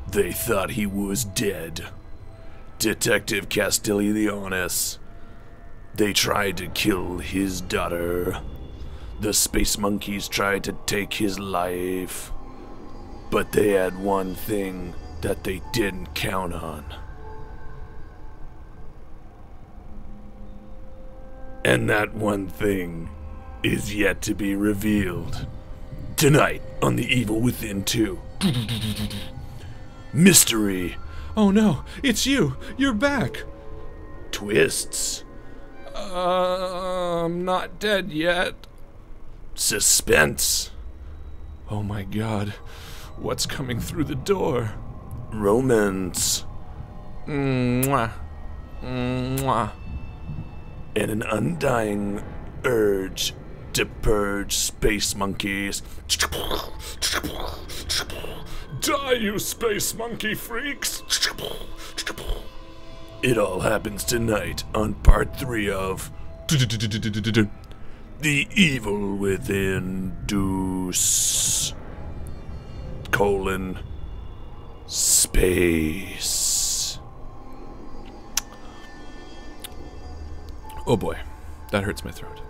They thought he was dead. Detective Castellanos. They tried to kill his daughter. The space monkeys tried to take his life. But they had one thing that they didn't count on. And that one thing is yet to be revealed. Tonight on The Evil Within 2. Mystery. Oh no, it's you! You're back! Twists. I'm not dead yet. Suspense. Oh my god, what's coming through the door? Romance. Mwah. Mwah. And an undying urge to purge space monkeys. Die, you space monkey freaks! It all happens tonight on part 3 of The Evil Within Deuce: Space. Oh boy, that hurts my throat.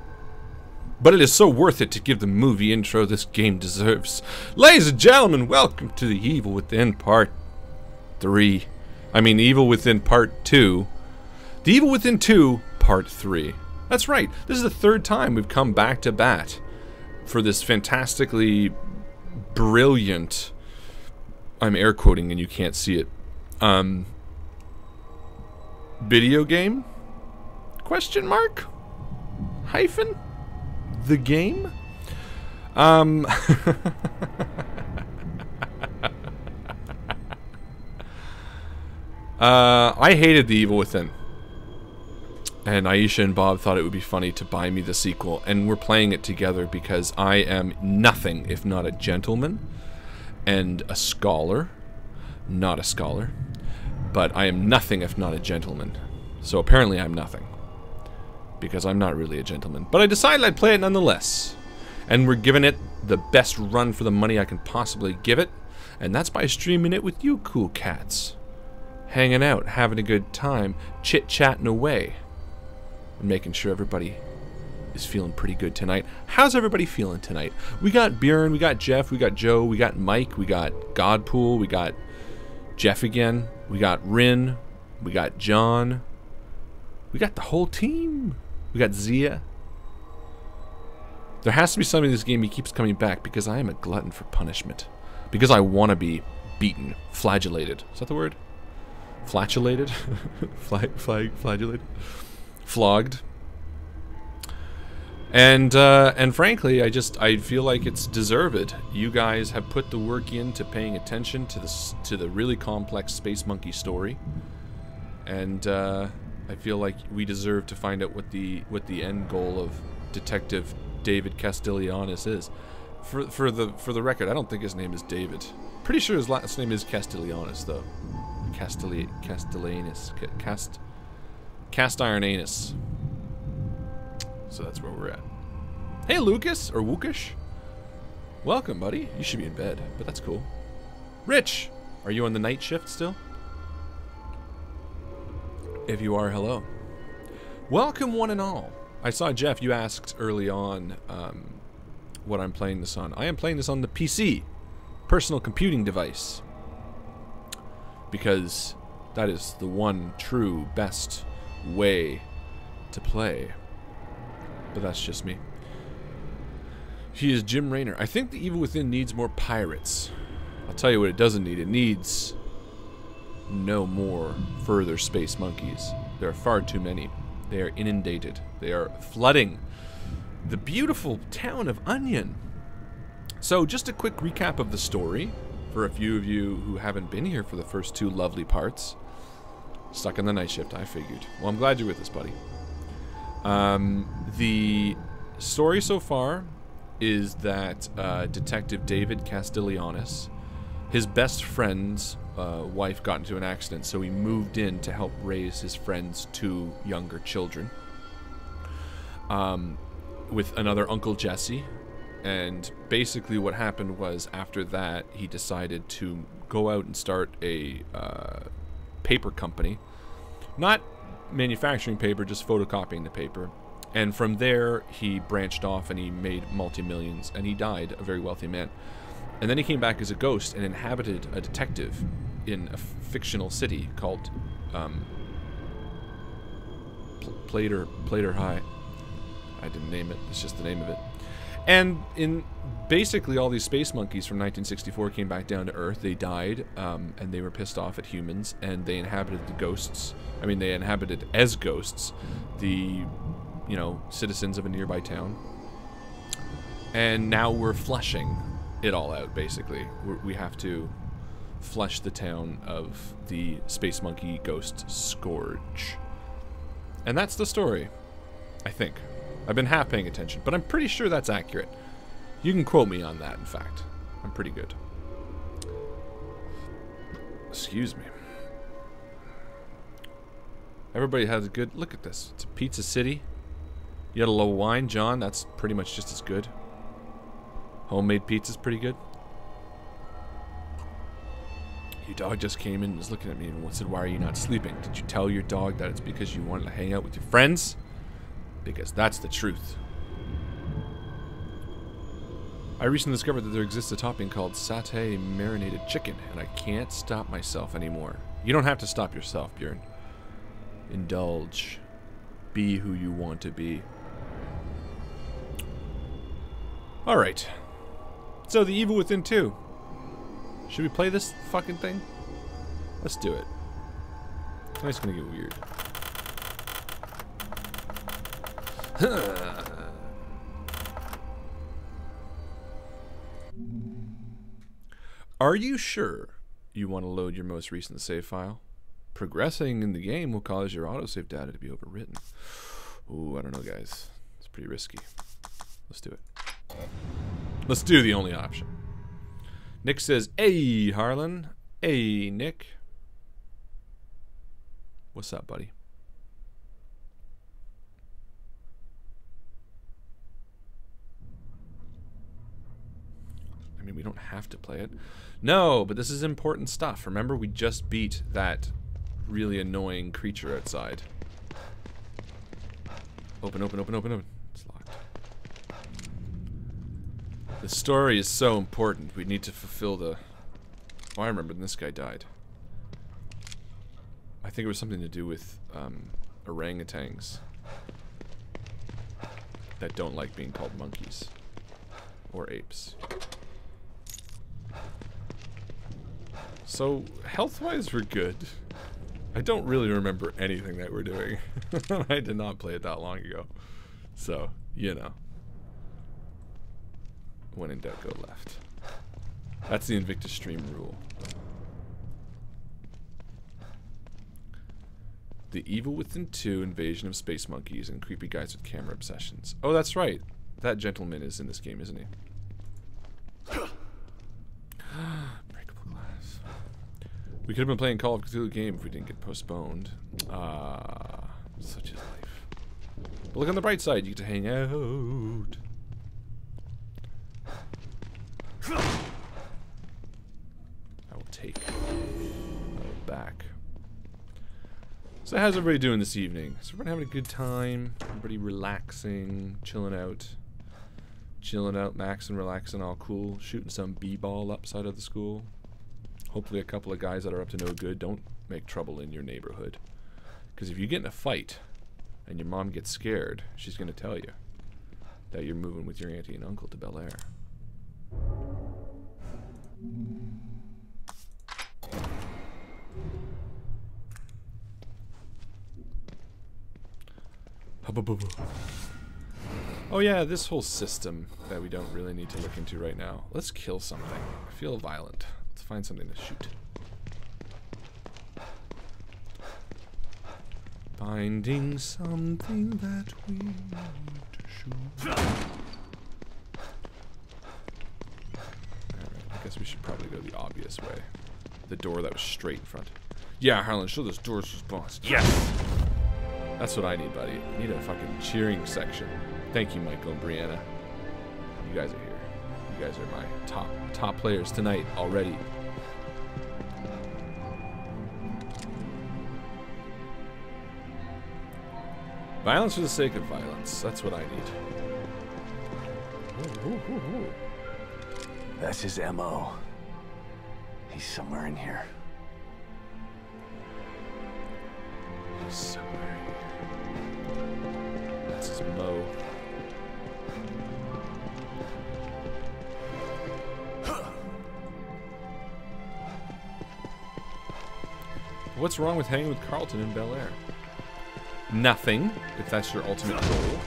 But it is so worth it to give the movie intro this game deserves. Ladies and gentlemen, welcome to The Evil Within Part 3. I mean, Evil Within Part 2. The Evil Within 2 Part 3. That's right, this is the third time we've come back to bat for this fantastically brilliant, I'm air quoting and you can't see it, video game? Question mark? Hyphen? The game? I hated The Evil Within. And Aisha and Bob thought it would be funny to buy me the sequel, and we're playing it together because I am nothing if not a gentleman and a scholar. Not a scholar. But I am nothing if not a gentleman. So apparently I'm nothing. Because I'm not really a gentleman. But I decided I'd play it nonetheless. And we're giving it the best run for the money I can possibly give it. And that's by streaming it with you cool cats. Hanging out, having a good time, chit-chatting away. And making sure everybody is feeling pretty good tonight. How's everybody feeling tonight? We got Bjorn, we got Jeff, we got Joe, we got Mike, we got Godpool, we got Jeff again, we got Rin, we got John. We got the whole team. We got Zia. There has to be something in this game he keeps coming back because I am a glutton for punishment. Because I want to be beaten. Flagellated. Is that the word? Flatulated? Flagellated? Flogged. And frankly, I feel like it's deserved. You guys have put the work into paying attention to the really complex Space Monkey story. And I feel like we deserve to find out what the end goal of Detective David Castellanos is. For the record, I don't think his name is David. Pretty sure his last name is Castellanos, though. Castellanos. Cast Iron Anus. So that's where we're at. Hey, Lucas, or Wookish. Welcome, buddy. You should be in bed, but that's cool. Rich, are you on the night shift still? If you are, hello. Welcome, one and all. I saw, Jeff, you asked early on what I'm playing this on. I am playing this on the PC, personal computing device, because that is the one true best way to play. But that's just me. He is Jim Raynor. I think The Evil Within needs more pirates. I'll tell you what it doesn't need. It needs no more further space monkeys. There are far too many. They are inundated. They are flooding the beautiful town of Onion. So just a quick recap of the story for a few of you who haven't been here for the first two lovely parts. Stuck on the night shift, I figured. Well, I'm glad you're with us, buddy. The story so far is that Detective David Castellanos, his best friends wife got into an accident, so he moved in to help raise his friend's 2 younger children. With another Uncle Jesse. And basically what happened was, after that, he decided to go out and start a paper company. Not manufacturing paper, just photocopying the paper. And from there, he branched off and he made multi-millions, and he died a very wealthy man. And then he came back as a ghost and inhabited a detective in a fictional city called Plater High. I didn't name it, it's just the name of it. And in basically all these space monkeys from 1964 came back down to Earth. They died, and they were pissed off at humans, and they inhabited the ghosts. I mean, they inhabited as ghosts the, you know, citizens of a nearby town. And now we're fleshing it all out, basically. We have to flesh the town of the space monkey ghost Scourge. And that's the story, I think. I've been half paying attention, but I'm pretty sure that's accurate. You can quote me on that, in fact. I'm pretty good. Excuse me. Everybody has a good... Look at this. It's a pizza city. You got a little wine, John. That's pretty much just as good. Homemade pizza's pretty good. Your dog just came in and was looking at me and said, "Why are you not sleeping? Did you tell your dog that it's because you wanted to hang out with your friends?" Because that's the truth. I recently discovered that there exists a topping called satay marinated chicken, and I can't stop myself anymore. You don't have to stop yourself, Bjorn. Indulge. Be who you want to be. Alright. So, The Evil Within 2. Should we play this fucking thing? Let's do it. Tonight's gonna get weird. Are you sure you want to load your most recent save file? Progressing in the game will cause your autosave data to be overwritten. Ooh, I don't know, guys. It's pretty risky. Let's do it. Let's do the only option. Nick says, "Hey, Harlan." Hey, Nick. What's up, buddy? I mean, we don't have to play it. No, but this is important stuff. Remember, we just beat that really annoying creature outside. Open, open, open, open, open. It's locked. The story is so important. We need to fulfill the... Oh, I remember when this guy died. I think it was something to do with orangutans that don't like being called monkeys. Or apes. So, health-wise, we're good. I don't really remember anything that we're doing. I did not play it that long ago. So, you know. When in doubt, go left. That's the Invictus stream rule. The Evil Within 2 Invasion of Space Monkeys and Creepy Guys with Camera Obsessions. Oh, that's right. That gentleman is in this game, isn't he? Breakable glass. We could have been playing Call of Cthulhu game if we didn't get postponed. Such is life. But look on the bright side, you get to hang out. I will take. I will back. So how's everybody doing this evening? Is everybody having a good time? Everybody relaxing, chilling out, maxing, relaxing, all cool, shooting some b-ball upside of the school. Hopefully a couple of guys that are up to no good don't make trouble in your neighborhood. Because if you get in a fight and your mom gets scared, she's going to tell you that you're moving with your auntie and uncle to Bel Air. Oh yeah, this whole system that we don't really need to look into right now. Let's kill something. I feel violent. Let's find something to shoot. Finding something that we need to shoot. Alright, I guess we should probably go the obvious way. The door that was straight in front. Yeah, Harlan, show those doors response. Yes! That's what I need, buddy. I need a fucking cheering section. Thank you, Mycl and Brianna. You guys are here. You guys are my top players tonight already. Violence for the sake of violence. That's what I need. Ooh. That's his MO. He's somewhere in here. He's somewhere in here. That's his MO. What's wrong with hanging with Carlton in Bel Air? Nothing, if that's your ultimate goal.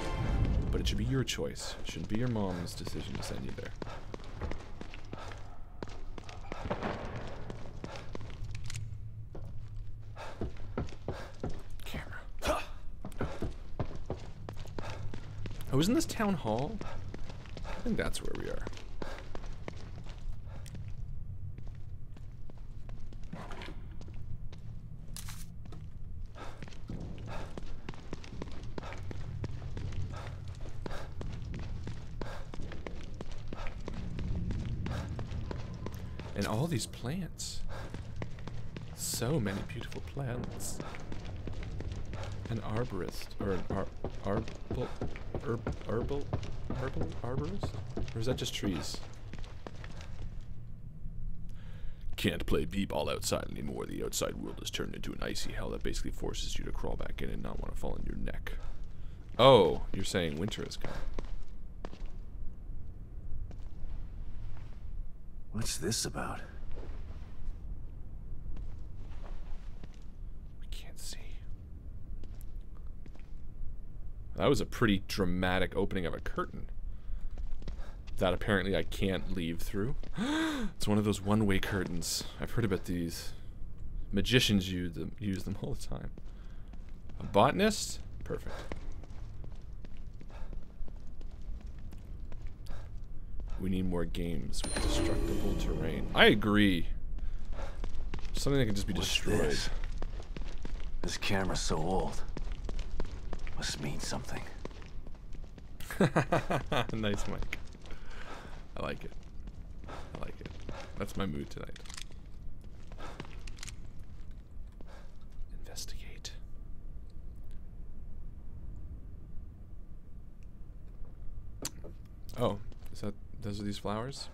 But it should be your choice. It shouldn't be your mom's decision to send you there. Camera. Oh, isn't this town hall? I think that's where we are. And all these plants. So many beautiful plants. An arborist, or an arborist? Or is that just trees? Can't play b-ball outside anymore. The outside world has turned into an icy hell that basically forces you to crawl back in and not want to fall on your neck. Oh, you're saying winter is coming. What's this about? We can't see. That was a pretty dramatic opening of a curtain. That apparently I can't leave through. It's one of those one-way curtains. I've heard about these. Magicians use them all the time. A botanist? Perfect. We need more games with destructible terrain. I agree. Something that can just be destroyed. This camera's so old. Must mean something. Nice, Mike. I like it. I like it. That's my mood tonight. Investigate. Oh, is that... Those are these flowers?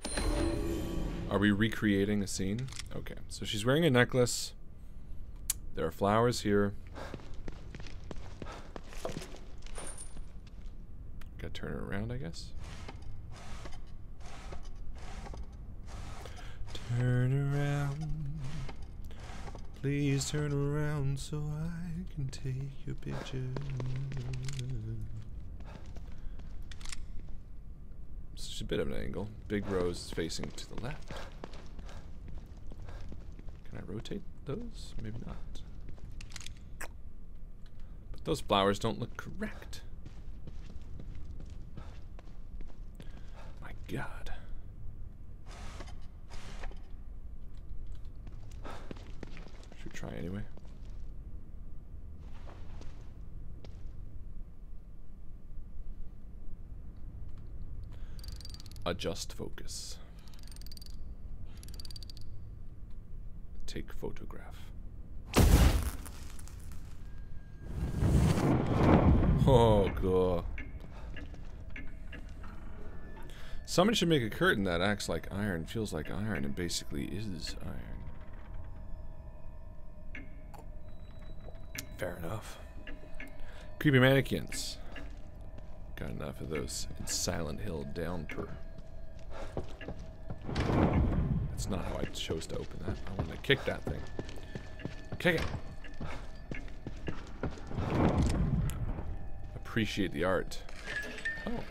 Are we recreating a scene? Okay, so she's wearing a necklace. There are flowers here. Gotta turn her around, I guess. Turn around. Please turn around so I can take your picture. It's a bit of an angle. Big rose is facing to the left. Can I rotate those? Maybe not. But those flowers don't look correct. My God. Should we try anyway? Adjust focus. Take photograph. Oh, God. Somebody should make a curtain that acts like iron, feels like iron, and basically is iron. Fair enough. Creepy mannequins. Got enough of those in Silent Hill downpour. That's not how I chose to open that. I wanted to kick that thing. Kick it! Appreciate the art. Oh.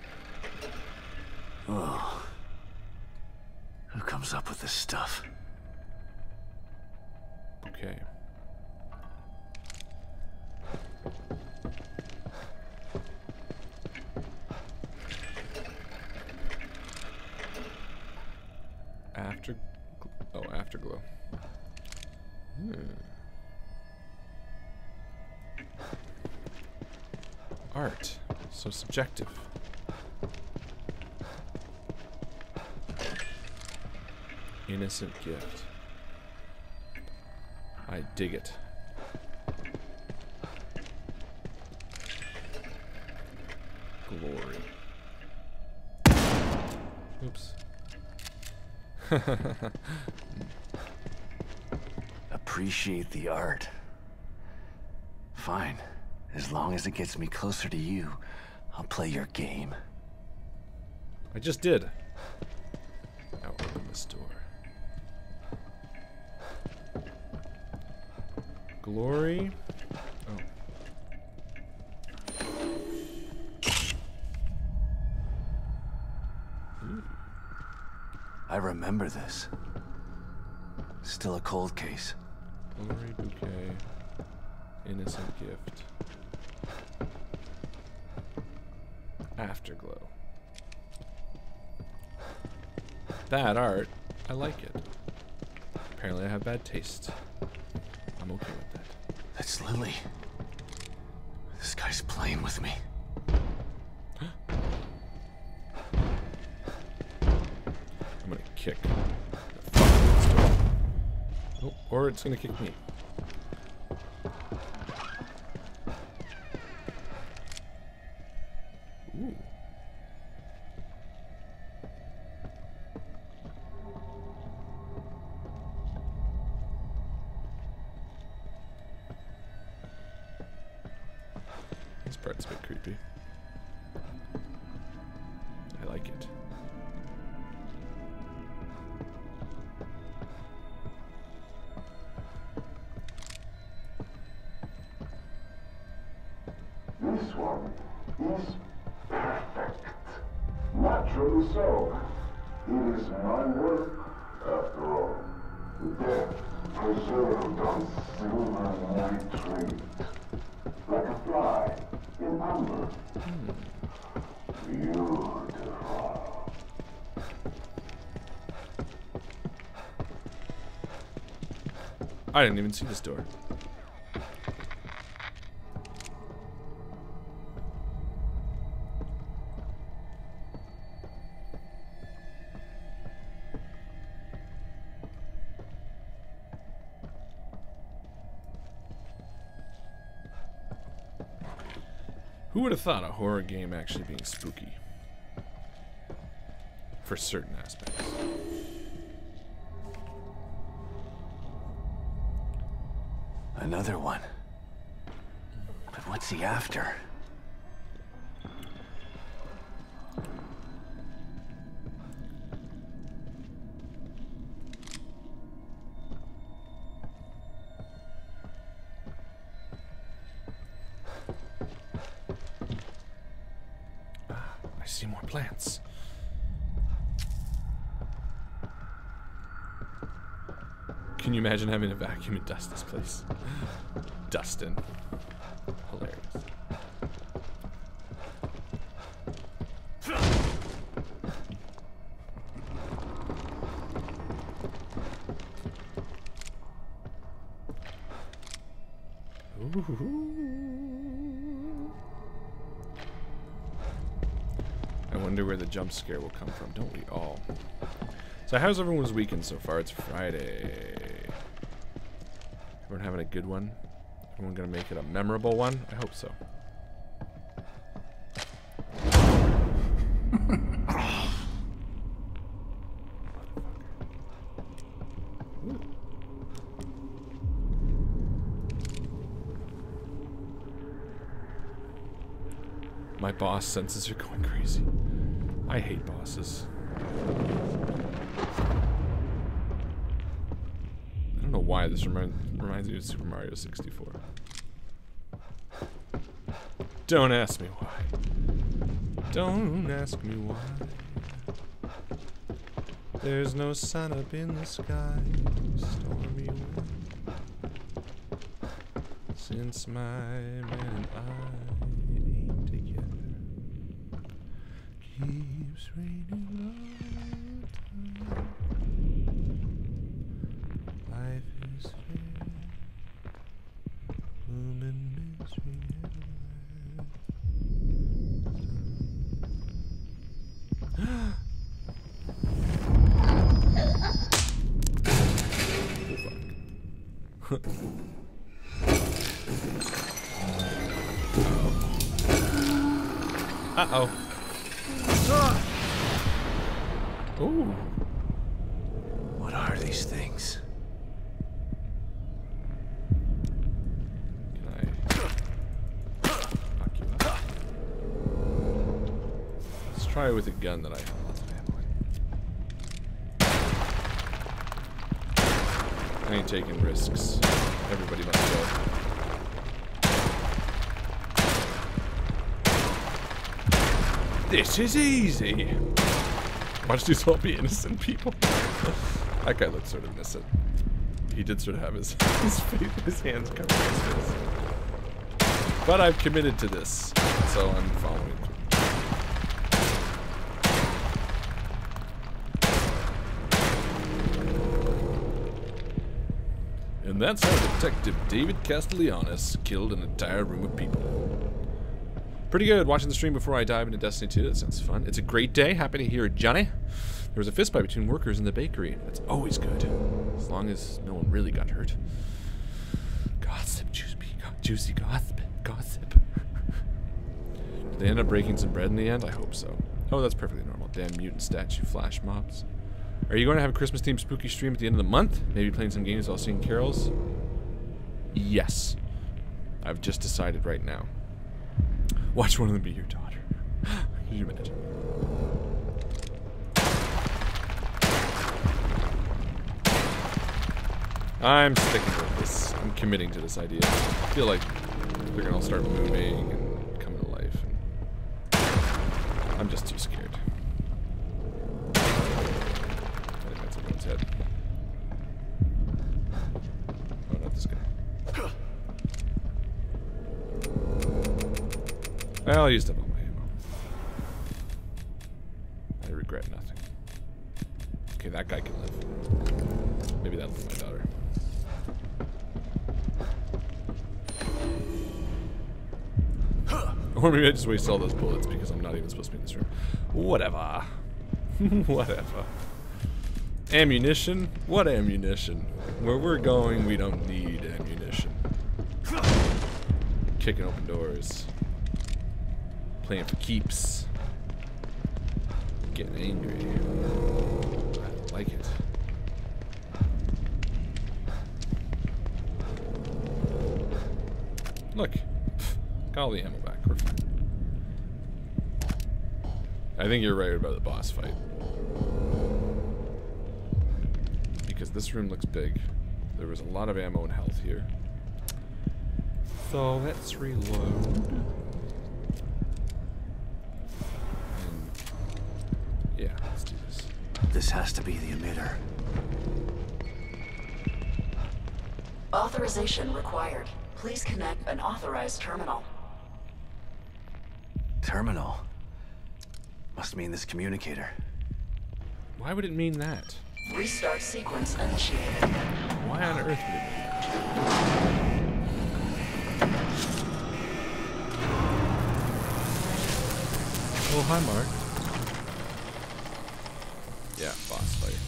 Oh. Who comes up with this stuff? Okay. Afterglow. Art. So subjective. Innocent gift. I dig it. Glory. Oops. Appreciate the art. Fine. As long as it gets me closer to you, I'll play your game. I just did. Now open this door. Glory. Oh. I remember this. Still a cold case. Glory bouquet. Innocent gift. Afterglow. Bad art. I like it. Apparently I have bad taste. I'm okay with that. That's Lily. This guy's playing with me. I'm gonna kick the fuck out of this door. Oh, or it's gonna kick me. Ooh. This part's a bit creepy. I like it. This one is perfect. Naturally so. It is my work, after all. Death preserved on silver nitrate. Like a fly in amber. Beautiful. I didn't even see this door. Who would have thought a horror game actually being spooky? For certain aspects. Another one. But what's he after? I see more plants. Can you imagine having a vacuum and dust this place? Dustin. Hilarious. Ooh. I wonder where the jump scare will come from, don't we all? So how's everyone's weekend so far? It's Friday. Everyone having a good one? Everyone gonna make it a memorable one? I hope so. My boss senses are going crazy. I hate bosses. I don't know why this reminds me of Super Mario 64. Don't ask me why. Don't ask me why. There's no sun up in the sky. Stormy wind. Since my man and I ain't together. Keeps raining all the time. Life is fair. Uh-oh. Ooh. What are these things? Can I knock you up? Let's try it with a gun that I have lots of ammo in. I ain't taking risks. Everybody must go. This is easy. Watch these all be innocent people. That guy looked sort of innocent. He did sort of have his hands covered in his face. But I've committed to this, so I'm following through. And that's how Detective David Castellanos killed an entire room of people. Pretty good. Watching the stream before I dive into Destiny 2. That sounds fun. It's a great day. Happy to hear it, Johnny. There was a fistfight between workers in the bakery. That's always good. As long as no one really got hurt. Gossip, juicy gossip. Did they end up breaking some bread in the end? I hope so. Oh, that's perfectly normal. Damn mutant statue flash mobs. Are you going to have a Christmas themed spooky stream at the end of the month? Maybe playing some games while singing carols? Yes. I've just decided right now. Watch one of them be your daughter. Could you imagine? I'm sticking with this. I'm committing to this idea. I feel like they're gonna all start moving and come to life. And I'm just too scared. I think that's everyone's head. Oh, not this guy. Well, I used up all my ammo. I regret nothing. Okay, that guy can live. Maybe that'll be my daughter. Or maybe I just waste all those bullets because I'm not even supposed to be in this room. Whatever. Whatever. Ammunition? What ammunition? Where we're going, we don't need ammunition. Kicking open doors. Playing for keeps. Getting angry. I like it. Look. Got all the ammo back. We're fine. I think you're right about the boss fight. Because this room looks big. There was a lot of ammo and health here. So let's reload. Yeah, let's do this. This has to be the emitter. Authorization required. Please connect an authorized terminal. Terminal? Must mean this communicator. Why would it mean that? Restart sequence initiated. Why on earth would it mean that? Oh, hi, Mark. Yeah, boss fight.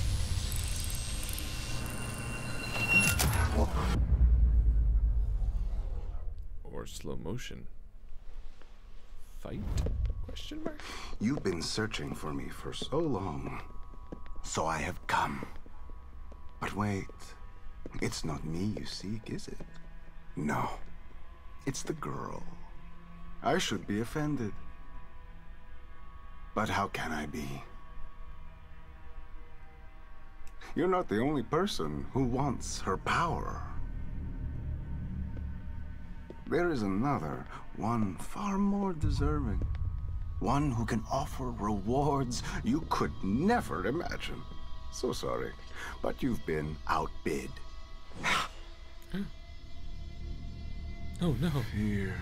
Or slow motion. Fight? Question mark? You've been searching for me for so long, so I have come. But wait, it's not me you seek, is it? No, it's the girl. I should be offended. But how can I be? You're not the only person who wants her power. There is another, one far more deserving. One who can offer rewards you could never imagine. So sorry, but you've been outbid. Oh no. Fear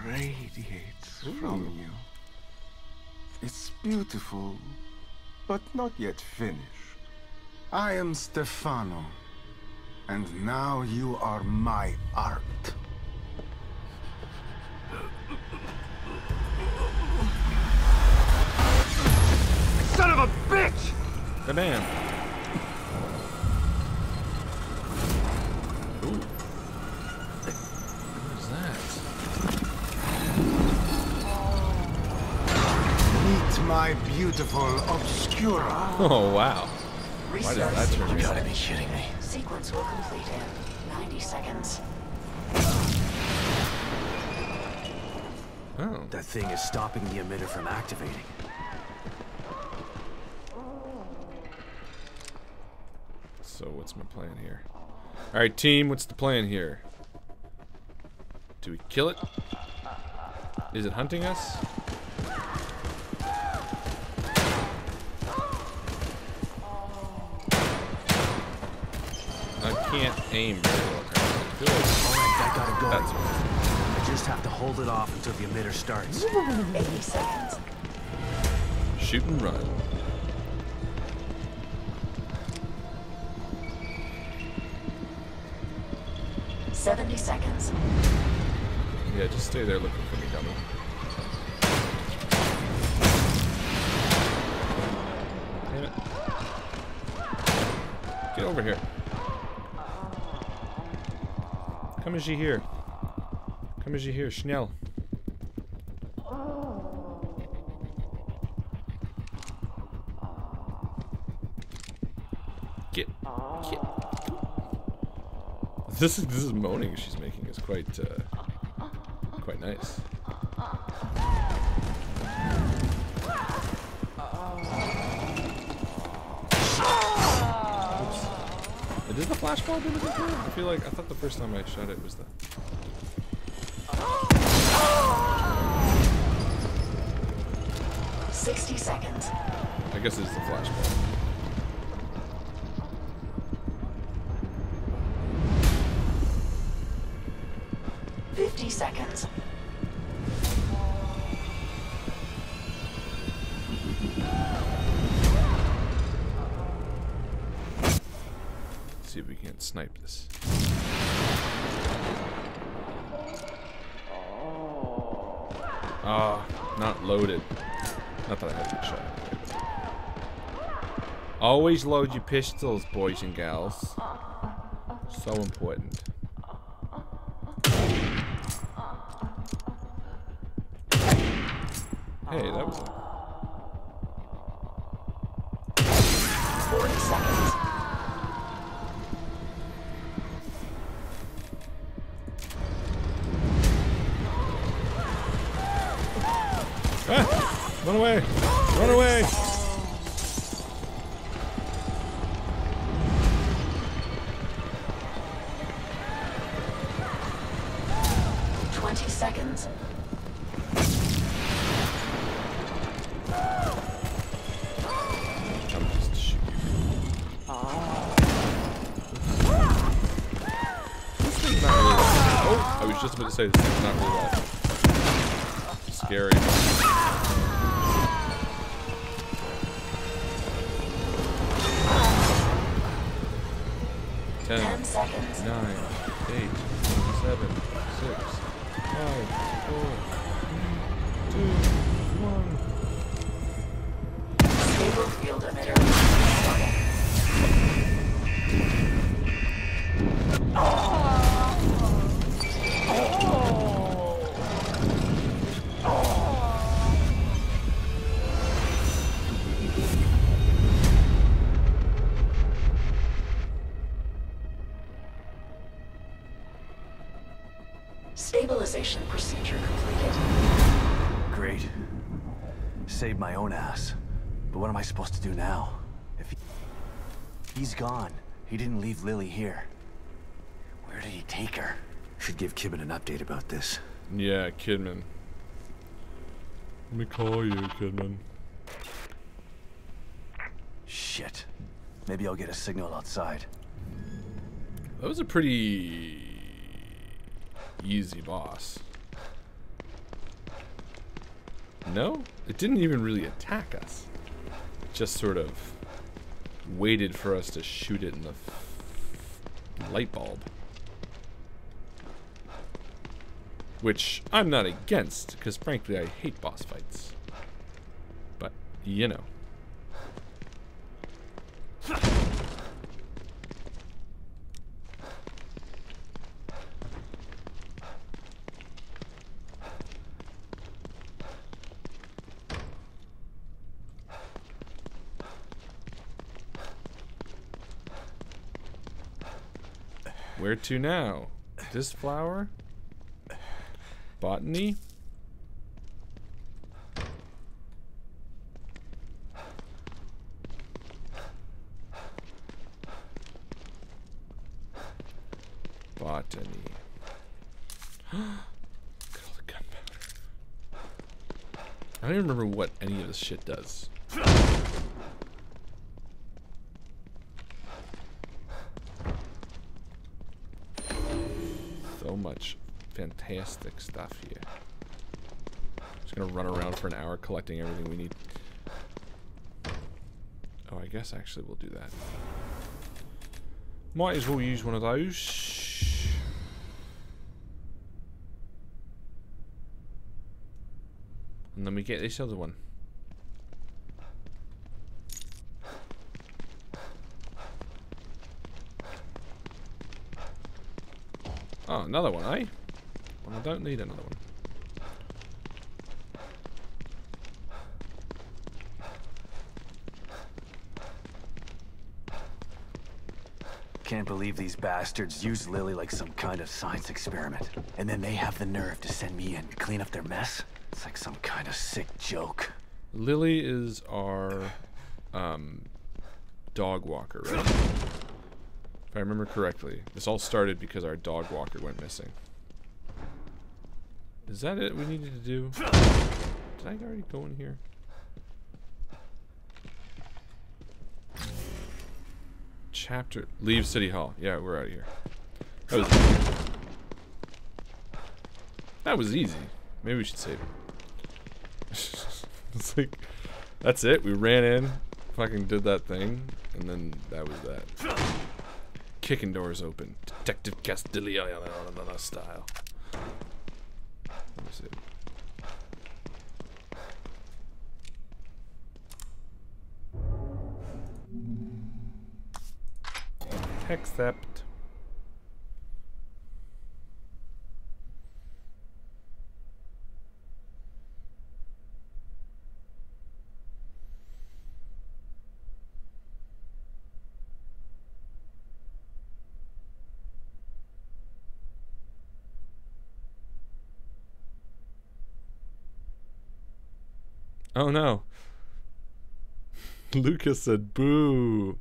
radiates from you. It's beautiful, but not yet finished. I am Stefano, and now you are my art. Son of a bitch! Bam. my beautiful Obscura. Oh, wow. Why does Restart that turn sequence. me You gotta on? be kidding me. Sequence will complete in 90 seconds. Oh. That thing is stopping the emitter from activating. So what's my plan here? Alright, team, what's the plan here? Do we kill it? Is it hunting us? I can't aim very well. I feel like Alright, that got it going. that's I just have to hold it off until the emitter starts. 80 seconds. shoot and run. $70 seconds. Yeah, just stay there looking for me, dummy. Damn it. Get over here. Come as you here. Come as you here, schnell. Get. This is moaning she's making is quite nice. Oops. Is the flashball do looking for? I feel like I thought the first time I shot it was the. 60 seconds. I guess it's the flashball. Seconds. Let's see if we can snipe this. Ah, not loaded. Not that I had a good shot. Always load your pistols, boys and gals. So important. Hey, that was a... 40 seconds. Ah! Run away! Run away! Seconds. I'm just shoot you. This thing's not really that. Oh, I was just about to say this thing's not really that scary. Ten seconds. 9, 8, 7, 6, 5, 4, 3, 2, 1. Stable field emitter. Stabilization procedure completed. Great. Saved my own ass. But what am I supposed to do now? If he's gone, he didn't leave Lily here. Where did he take her? Should give Kidman an update about this. Yeah, Kidman. Let me call you, Kidman. Shit. Maybe I'll get a signal outside. That was a pretty easy boss. No? It didn't even really attack us. It just sort of waited for us to shoot it in the light bulb. Which I'm not against, because frankly I hate boss fights. But, you know. Where to now? This flower? Botany? Botany. Look at all the gunpowder. I don't even remember what any of this shit does. So much fantastic stuff here. Just gonna run around for an hour collecting everything we need. Oh, I guess actually we'll do that. Might as well use one of those. And then we get this other one. Oh, another one, eh? Well, I don't need another one. Can't believe these bastards used Lily like some kind of science experiment. And then they have the nerve to send me in to clean up their mess? It's like some kind of sick joke. Lily is our dog walker, right? If I remember correctly. This all started because our dog walker went missing. Is that it we needed to do? Did I already go in here? Chapter. Leave City Hall. Yeah, we're out of here. That was easy. Maybe we should save it. It's like, that's it. We ran in, fucking did that thing, and then that was that. Kicking doors open. Detective Castellanos style. Let me see. Accept. Oh no. Lucas said boo.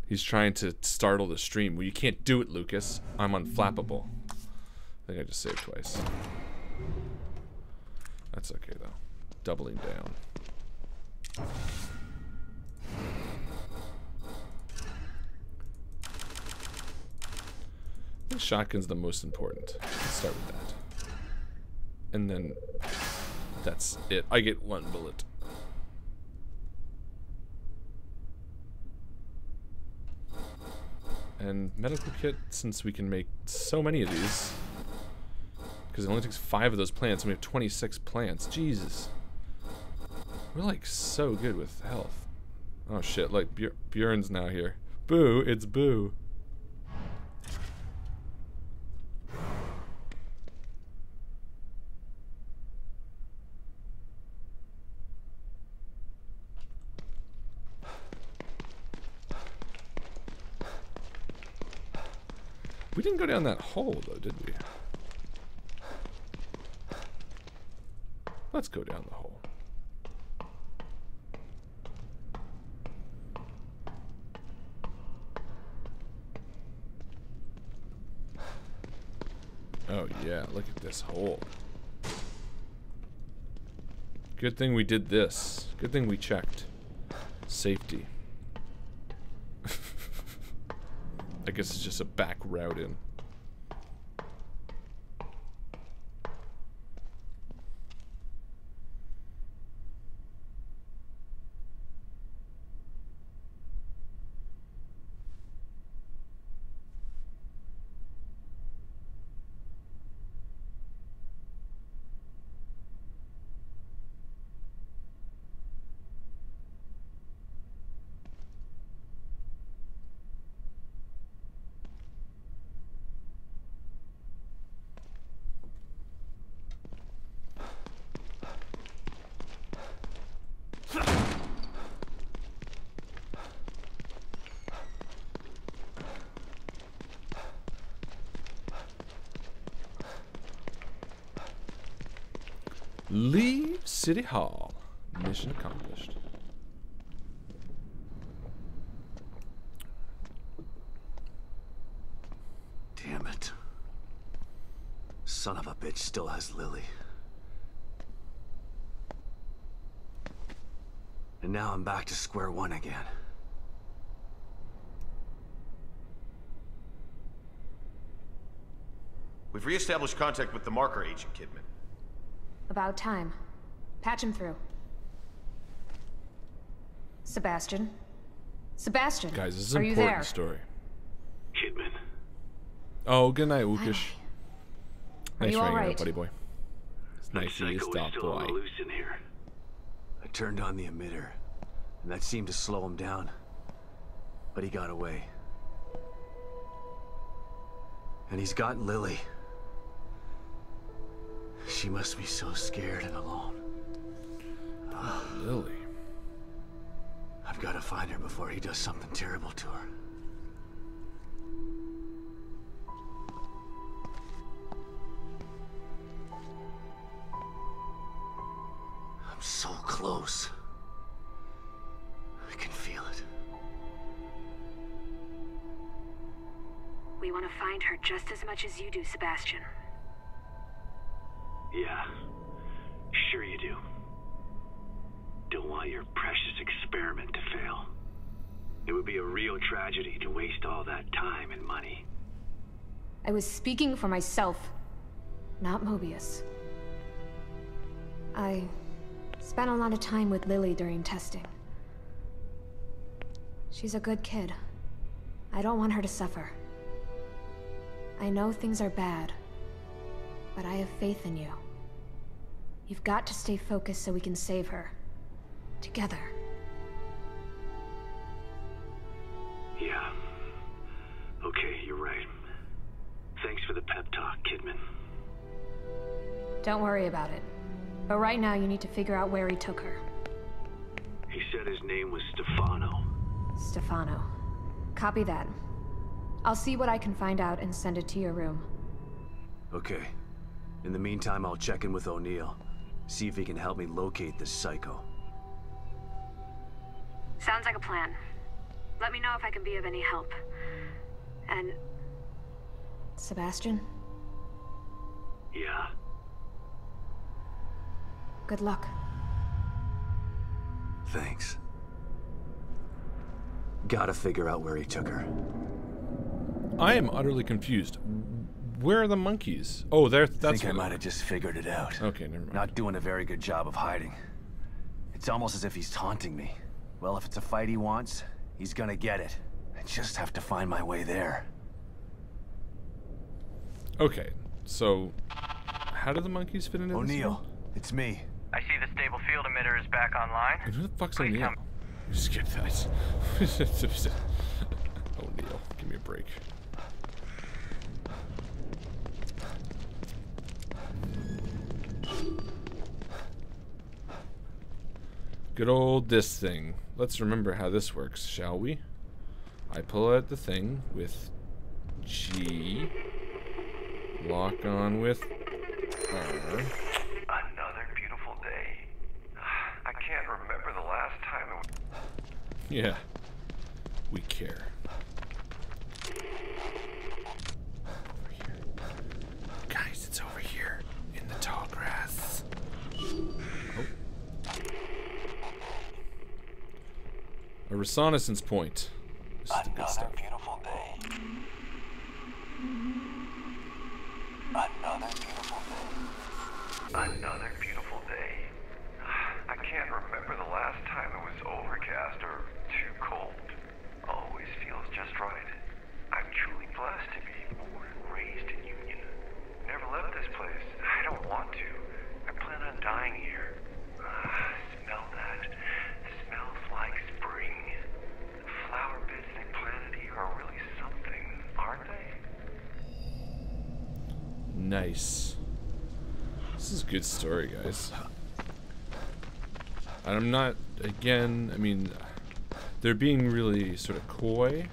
He's trying to startle the stream. Well, you can't do it, Lucas. I'm unflappable. I think I just saved twice. That's okay, though. Doubling down. I think shotgun's the most important. Let's start with that. And then that's it. I get one bullet. And medical kit, since we can make so many of these, because it only takes 5 of those plants, and we have 26 plants. Jesus, we're like so good with health. Oh shit! Like Bjorn's now here. Boo! It's Boo. We didn't go down that hole, though, did we? Let's go down the hole. Oh, yeah, look at this hole. Good thing we did this. Good thing we checked. Safety. I guess it's just a back route in. Leave City Hall. Mission accomplished. Damn it. Son of a bitch still has Lily. And now I'm back to square one again. We've re-established contact with the marker agent, Kidman. About time. Patch him through. Sebastian? Sebastian! Guys, this is are an you important there? story. Kidman. Oh, good night, Łukasz. Are Nice you all hanging out, right? buddy boy. It's nice to you stop, boy. Loose in here. I turned on the emitter, and that seemed to slow him down. But he got away. And he's got Lily. She must be so scared and alone. Lily. I've got to find her before he does something terrible to her. I'm so close. I can feel it. We want to find her just as much as you do, Sebastian. Yeah, sure you do. Don't want your precious experiment to fail. It would be a real tragedy to waste all that time and money. I was speaking for myself, not Mobius. I spent a lot of time with Lily during testing. She's a good kid. I don't want her to suffer. I know things are bad, but I have faith in you. You've got to stay focused so we can save her. Together. Yeah. Okay, you're right. Thanks for the pep talk, Kidman. Don't worry about it. But right now you need to figure out where he took her. He said his name was Stefano. Stefano. Copy that. I'll see what I can find out and send it to your room. Okay. In the meantime, I'll check in with O'Neill. See if he can help me locate this psycho. Sounds like a plan. Let me know if I can be of any help. And... Sebastian? Yeah. Good luck. Thanks. Gotta figure out where he took her. I am utterly confused. Where are the monkeys? Oh, that's I think I where they might are. have just figured it out. Okay, never mind. Not doing a very good job of hiding. It's almost as if he's taunting me. Well, if it's a fight he wants, he's gonna get it. I just have to find my way there. Okay, so how do the monkeys fit into this? O'Neill, it's me. I see the stable field emitter is back online. And who the fuck's Please O'Neill? come. Skip that. O'Neill, give me a break. Good old this thing. Let's remember how this works, shall we? I pull out the thing with G. Lock on with R. Another beautiful day. I can't remember the last time it was... Yeah. We care. Over here. Guys, it's over here. In the tall grass. Oh. A reconnaissance point. This is the good stuff. beautiful day. Another beautiful day. Another beautiful day. I can't remember the last time it was overcast or too cold. Always feels just right. I'm truly blessed to be born and raised in Union. Never left this place. I don't want to. I plan on dying here. Smell that. Smells like spring. The flower beds they planted here are really something, aren't they? Nice. This is a good story, guys. And I'm not, again, I mean, they're being really sort of coy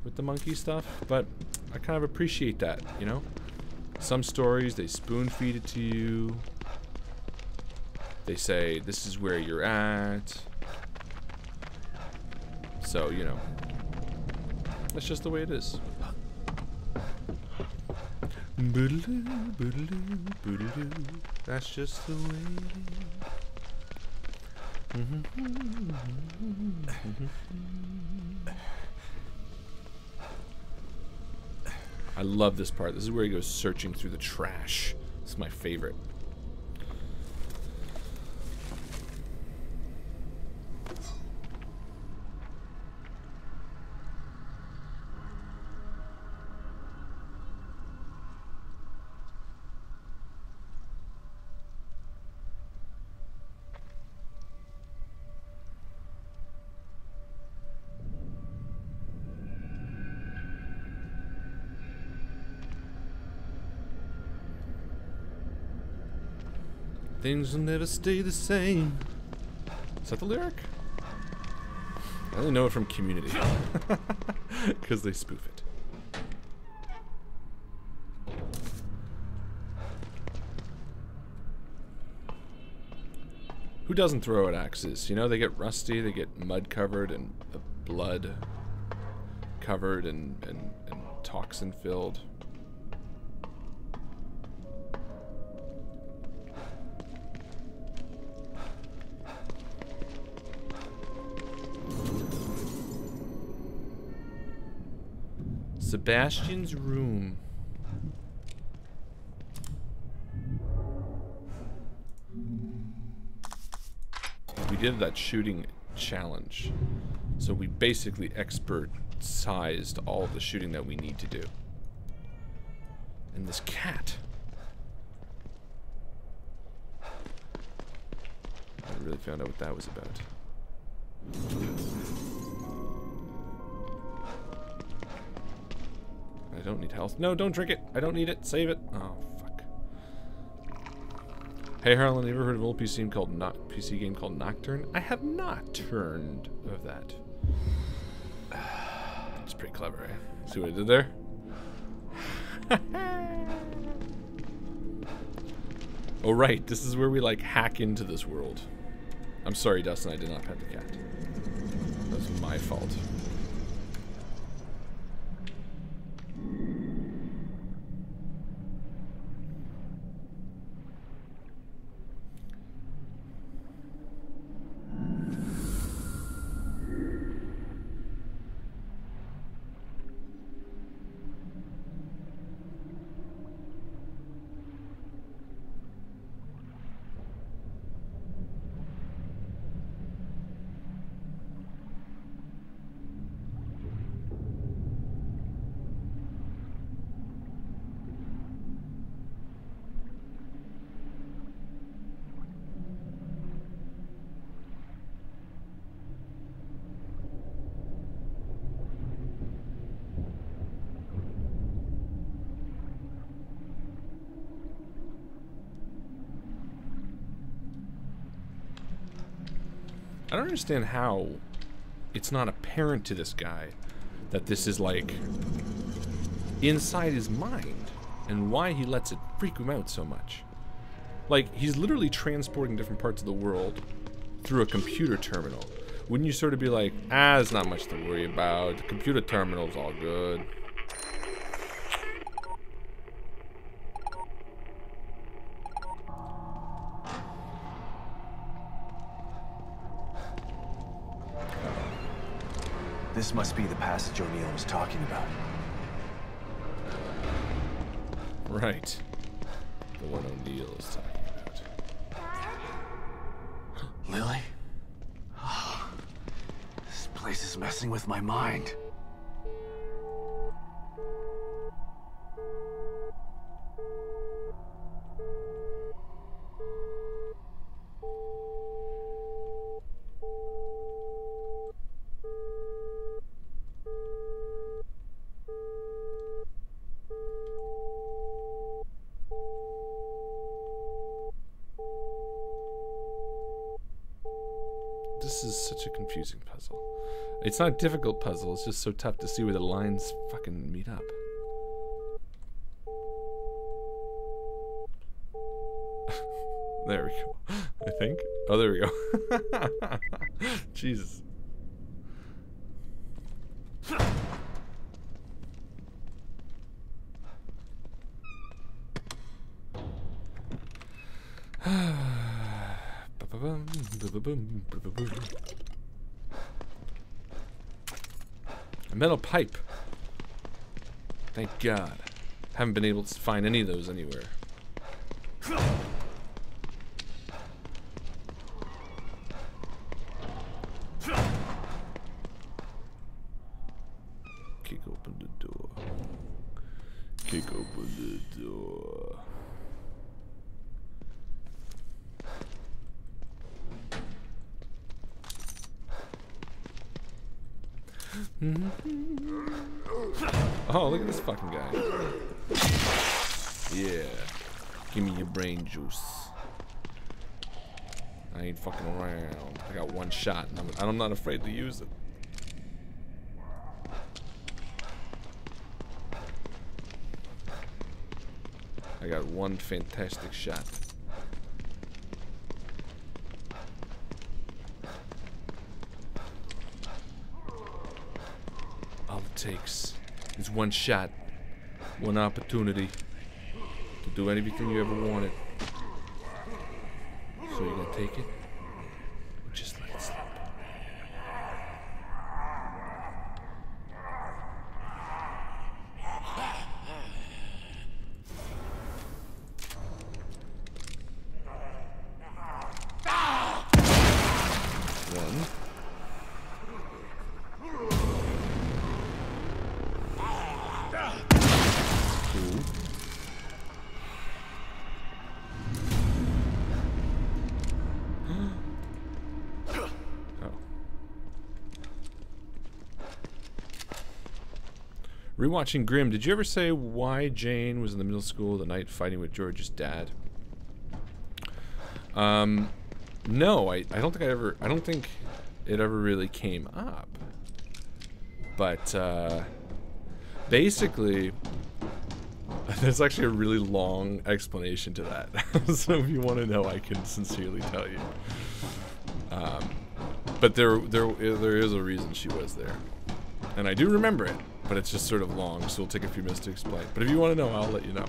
with the monkey stuff, but I kind of appreciate that, you know? Some stories, they spoon feed it to you. They say, this is where you're at. So, you know, that's just the way it is. Boodaloo, boodaloo, boodaloo. That's just the way it is. I love this part. This is where he goes searching through the trash. It's my favorite. Things will never stay the same. Is that the lyric? I only know it from Community. Because they spoof it. Who doesn't throw at axes? You know, they get rusty, they get mud covered and blood covered and toxin filled. Sebastian's room. We did that shooting challenge. So we basically expert-sized all of the shooting that we need to do. And this cat. I really found out what that was about. I don't need health. No, don't drink it. I don't need it. Save it. Oh, fuck. Hey, Harlan, you ever heard of an old PC game called Nocturne? I have not heard of that. It's pretty clever, eh? See what I did there? Oh, right. This is where we, like, hack into this world. I'm sorry, Dustin. I did not pet the cat. That was my fault. I don't understand how it's not apparent to this guy that this is like inside his mind and why he lets it freak him out so much. Like, he's literally transporting different parts of the world through a computer terminal. Wouldn't you sort of be like, ah, there's not much to worry about. The computer terminal's all good. This must be the passage O'Neill was talking about. Right. The one O'Neill is talking about. Lily? Oh, this place is messing with my mind. This is such a confusing puzzle. It's not a difficult puzzle, it's just so tough to see where the lines fucking meet up. There we go. I think. Oh, there we go. Jesus. A metal pipe. Thank God. Haven't been able to find any of those anywhere. Kick open the door. Kick open the door. Oh, look at this fucking guy. Yeah. Give me your brain juice. I ain't fucking around. I got one shot and I'm not afraid to use it. I got one fantastic shot. All it takes is one shot, one opportunity to do anything you ever wanted. So you're gonna take it, or just let it slip. One. Two. Rewatching Grimm, did you ever say why Jane was in the middle school the night fighting with George's dad? No, I don't think it ever really came up. But basically, there's actually a really long explanation to that. So if you want to know, I can sincerely tell you. But there is a reason she was there, and I do remember it. But it's just sort of long, so it'll take a few minutes to explain. But if you want to know, I'll let you know.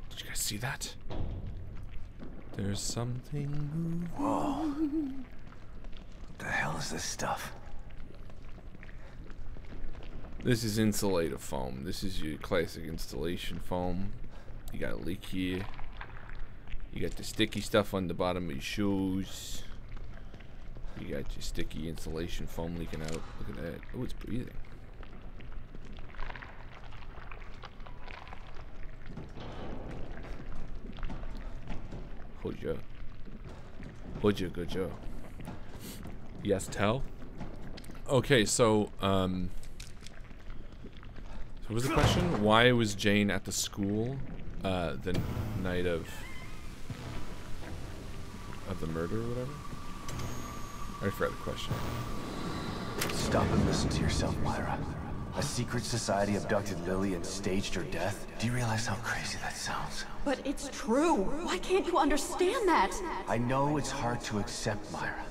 Did you guys see that? There's something. Whoa. What the hell is this stuff? This is insulator foam. This is your classic installation foam. You got a leak here. You got the sticky stuff on the bottom of your shoes. You got your sticky insulation foam leaking out. Look at that. Oh, it's breathing. Hold you. Hold you, good job. Yes, tell. Okay, so what was the question? Why was Jane at the school the night of the murder or whatever? I forgot the question. Stop and listen to yourself, Myra. A secret society abducted Lily and staged her death? Do you realize how crazy that sounds? But it's true. Why can't you understand that? I know it's hard to accept, Myra.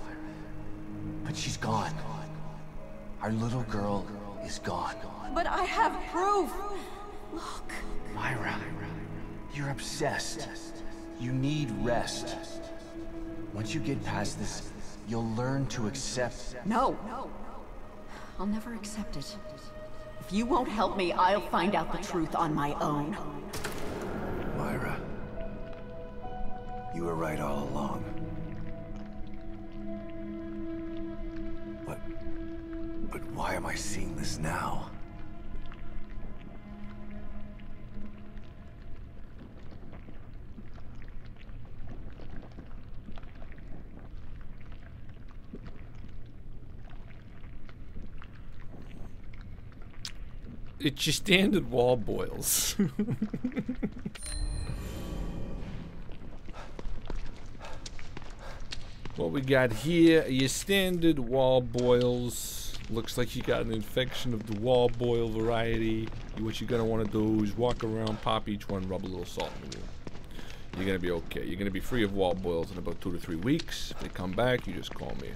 But she's gone. Our little girl is gone. But I have proof. Look. Myra, you're obsessed. You need rest. Once you get past this, you'll learn to accept. No. I'll never accept it. If you won't help me, I'll find out the truth on my own. Myra, you were right all along. But why am I seeing this now? It's your standard wall boils. What we got here are your standard wall boils. Looks like you got an infection of the wall boil variety. What you're gonna want to do is walk around, pop each one, rub a little salt in the wound. You're gonna be okay. You're gonna be free of wall boils in about 2 to 3 weeks. If they come back, you just call me.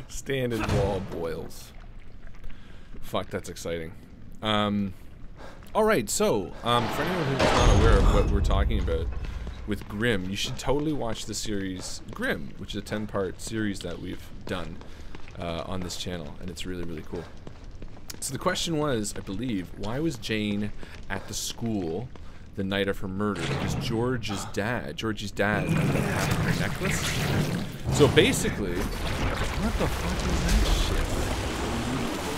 Standard wall boils. Fuck, that's exciting. Alright, so, for anyone who's not aware of what we're talking about with Grimm, you should totally watch the series Grimm, which is a 10-part series that we've done on this channel, and it's really, really cool. So the question was, I believe, why was Jane at the school the night of her murder? Because Georgie's dad ended up having her necklace. So basically, what the fuck is that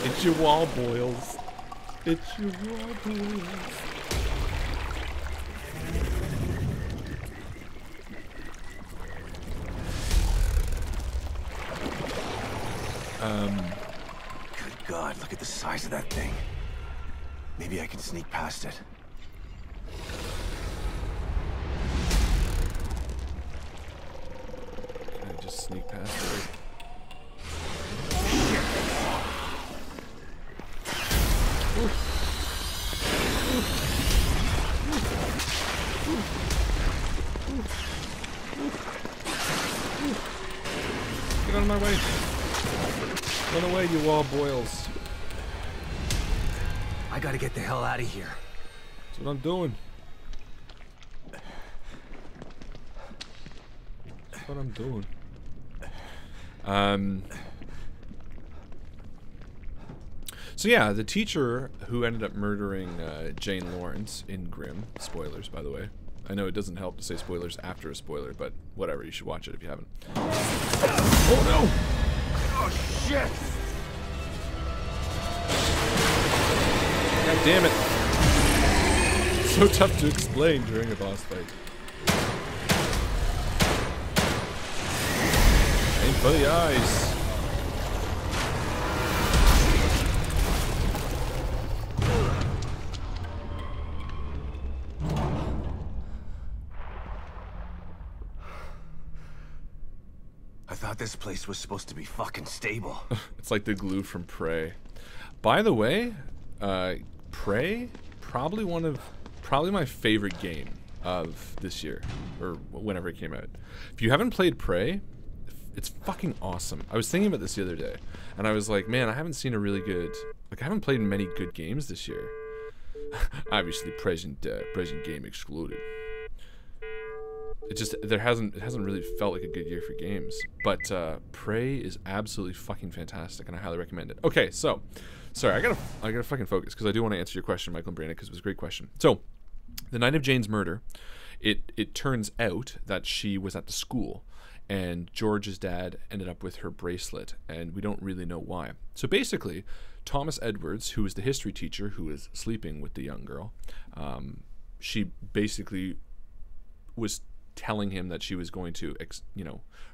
shit? It's your wall boils. It's your wall boils. Good God, look at the size of that thing. Maybe I can sneak past it. Can I just sneak past it? Get out of my way. Run away, you wall boils. I gotta get the hell out of here. That's what I'm doing. That's what I'm doing. So yeah, the teacher who ended up murdering Jane Lawrence in Grimm, spoilers by the way. I know it doesn't help to say spoilers after a spoiler, but whatever, you should watch it if you haven't. Oh no! Oh shit! God damn it. So tough to explain during a boss fight. Aim for the eyes. I thought this place was supposed to be fucking stable. It's like the glue from Prey. By the way, Prey, probably my favorite game of this year, or whenever it came out. If you haven't played Prey, it's fucking awesome. I was thinking about this the other day, and I was like, man, I haven't seen a really good, like, I haven't played many good games this year. Obviously, present game excluded. It just it hasn't really felt like a good year for games. But Prey is absolutely fucking fantastic, and I highly recommend it. Okay, so sorry, I gotta fucking focus because I do want to answer your question, Michael and Brandon, because it was a great question. So, the night of Jane's murder, it turns out that she was at the school, and George's dad ended up with her bracelet, and we don't really know why. So basically, Thomas Edwards, who was the history teacher who was sleeping with the young girl, she basically was telling him that she was going to,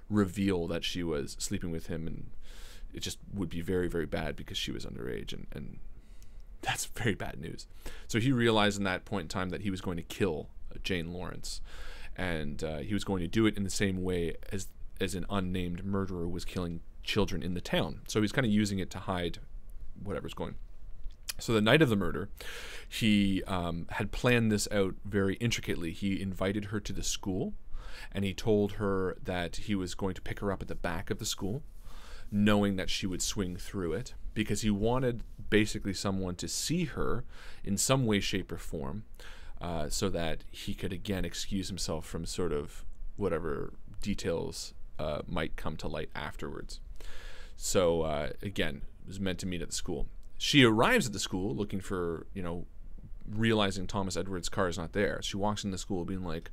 reveal that she was sleeping with him, and it just would be very, very bad because she was underage, and that's very bad news. So he realized in that point in time that he was going to kill Jane Lawrence, and he was going to do it in the same way as an unnamed murderer was killing children in the town. So he's kind of using it to hide whatever's going. So the night of the murder, he had planned this out very intricately. He invited her to the school, and he told her that he was going to pick her up at the back of the school, knowing that she would swing through it, because he wanted basically someone to see her in some way, shape, or form, so that he could again excuse himself from sort of whatever details might come to light afterwards. So again, it was meant to meet at the school. She arrives at the school looking for, realizing Thomas Edwards' car is not there. She walks in the school being like,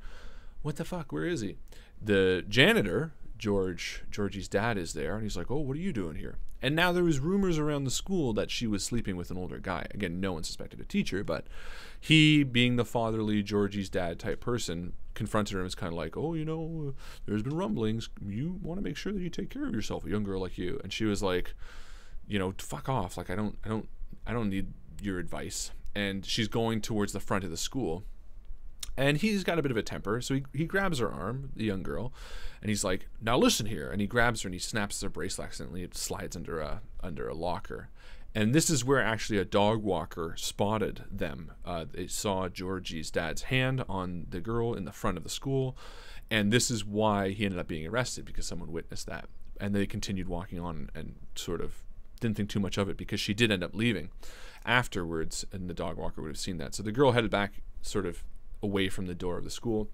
what the fuck, where is he? The janitor, Georgie's dad, is there, and he's like, oh, what are you doing here? And now there was rumors around the school that she was sleeping with an older guy. Again, no one suspected a teacher, but he, being the fatherly Georgie's dad type person, confronted her and was kind of like, oh, there's been rumblings. You want to make sure that you take care of yourself, a young girl like you. And she was like, fuck off. Like, I don't need your advice. And she's going towards the front of the school, and he's got a bit of a temper, so he grabs her arm, the young girl, and he's like, now listen here. And he grabs her and he snaps her bracelet accidentally. It slides under a locker. And this is where actually a dog walker spotted them. They saw Georgie's dad's hand on the girl in the front of the school, and this is why he ended up being arrested, because someone witnessed that. And they continued walking on and sort of didn't think too much of it, because she did end up leaving afterwards, and the dog walker would have seen that. So the girl headed back sort of away from the door of the school.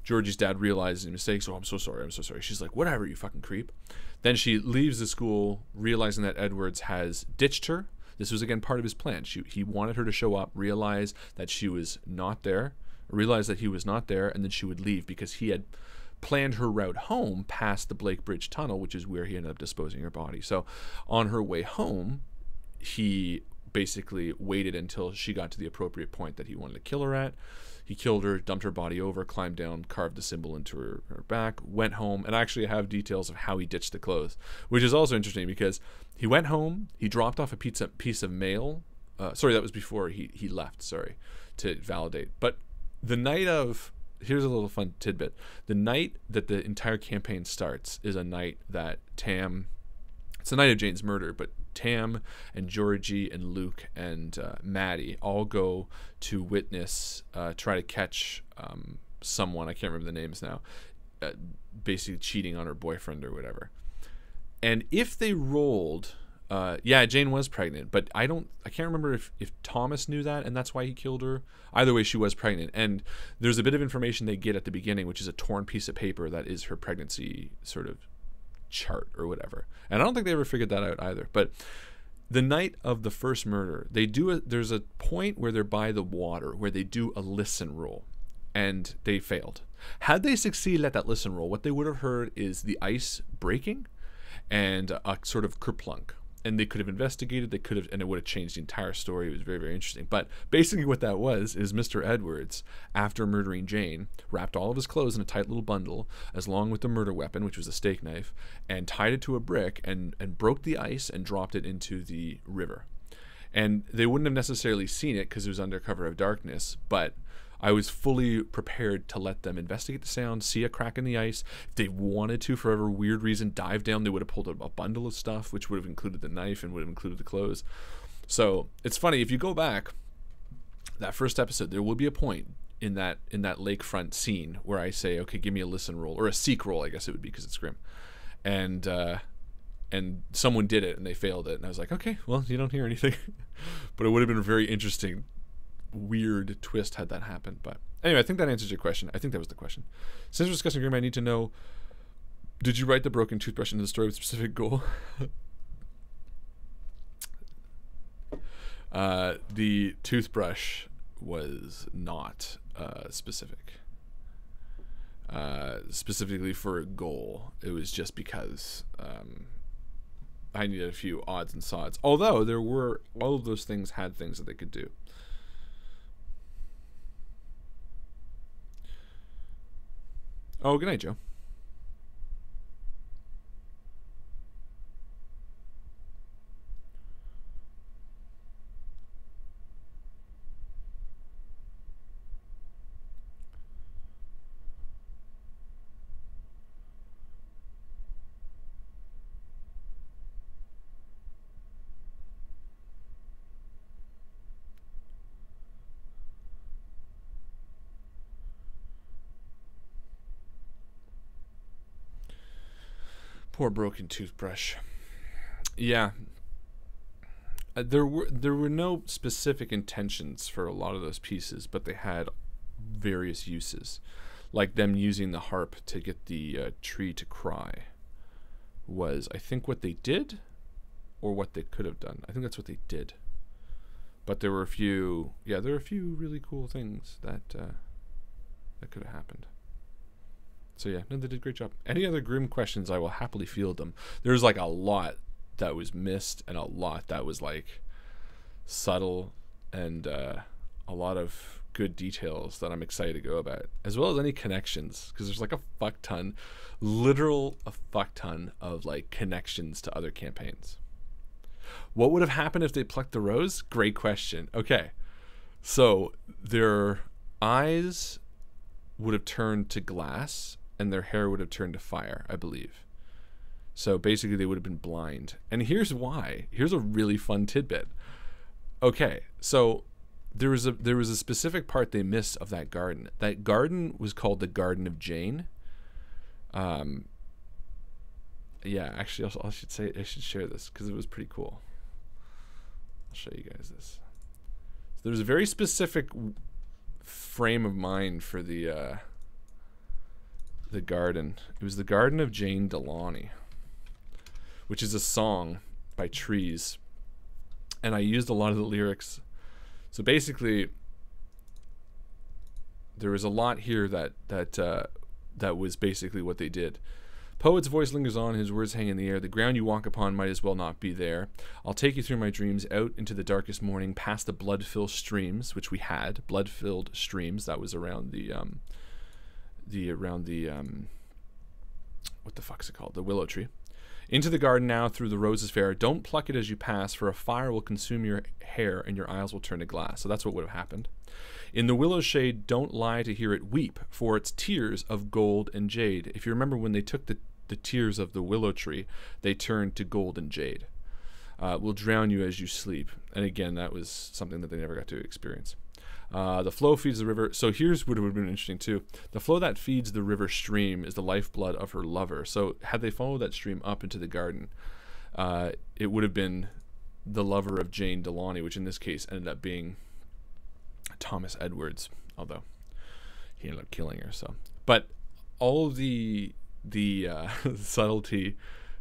Georgie's dad realizes his mistake. Oh, I'm so sorry. She's like, whatever, you fucking creep. Then she leaves the school, realizing that Edwards has ditched her. This was, again, part of his plan. He wanted her to show up, realize that she was not there, realize that he was not there, and then she would leave, because he had planned her route home past the Blake Bridge Tunnel, which is where he ended up disposing her body. So on her way home, he basically waited until she got to the appropriate point that he wanted to kill her at. He killed her, dumped her body over, climbed down, carved the symbol into her back, went home, and I actually have details of how he ditched the clothes, which is also interesting, because he went home, he dropped off a piece of mail. Sorry, that was before he left, to validate. But the night of, here's a little fun tidbit. The night that the entire campaign starts is a night that it's the night of Jane's murder, but Tam and Georgie and Luke and Maddie all go to witness, try to catch someone, I can't remember the names now, basically cheating on her boyfriend or whatever. And if they rolled, Jane was pregnant, but I can't remember if Thomas knew that and that's why he killed her. Either way, she was pregnant, and there's a bit of information they get at the beginning, which is a torn piece of paper that is her pregnancy sort of chart or whatever. And I don't think they ever figured that out either. But the night of the first murder, there's a point where they're by the water where they do a listen roll, and they failed. Had they succeeded at that listen roll, what they would have heard is the ice breaking and a sort of kerplunk. And they could have investigated, and it would have changed the entire story. It was very, very interesting. But basically what that was is Mr. Edwards, after murdering Jane, wrapped all of his clothes in a tight little bundle, as long with the murder weapon, which was a steak knife, and tied it to a brick and broke the ice and dropped it into the river. And they wouldn't have necessarily seen it because it was under cover of darkness, but I was fully prepared to let them investigate the sound, see a crack in the ice. If they wanted to, for whatever weird reason, dive down, they would have pulled a bundle of stuff, which would have included the knife and would have included the clothes. So it's funny, if you go back, that first episode, there will be a point in that lakefront scene where I say, okay, give me a listen roll, or a seek roll, I guess it would be, because it's grim. And someone did it and they failed it, and I was like, okay, well, you don't hear anything. But it would have been a very interesting, weird twist had that happened. But anyway, I think that answers your question. I think that was the question. Since we're discussing grim, I need to know, did you write the broken toothbrush into the story with a specific goal? The toothbrush was not specific. Specifically for a goal. It was just because I needed a few odds and sods. Although there were, all of those things had things that they could do. Oh, good night, Joe. Poor broken toothbrush. Yeah. There were no specific intentions for a lot of those pieces, but they had various uses. Like them using the harp to get the tree to cry was, I think, what they did, or what they could have done. I think that's what they did. But there were a few, yeah, there were a few really cool things that that could have happened. So yeah, no, they did a great job. Any other Grimm questions, I will happily field them. There's like a lot that was missed and a lot that was like subtle, and a lot of good details that I'm excited to go about, as well as any connections, because there's like a fuck ton, a fuck ton of like connections to other campaigns. What would have happened if they plucked the rose? Great question. Okay, so their eyes would have turned to glass and their hair would have turned to fire, I believe. So basically they would have been blind. And here's why. Here's a really fun tidbit. Okay, so there was a specific part they missed of that garden. That garden was called the Garden of Jane. Yeah, actually, I should share this because it was pretty cool. I'll show you guys this. So there was a very specific frame of mind for the garden. It was the Garden of Jane Delaunay, which is a song by Trees, and I used a lot of the lyrics. So basically, there was a lot here that was basically what they did. Poet's voice lingers on, his words hang in the air. The ground you walk upon might as well not be there. I'll take you through my dreams, out into the darkest morning, past the blood-filled streams, which we had. Blood-filled streams, that was around the what the fuck's it called? The willow tree. Into the garden now, through the roses fair. Don't pluck it as you pass, for a fire will consume your hair and your eyes will turn to glass. So that's what would have happened. In the willow shade, don't lie to hear it weep, for its tears of gold and jade. If you remember when they took the tears of the willow tree, they turned to gold and jade. Will drown you as you sleep. And again, that was something that they never got to experience. The flow feeds the river. So here's what would have been interesting too. The flow that feeds the river stream is the lifeblood of her lover. So had they followed that stream up into the garden, it would have been the lover of Jane Delaunay, which in this case ended up being Thomas Edwards, although he ended up killing her. So, but all of the subtlety,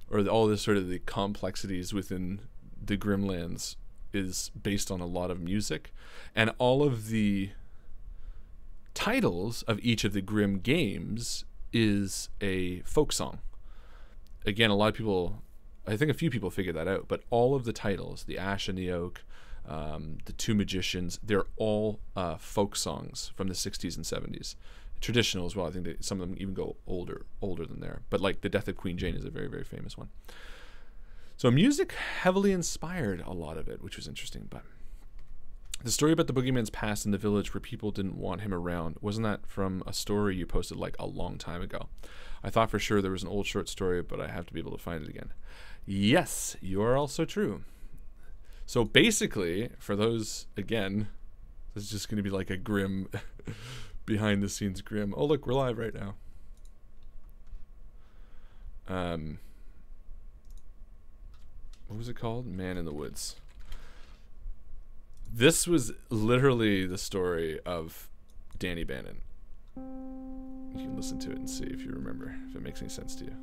or all this sort of the complexities within the Grimlands is based on a lot of music, and all of the titles of each of the Grimm games is a folk song. Again, a lot of people, I think a few people figured that out, but all of the titles, the Ash and the Oak, the Two Magicians, they're all folk songs from the 60s and 70s. Traditional as well. I think some of them even go older than there. But like the Death of Queen Jane is a very, very famous one. So music heavily inspired a lot of it, which was interesting. But the story about the boogeyman's past in the village where people didn't want him around, wasn't that from a story you posted like a long time ago? I thought for sure there was an old short story, but I have to be able to find it again. Yes, you are also true. So basically, for those, again, this is just going to be like a Grimm, behind the scenes Grimm. Oh look, we're live right now. What was it called? Man in the Woods. This was literally the story of Danny Bannon. You can listen to it and see if you remember, if it makes any sense to you.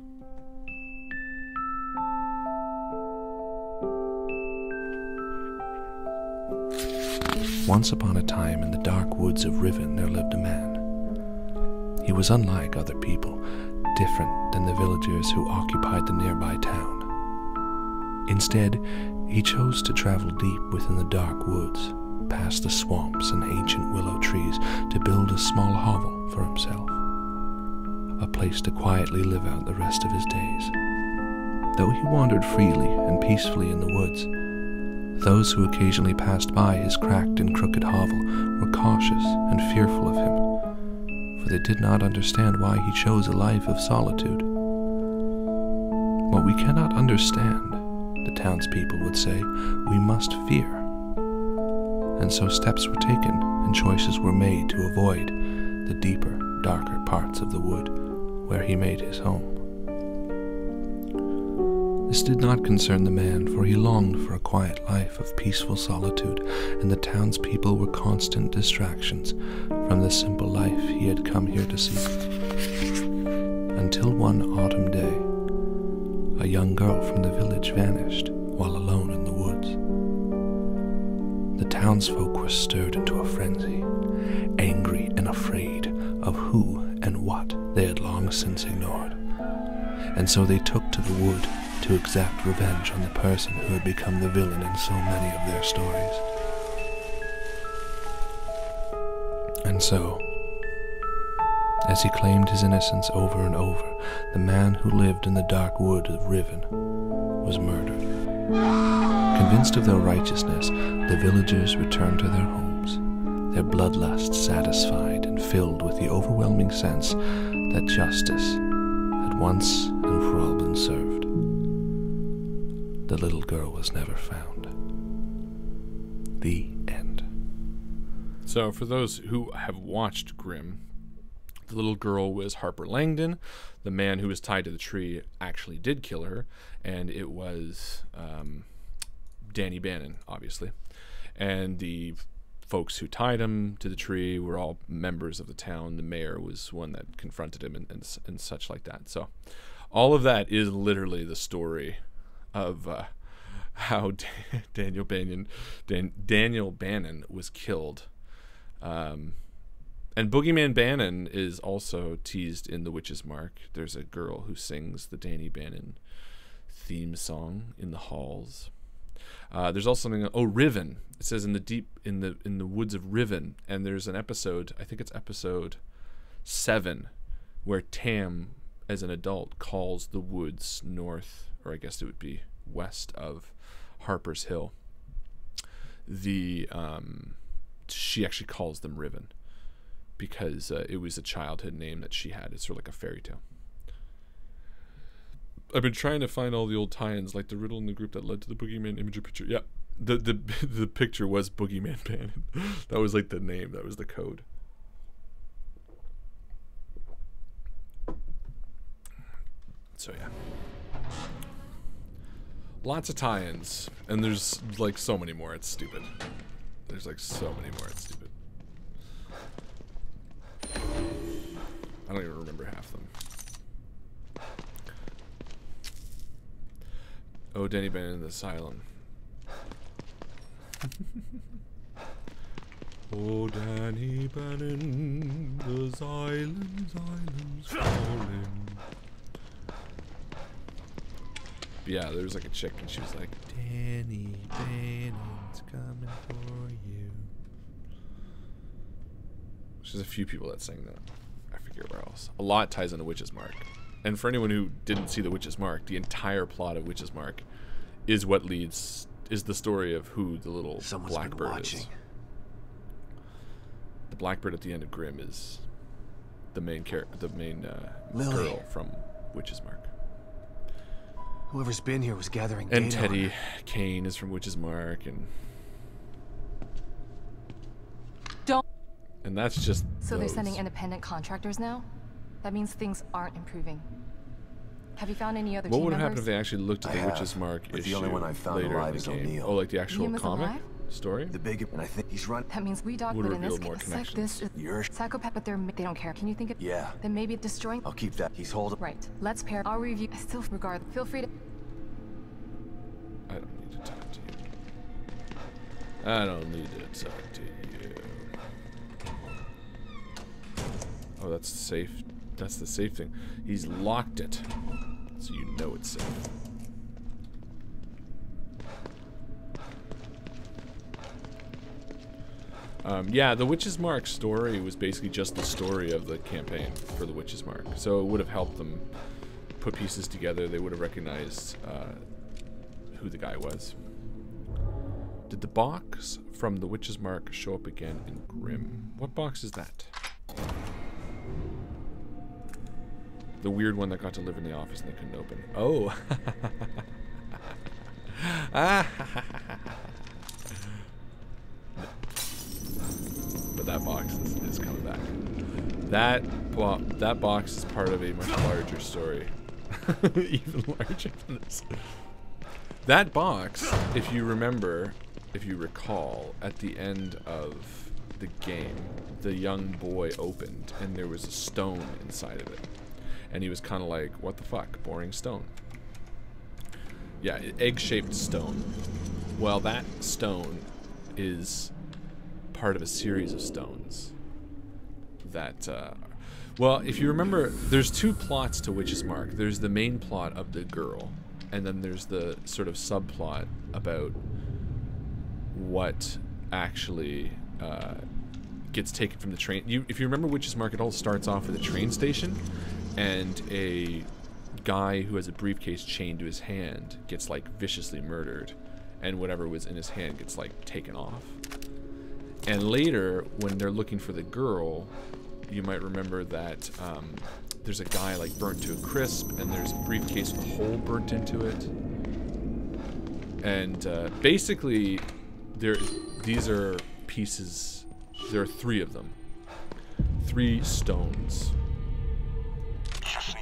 Once upon a time in the dark woods of Riven there lived a man. He was unlike other people, different than the villagers who occupied the nearby town. Instead, he chose to travel deep within the dark woods, past the swamps and ancient willow trees, to build a small hovel for himself, a place to quietly live out the rest of his days. Though he wandered freely and peacefully in the woods, those who occasionally passed by his cracked and crooked hovel were cautious and fearful of him, for they did not understand why he chose a life of solitude. What we cannot understand, the townspeople would say, we must fear. And so steps were taken and choices were made to avoid the deeper, darker parts of the wood where he made his home. This did not concern the man, for he longed for a quiet life of peaceful solitude, and the townspeople were constant distractions from the simple life he had come here to seek. Until one autumn day, a young girl from the village vanished while alone in the woods. The townsfolk were stirred into a frenzy, angry and afraid of who and what they had long since ignored. And so they took to the wood to exact revenge on the person who had become the villain in so many of their stories. And so, as he claimed his innocence over and over, the man who lived in the dark wood of Riven was murdered. Convinced of their righteousness, the villagers returned to their homes, their bloodlust satisfied and filled with the overwhelming sense that justice had once and for all been served. The little girl was never found. The end. So, for those who have watched Grimm, the little girl was Harper Langdon. The man who was tied to the tree actually did kill her, and it was Danny Bannon, obviously. And the folks who tied him to the tree were all members of the town. The mayor was one that confronted him and such like that. So, all of that is literally the story of how Daniel Bannon was killed. And Boogeyman Bannon is also teased in The Witch's Mark. There's a girl who sings the Danny Bannon theme song in the halls. There's also something. Oh, Riven. It says in the woods of Riven, and there's an episode. I think it's episode 7, where Tam, as an adult, calls the woods north, or I guess it would be west of Harper's Hill. She actually calls them Riven because it was a childhood name that she had. It's sort of like a fairy tale. I've been trying to find all the old tie-ins, like the riddle in the group that led to the Boogeyman imagery picture. Yeah, the picture was Boogeyman Bannon. That was like the name. That was the code. So yeah, lots of tie-ins, and there's like so many more. It's stupid. There's like so many more. It's stupid. I don't even remember half of them. Oh, Danny Bannon in the Asylum. Oh, Danny Bannon, the Xylem's falling. But yeah, there was like a chick and she was like, Danny Bannon's coming for you. There's a few people that sang that. I forget where else. A lot ties into Witch's Mark. And for anyone who didn't see The Witch's Mark, the entire plot of Witch's Mark is what is the story of who the little blackbird is. The blackbird at the end of Grimm is the main girl from Witch's Mark. Whoever's been here was gathering and data Teddy Kane is from Witch's Mark, and that's just so they're sending independent contractors now? That means things aren't improving. Have you found any other What team would have members? happened if they actually looked at the Witch's Mark issue the only one I found later alive in the is game? O'Neill. Oh, like the actual He was comic alive? story? The big, and I think he's running. That means we dog, Would but in this reveal more case, like connections. this, You're psychopath, but they don't care. Can you think of? Yeah. Then maybe destroying. I'll keep that. He's holding. Right. Let's pair. I'll review. I still regard. Feel free to. I don't need to talk to you. I don't need to talk to you. Oh, that's safe. That's the safe thing. He's locked it, so you know it's safe. Yeah, the Witch's Mark story was basically just the story of the campaign for the Witch's Mark. So it would have helped them put pieces together. They would have recognized who the guy was. Did the box from the Witch's Mark show up again in Grimm? What box is that? The weird one that got to live in the office and they couldn't open. Oh. But that box is coming back. That box is part of a much larger story. Even larger than this. That box, if you remember, if you recall, at the end of the game, the young boy opened and there was a stone inside of it. And he was kind of like, what the fuck? Boring stone. Yeah, egg-shaped stone. Well, that stone is part of a series of stones that, well, if you remember, there's two plots to Witch's Mark. There's the main plot of the girl, and then there's the sort of subplot about what actually gets taken from the train. If you remember Witch's Mark, it all starts off at a train station, and a guy who has a briefcase chained to his hand gets like viciously murdered, and whatever was in his hand gets like taken off. And later, when they're looking for the girl, you might remember that there's a guy like burnt to a crisp, and there's a briefcase with a hole burnt into it. And basically, these are pieces. There are 3 of them. 3 stones.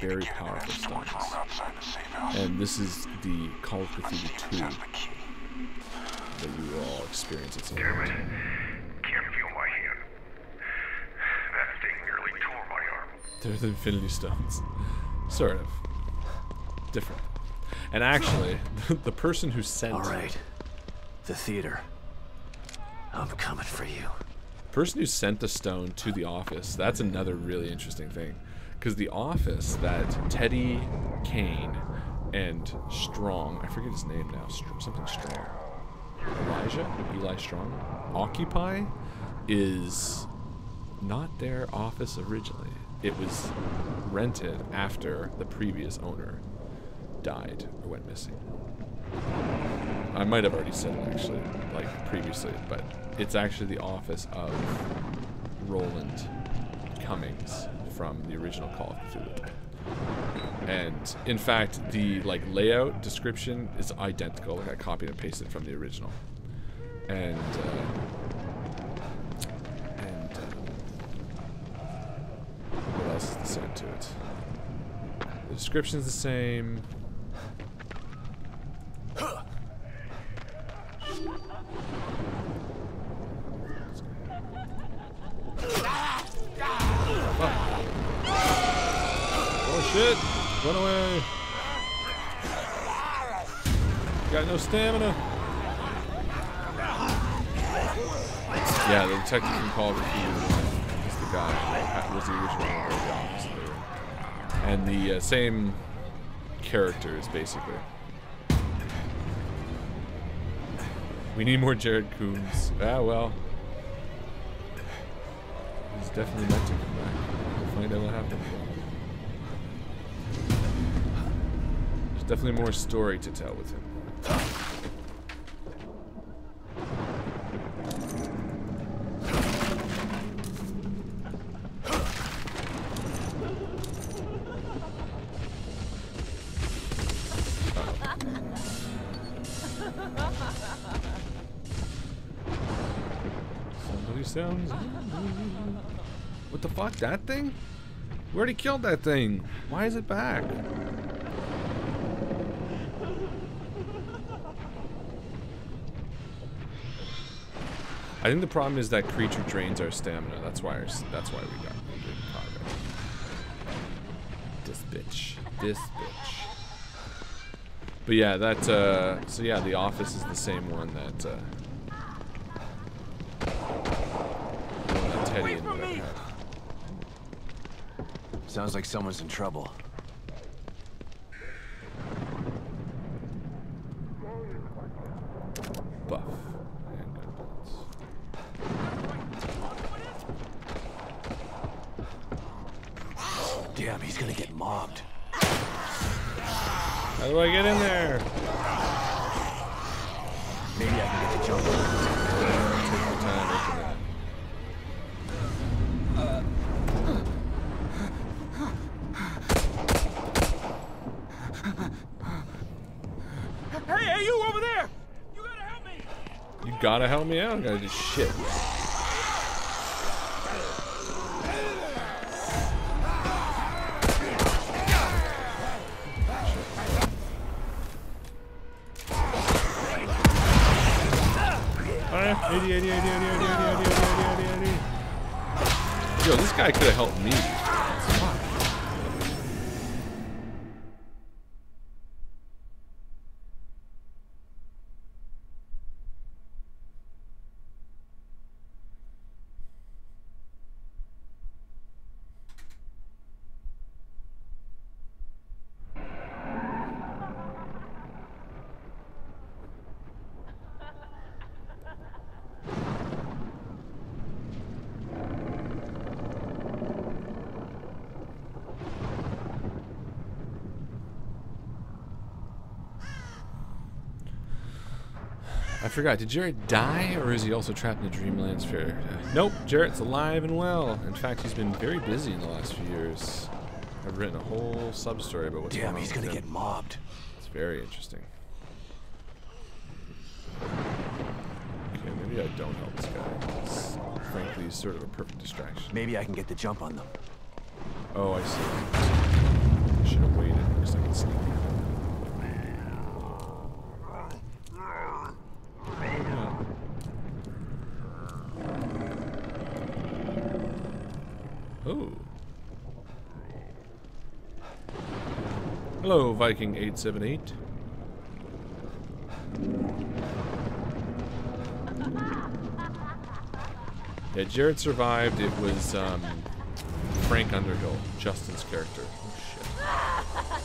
Very powerful stones. And this is the Call of Cthulhu 2 that you will all experience at some point. Damn it. Can't feel my hand. That thing nearly tore my arm. They're the Infinity Stones. Sort of. Different. And actually, the person who sent... Alright. The theater. I'm coming for you. The person who sent the stone to the office, that's another really interesting thing. Because the office that Teddy, Kane, and Strong, I forget his name now, something Strong, Eli Strong, occupy, is not their office originally. It was rented after the previous owner died or went missing. I might have already said it actually, like previously, but it's actually the office of Roland Cummings from the original Call of Cthulhu. And in fact, the like layout description is identical. Like I copied and pasted from the original. And what else is the same to it? The description's the same. Oh shit! Run away! Got no stamina. Yeah, the detective from Call of Cthulhu is the guy who was the original owner of the office there. And the same characters, basically. We need more Jared Coombs. Ah, well. He's definitely meant to come back. We'll find out what happened. There's definitely more story to tell with him. Somebody sounds... What the fuck? That thing? We already killed that thing. Why is it back? I think the problem is that creature drains our stamina. That's why we got injured in progress. This bitch. This bitch. But yeah, that so yeah, the office is the same one that Teddy and whatever had. Sounds like someone's in trouble. Buff. Damn, he's gonna get mobbed. How do I get in there? Maybe I can get the jump. Take my time opening it. Hey, you over there! You gotta help me! You gotta help me out. I gotta do shit. Yo, this guy could have helped me. Fuck. I forgot, did Jarrett die, or is he also trapped in the Dreamland sphere? Nope, Jarrett's alive and well. In fact, he's been very busy in the last few years. I've written a whole sub-story about what's going on. Damn, he's gonna get mobbed. It's very interesting. Okay, maybe I don't help this guy. It's, frankly, he's sort of a perfect distraction. Maybe I can get the jump on them. Oh, I see. I should have waited because I can sneak. Oh. Hello, Viking 878. Yeah, Jared survived. It was Frank Underhill, Justin's character. Oh shit.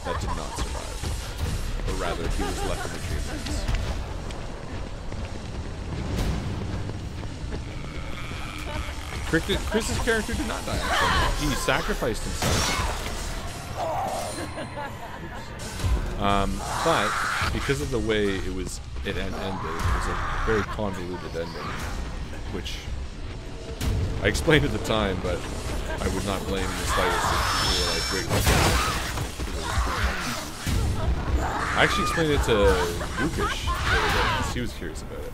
That did not survive. Or rather, he was left in the Dreamlands. Chris's character did not die, actually. He sacrificed himself. But because of the way it ended, it was a very convoluted ending, which I explained at the time, but I would not blame the slightest for like great reference. I actually explained it to Lukish the other day because he was curious about it.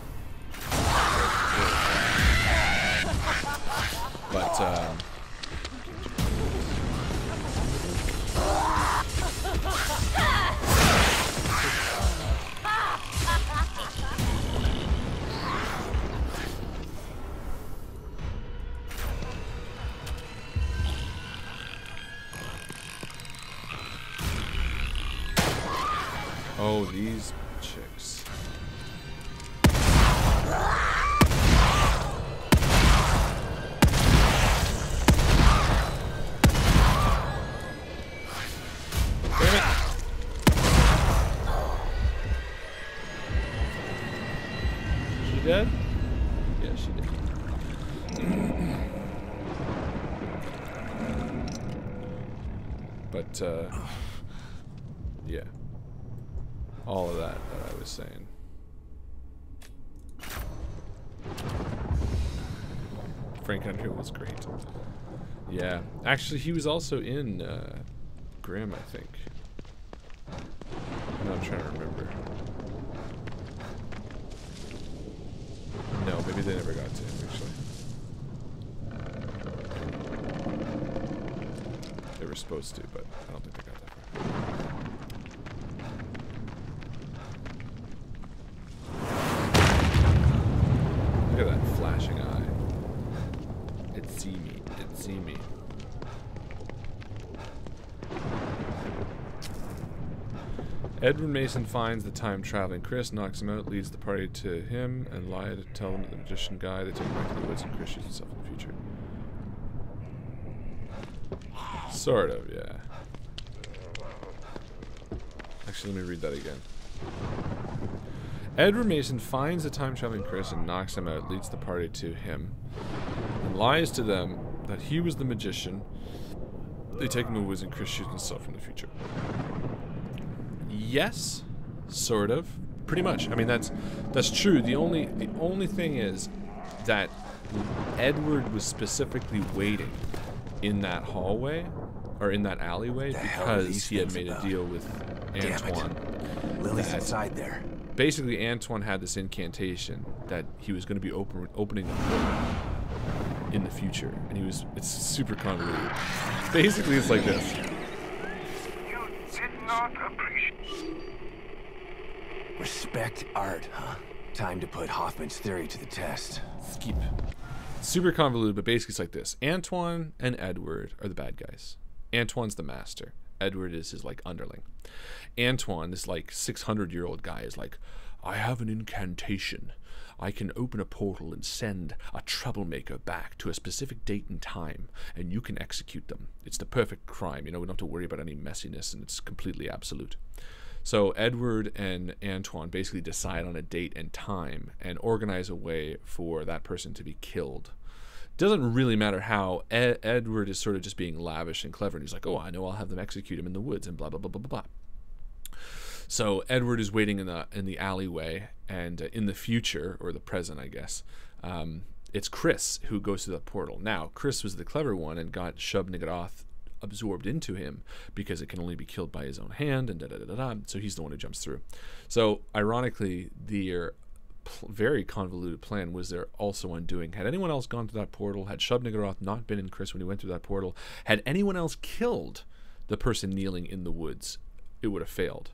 But, oh, these chicks. Dead? Yeah, she did. But, yeah. All of that I was saying. Frank Underhill was great. Yeah. Actually, he was also in, Grimm, I think. No, I'm trying to remember. No, maybe they never got to him, actually. They were supposed to, but I don't think they got that far. Look at that flashing eye. It's see me. It's see me. Edward Mason finds the time-traveling Chris, knocks him out, leads the party to him, and lie to tell them that the magician guy. They take him back to the woods, and Chris shoots himself in the future. Sort of, yeah. Actually, let me read that again. Edward Mason finds the time-traveling Chris and knocks him out, leads the party to him, and lies to them that he was the magician They take him to the woods and Chris shoots himself from the future. Yes, sort of. Pretty much. I mean, that's true. The only thing is that Edward was specifically waiting in that hallway or in that alleyway because he had made a deal with Antoine. Lily's inside there. Basically, Antoine had this incantation that he was going to be opening a portal in the future, and it's super convoluted. Basically, it's like this. You did not appreciate. Respect art, huh? Time to put Hoffman's theory to the test. Skip. Super convoluted, but basically it's like this. Antoine and Edward are the bad guys. Antoine's the master. Edward is his, like, underling. Antoine, this, like, 600-year-old guy, is like, I have an incantation. I can open a portal and send a troublemaker back to a specific date and time, and you can execute them. It's the perfect crime. You know, we don't have to worry about any messiness, and it's completely absolute. So Edward and Antoine basically decide on a date and time and organize a way for that person to be killed. Doesn't really matter how. Edward is sort of just being lavish and clever, and he's like, oh, I know, I'll have them execute him in the woods and blah, blah, blah, blah, blah, blah. So Edward is waiting in the alleyway, and in the future, or the present, I guess, it's Chris who goes through the portal. Now, Chris was the clever one and got Shub Niggurath absorbed into him because it can only be killed by his own hand, and da-da-da-da-da, so he's the one who jumps through. So, ironically, their very convoluted plan was their also undoing. Had anyone else gone through that portal, had Shub Niggurath not been in Chris when he went through that portal, had anyone else killed the person kneeling in the woods, it would have failed.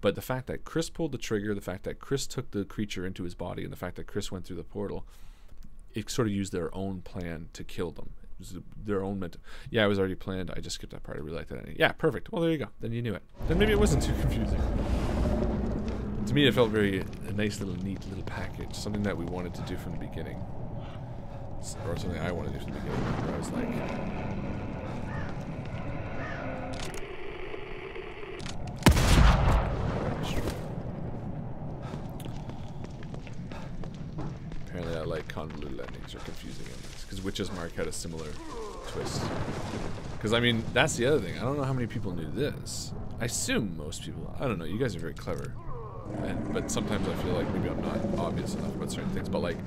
But the fact that Chris pulled the trigger, the fact that Chris took the creature into his body, and the fact that Chris went through the portal, it sort of used their own plan to kill them. It was their own mental. Yeah, it was already planned. I just skipped that part. I really liked that ending. Yeah, perfect. Well, there you go. Then you knew it. Then maybe it wasn't too confusing. To me, it felt very a nice little, neat little package. Something that we wanted to do from the beginning. Or something I wanted to do from the beginning. Where I was like... Apparently I like convoluted endings or confusing endings, because Witch's Mark had a similar twist. Because, I mean, that's the other thing. I don't know how many people knew this. I assume most people. I don't know. You guys are very clever. But sometimes I feel like maybe I'm not obvious enough about certain things. But, like,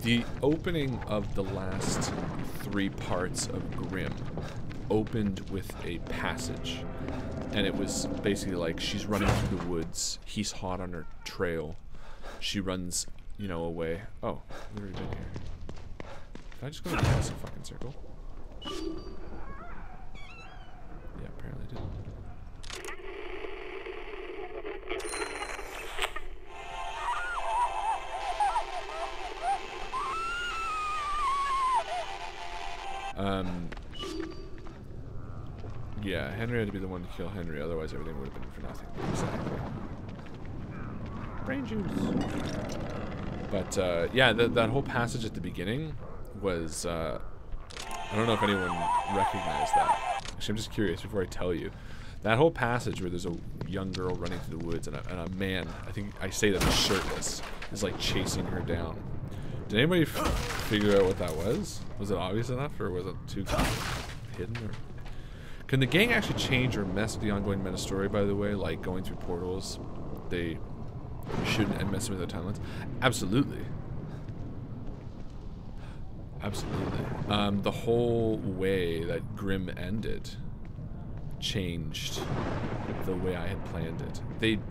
the opening of the last 3 parts of Grimm opened with a passage. And it was basically like she's running through the woods. He's hot on her trail. She runs... you know, away. Oh, we've already been here. Did I just go in the opposite fucking circle? Yeah, apparently I did. Yeah, Henry had to be the one to kill Henry, otherwise everything would have been for nothing. Exactly. Brain juice. But, yeah, that whole passage at the beginning was, I don't know if anyone recognized that. Actually, I'm just curious before I tell you. That whole passage where there's a young girl running through the woods and a man, I think I say that he's shirtless, is, like, chasing her down. Did anybody figure out what that was? Was it obvious enough, or was it too hidden? Or? Can the gang actually change or mess with the ongoing meta story, by the way, like going through portals? They... shouldn't and messing with their timelines? Absolutely. Absolutely. The whole way that Grimm ended changed the way I had planned it.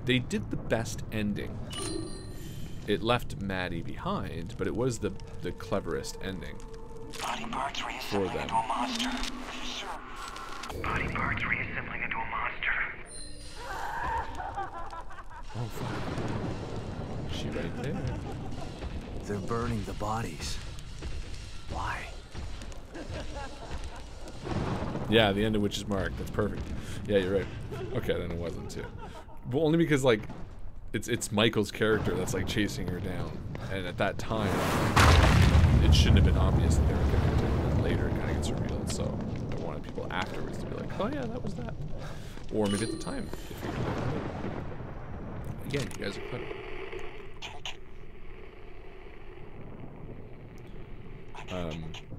They did the best ending. It left Maddie behind, but it was the cleverest ending Body parts for reassembling them. into a monster. Body parts reassembling into a monster. Oh, fuck. She right there. They're burning the bodies. Why? Yeah, the end of Witch's Mark. That's perfect. Yeah, you're right. Okay, then it wasn't too. Well, only because, like, it's Michael's character that's, like, chasing her down. And at that time, it shouldn't have been obvious that they were going to do it. And later, it kind of gets revealed. So I wanted people afterwards to be like, oh, yeah, that was that. Or maybe at the time. Again, you guys are clever.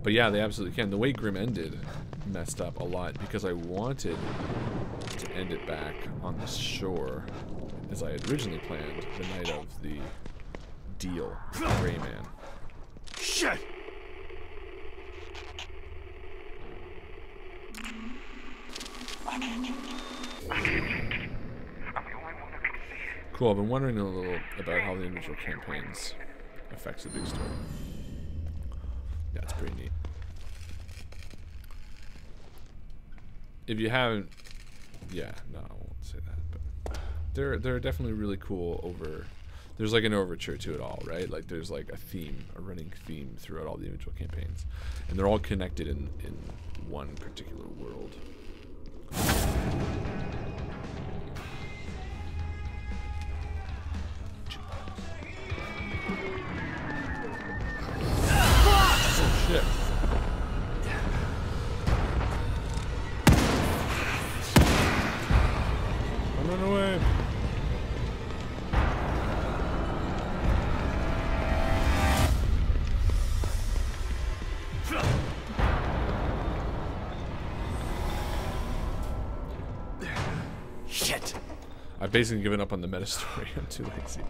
But yeah, they absolutely can. The way Grimm ended messed up a lot because I wanted to end it back on the shore as I had originally planned the night of the deal with the Gray Man. Shit! Cool, I've been wondering a little about how the individual campaigns affects the big story. Yeah, it's pretty neat. If you haven't, yeah, no, I won't say that, but they're definitely really cool over. There's like an overture to it all, right? Like there's like a theme, a running theme throughout all the individual campaigns, and they're all connected in one particular world. Oh shit. Run away. Shit. I've basically given up on the meta story. I'm too lazy.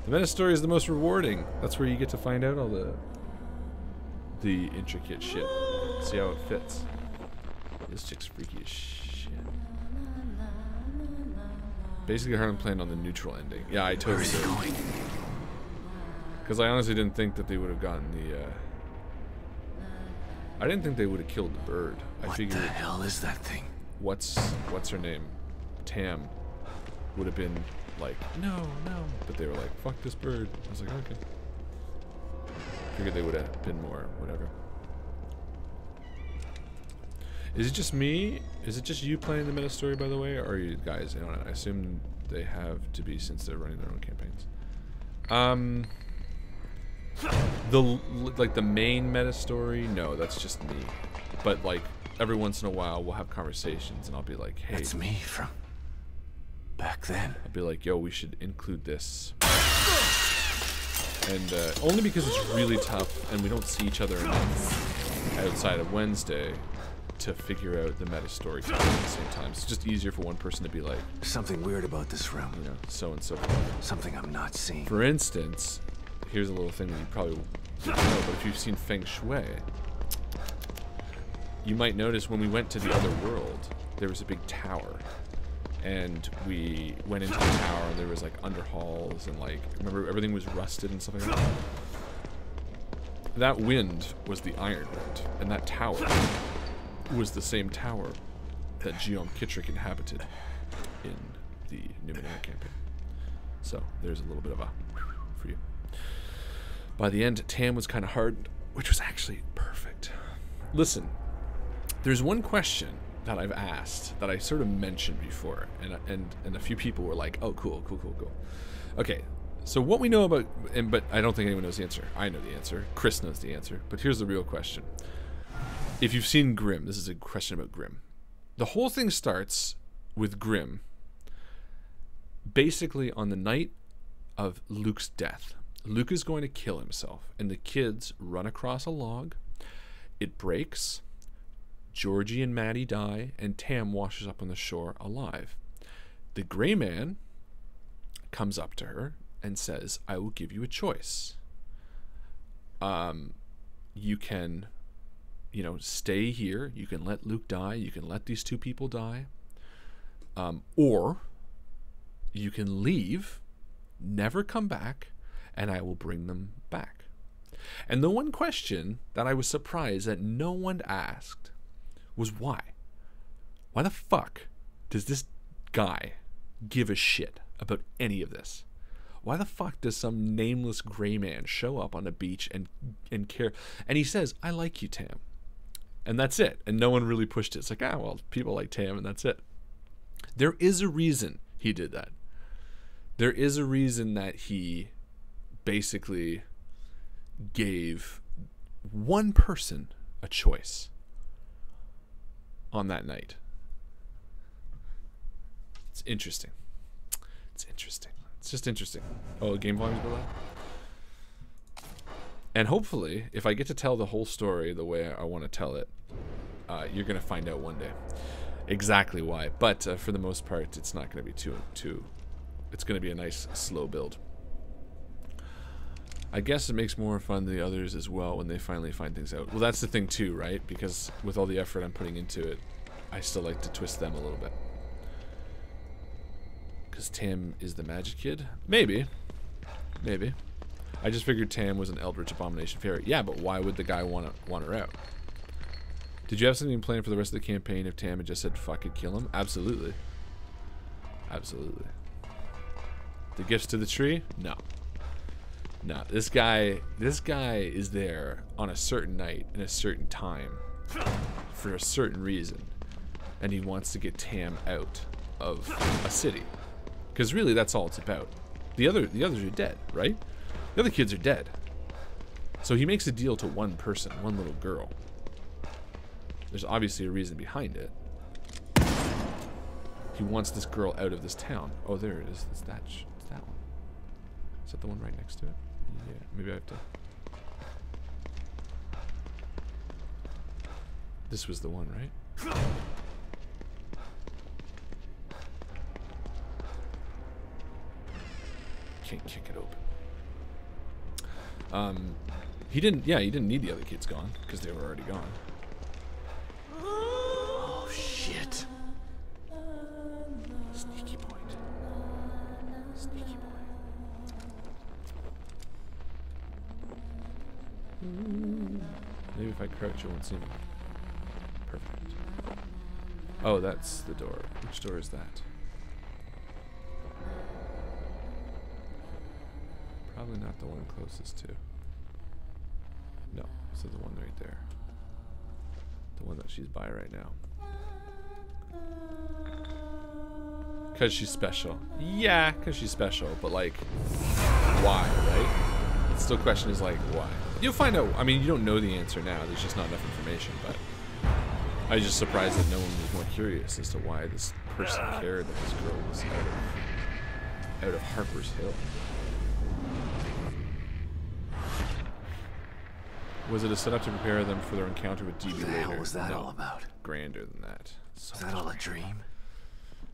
The meta story is the most rewarding. That's where you get to find out all the intricate shit. See how it fits. This chick's freaky as shit. Basically, Harlan planned on the neutral ending. Yeah, I totally did. Where is he going? Because I honestly didn't think that they would have gotten the. I didn't think they would have killed the bird. I figured. What the hell is that thing? What's her name? Tam would have been like, no, but they were like, fuck this bird. I was like, okay. Figured they would have been more, whatever. Is it just me? Is it just you playing the meta story, by the way, or are you guys in on it? I assume they have to be since they're running their own campaigns. The main meta story, no, that's just me. But like every once in a while, we'll have conversations, and I'll be like, hey, that's me from back then. I'll be like, yo, we should include this. And only because it's really tough, and we don't see each other enough outside of Wednesday to figure out the meta story at the same time. It's just easier for one person to be like, something weird about this room. You know, so and so. Something I'm not seeing. For instance, here's a little thing that you probably didn't know, but if you've seen Feng Shui, you might notice when we went to the other world, there was a big tower. And we went into the tower, and there was like underhalls, and like, remember, everything was rusted and stuff like that. That wind was the Iron Wind, and that tower was the same tower that Geom Kittrick inhabited in the Numenera campaign. So there's a little bit of a for you. By the end, Tam was kind of hard, which was actually perfect. Listen, there's one question that I've asked that I sort of mentioned before, and a few people were like, "Oh, cool." Okay, so what we know about, but I don't think anyone knows the answer. I know the answer. Chris knows the answer. But here's the real question: if you've seen Grimm, this is a question about Grimm. The whole thing starts with Grimm. Basically, on the night of Luke's death, Luke is going to kill himself, and the kids run across a log. It breaks. Georgie and Maddie die, and Tam washes up on the shore alive. The Gray Man comes up to her and says, I will give you a choice. You can, stay here. You can let Luke die. You can let these two people die. Or you can leave, never come back, and I will bring them back. And the one question that I was surprised that no one asked was why? Why the fuck does this guy give a shit about any of this? Why the fuck does some nameless Gray Man show up on a beach and care? And he says, I like you, Tam. And that's it. And no one really pushed it. It's like, well, people like Tam, and that's it. There is a reason he did that. There is a reason that he basically gave one person a choice on that night. It's interesting. It's just interesting. Oh, game volume's go loud? And hopefully, if I get to tell the whole story the way I want to tell it, You're gonna find out one day exactly why. But for the most part, it's not gonna be too. It's gonna be a nice slow build. I guess it makes more fun than the others as well when they finally find things out. Well, that's the thing too, right? Because with all the effort I'm putting into it, I still like to twist them a little bit. Because Tam is the magic kid? Maybe. Maybe. I just figured Tam was an Eldritch Abomination Fairy. Yeah, but why would the guy want her out? Did you have something planned for the rest of the campaign if Tam had just said fuck it, kill him? Absolutely. Absolutely. The gifts to the tree? No. No, this guy is there on a certain night in a certain time for a certain reason, and he wants to get Tam out of a city, because really that's all it's about. The others are dead, right? The other kids are dead, so he makes a deal to one person, one little girl. There's obviously a reason behind it. He wants this girl out of this town. Oh, there it is. It's that one. Is that the one right next to it? Yeah, maybe I have to. This was the one, right? Can't kick it open. He didn't need the other kids gone, because they were already gone. Oh, shit. Sneaky point. Sneaky point. Maybe if I crouch, you won't see me. Perfect. Oh, that's the door. Which door is that? Probably not the one closest to. No, so the one right there. The one that she's by right now. Because she's special. Yeah, because she's special, but like, why, right? The still question is like, why? You'll find out. I mean, you don't know the answer now. There's just not enough information, but I was just surprised that no one was more curious as to why this person cared that this girl was out of Harper's Hill. Was it a setup to prepare them for their encounter with DB later? What the hell was that all about? Grander than that. So is that all a dream?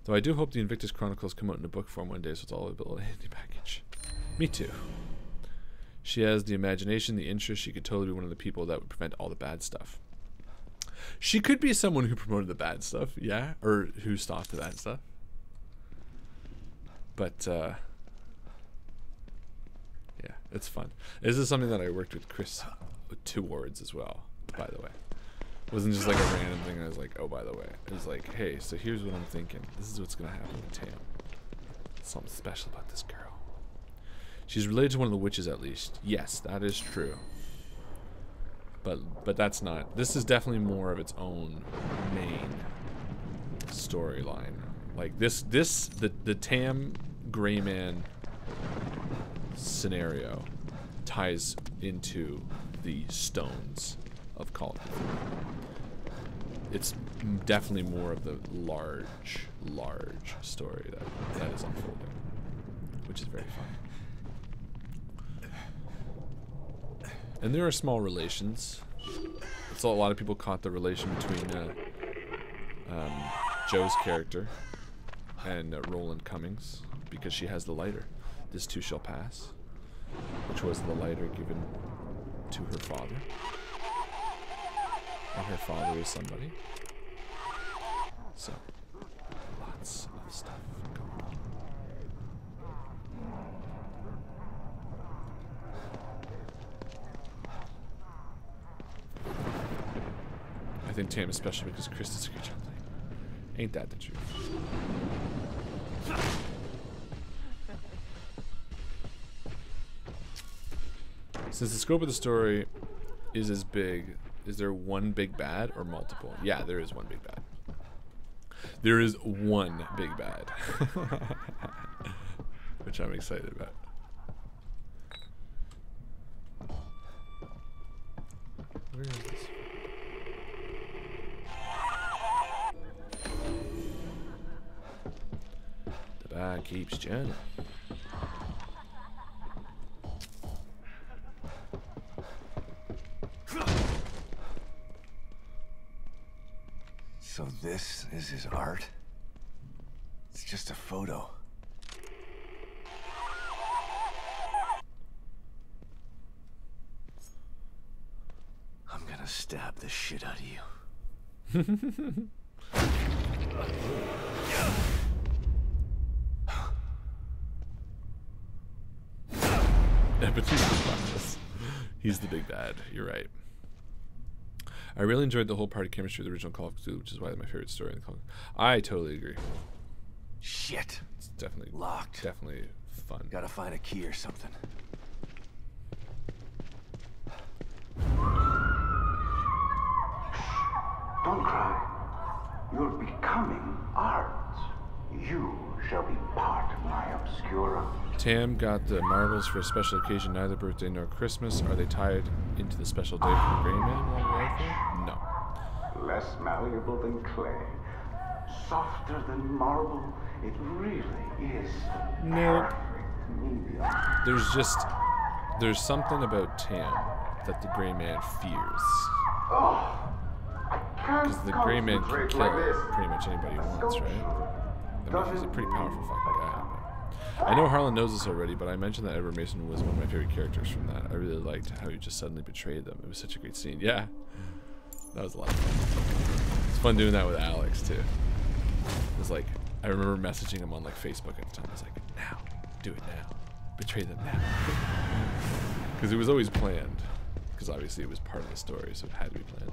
Though I do hope the Invictus Chronicles come out in a book form one day, so it's all available in a handy package. Me too. She has the imagination, the interest. She could totally be one of the people that would prevent all the bad stuff. She could be someone who promoted the bad stuff, yeah? Or who stopped the bad stuff. But, yeah, it's fun. This is something that I worked with Chris towards as well, by the way. It wasn't just like a random thing. I was like, oh, by the way. It was like, hey, so here's what I'm thinking. This is what's going to happen with Tam. Something special about this girl. She's related to one of the witches, at least. Yes, that is true. But that's not. This is definitely more of its own main storyline. Like the Tam Gray Man scenario ties into the stones of Call of Duty. It's definitely more of the large story that is unfolding, which is very fun. And there are small relations. So a lot of people caught the relation between Joe's character and Roland Cummings, because she has the lighter. This too shall pass, which was the lighter given to her father. And her father is somebody. So, lots of stuff going on. I think Tam is special because Chris is a good jumping. Ain't that the truth? Since the scope of the story is as big, is there one big bad or multiple? Yeah, there is one big bad. There is one big bad. Which I'm excited about. Where is this? The bag keeps churning. So this is his art? It's just a photo. I'm gonna stab the shit out of you. He's the big bad. You're right. I really enjoyed the whole party chemistry of the original Call of Cthulhu, which is why my favorite story in the Call of Cthulhu. I totally agree. Shit. It's definitely locked. Definitely fun. Gotta find a key or something. Don't cry. You're becoming art. You shall be part of my obscura. Tam got the marbles for a special occasion, neither birthday nor Christmas. Are they tied into the special day for the Grey Man? No. Less malleable than clay, softer than marble. It really is the perfect medium. There's something about Tam that the Grey Man fears. Oh, because the Grey Man can kill pretty much anybody he wants, right? I mean, he's a pretty powerful fucking guy. I know Harlan knows this already, but I mentioned that Edward Mason was one of my favorite characters from that. I really liked how he just suddenly betrayed them. It was such a great scene. Yeah, that was a lot of fun. It's fun doing that with Alex too. It was like, I remember messaging him on like Facebook at the time. I was like, now, do it now, betray them now, because it was always planned. Because obviously it was part of the story, so it had to be planned.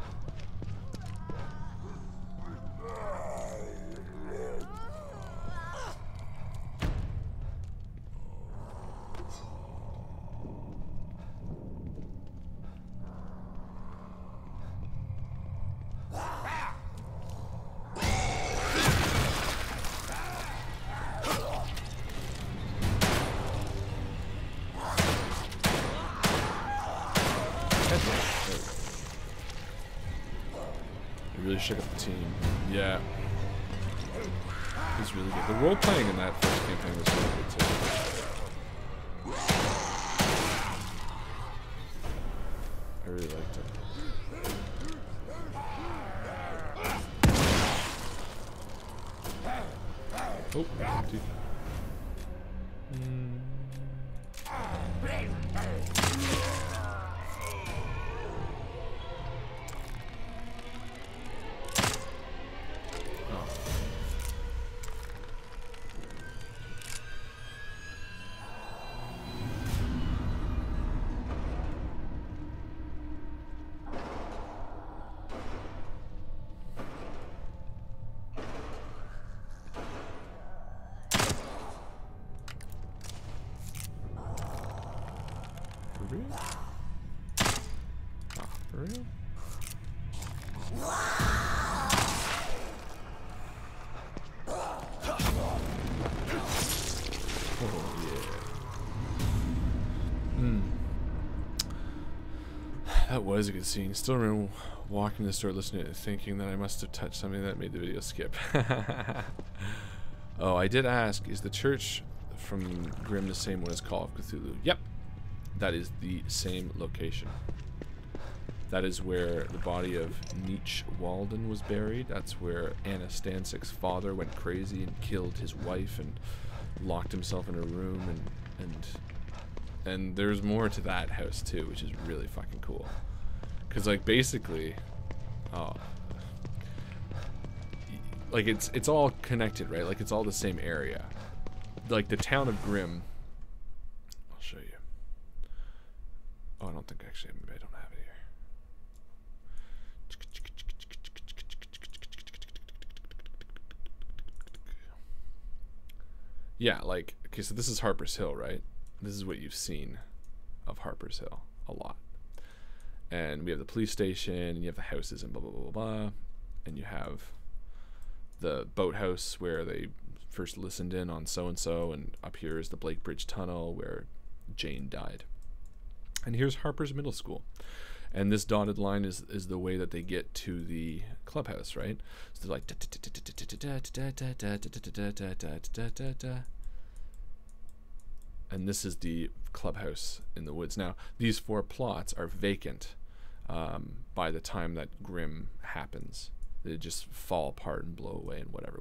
Really shook up the team. Yeah. It was really good. The role playing in that first campaign was really good too. I really liked it. Oh, empty. That was a good scene. Still remember walking to the store, listening to it, thinking that I must have touched something that made the video skip. Oh, I did ask, is the church from Grimm the same one as Call of Cthulhu? Yep. That is the same location. That is where the body of Nietzsche Walden was buried. That's where Anna Stansik's father went crazy and killed his wife and locked himself in a room, and there's more to that house too, which is really fucking cool. Cause like basically, like it's all connected, right? Like it's all the same area. Like the town of Grimm. I'll show you. Oh, I don't think actually. Maybe I don't have it here. Yeah, like okay, so this is Harper's Hill, right? This is what you've seen of Harper's Hill a lot. And we have the police station, and you have the houses and blah, blah, blah, blah, blah. And you have the boathouse where they first listened in on so-and-so, and up here is the Blake Bridge Tunnel where Jane died. And here's Harper's Middle School. And this dotted line is the way that they get to the clubhouse, right? So they're like... And this is the clubhouse in the woods. Now, these 4 plots are vacant by the time that Grimm happens. They just fall apart and blow away and whatever.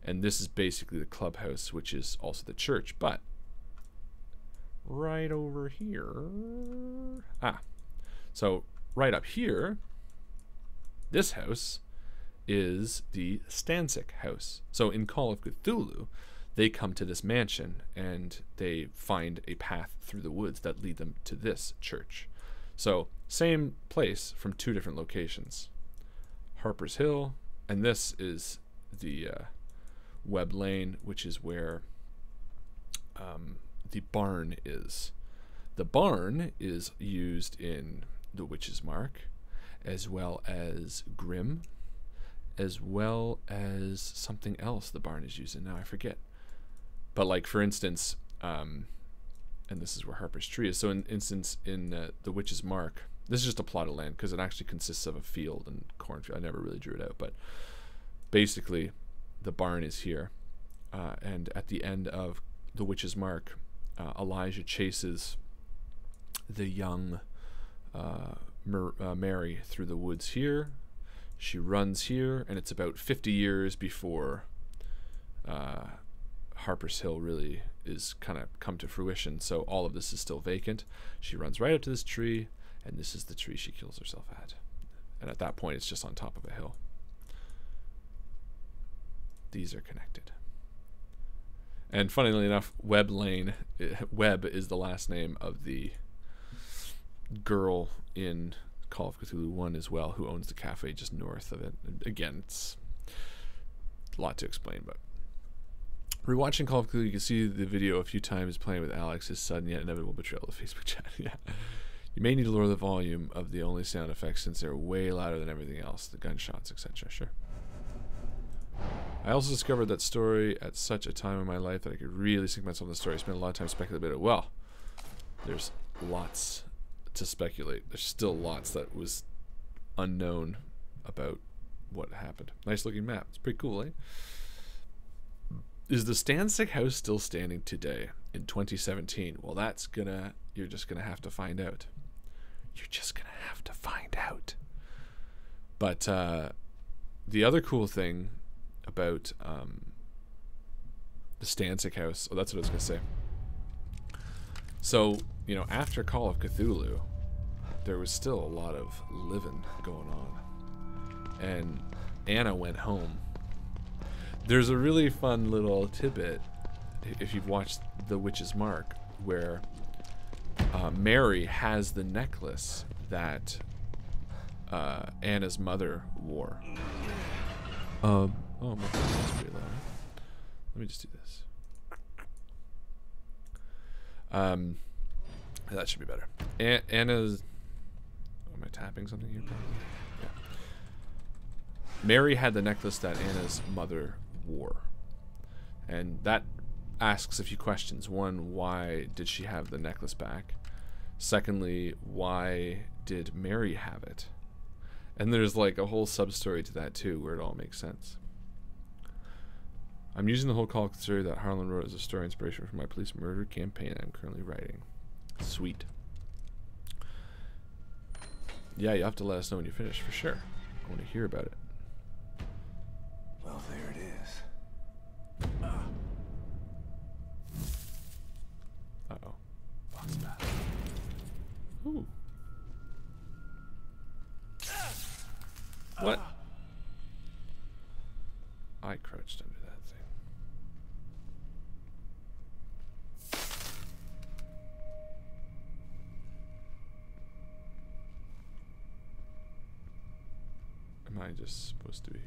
And this is basically the clubhouse, which is also the church. But right over here, so right up here, this house is the Stancic house. So in Call of Cthulhu, they come to this mansion and they find a path through the woods that lead them to this church. So same place from two different locations. Harper's Hill, and this is the Webb Lane, which is where the barn is. The barn is used in The Witch's Mark, as well as Grimm, as well as something else the barn is used in. Now I forget. But like, for instance, and this is where Harper's Tree is. So in The Witch's Mark, this is just a plot of land because it actually consists of a field and cornfield. I never really drew it out, but basically the barn is here. And at the end of The Witch's Mark, Elijah chases the young Mary through the woods here. She runs here, and it's about 50 years before Harper's Hill really is kind of come to fruition. So all of this is still vacant. She runs right up to this tree, and this is the tree she kills herself at. And at that point, it's just on top of a hill. These are connected. And funnily enough, Webb Lane, Webb is the last name of the girl in Call of Cthulhu 1 as well, who owns the cafe just north of it. And again, it's a lot to explain, but rewatching Call of Cthulhu, you can see the video a few times playing with Alex, his sudden yet inevitable betrayal of Facebook chat. Yeah. You may need to lower the volume of the only sound effects since they're way louder than everything else, the gunshots, etc. Sure. I also discovered that story at such a time in my life that I could really sink myself in the story. I spent a lot of time speculating about it. Well, there's lots to speculate. There's still lots that was unknown about what happened. Nice looking map. It's pretty cool, eh? Is the Stancic house still standing today in 2017? Well, you're just gonna have to find out. You're just gonna have to find out. But the other cool thing about the Stancic house, that's what I was gonna say. So, you know, after Call of Cthulhu, there was still a lot of living going on, and Anna went home. There's a really fun little tidbit, if you've watched The Witch's Mark, where Mary has the necklace that Anna's mother wore. Oh, my phone is pretty loud. Let me just do this. That should be better. Anna's... Am I tapping something here? Yeah. Mary had the necklace that Anna's mother wore. And that asks a few questions. One, why did she have the necklace back? Secondly, why did Mary have it? And there's like a whole sub-story to that too, where it all makes sense. I'm using the whole Call of Cthulhu that Harlan wrote as a story inspiration for my police murder campaign I'm currently writing. Sweet. Yeah, you have to let us know when you finish, for sure. I want to hear about it. Well, there it is. Uh-oh. Box back. Ooh. What? I crouched under that thing. Am I just supposed to be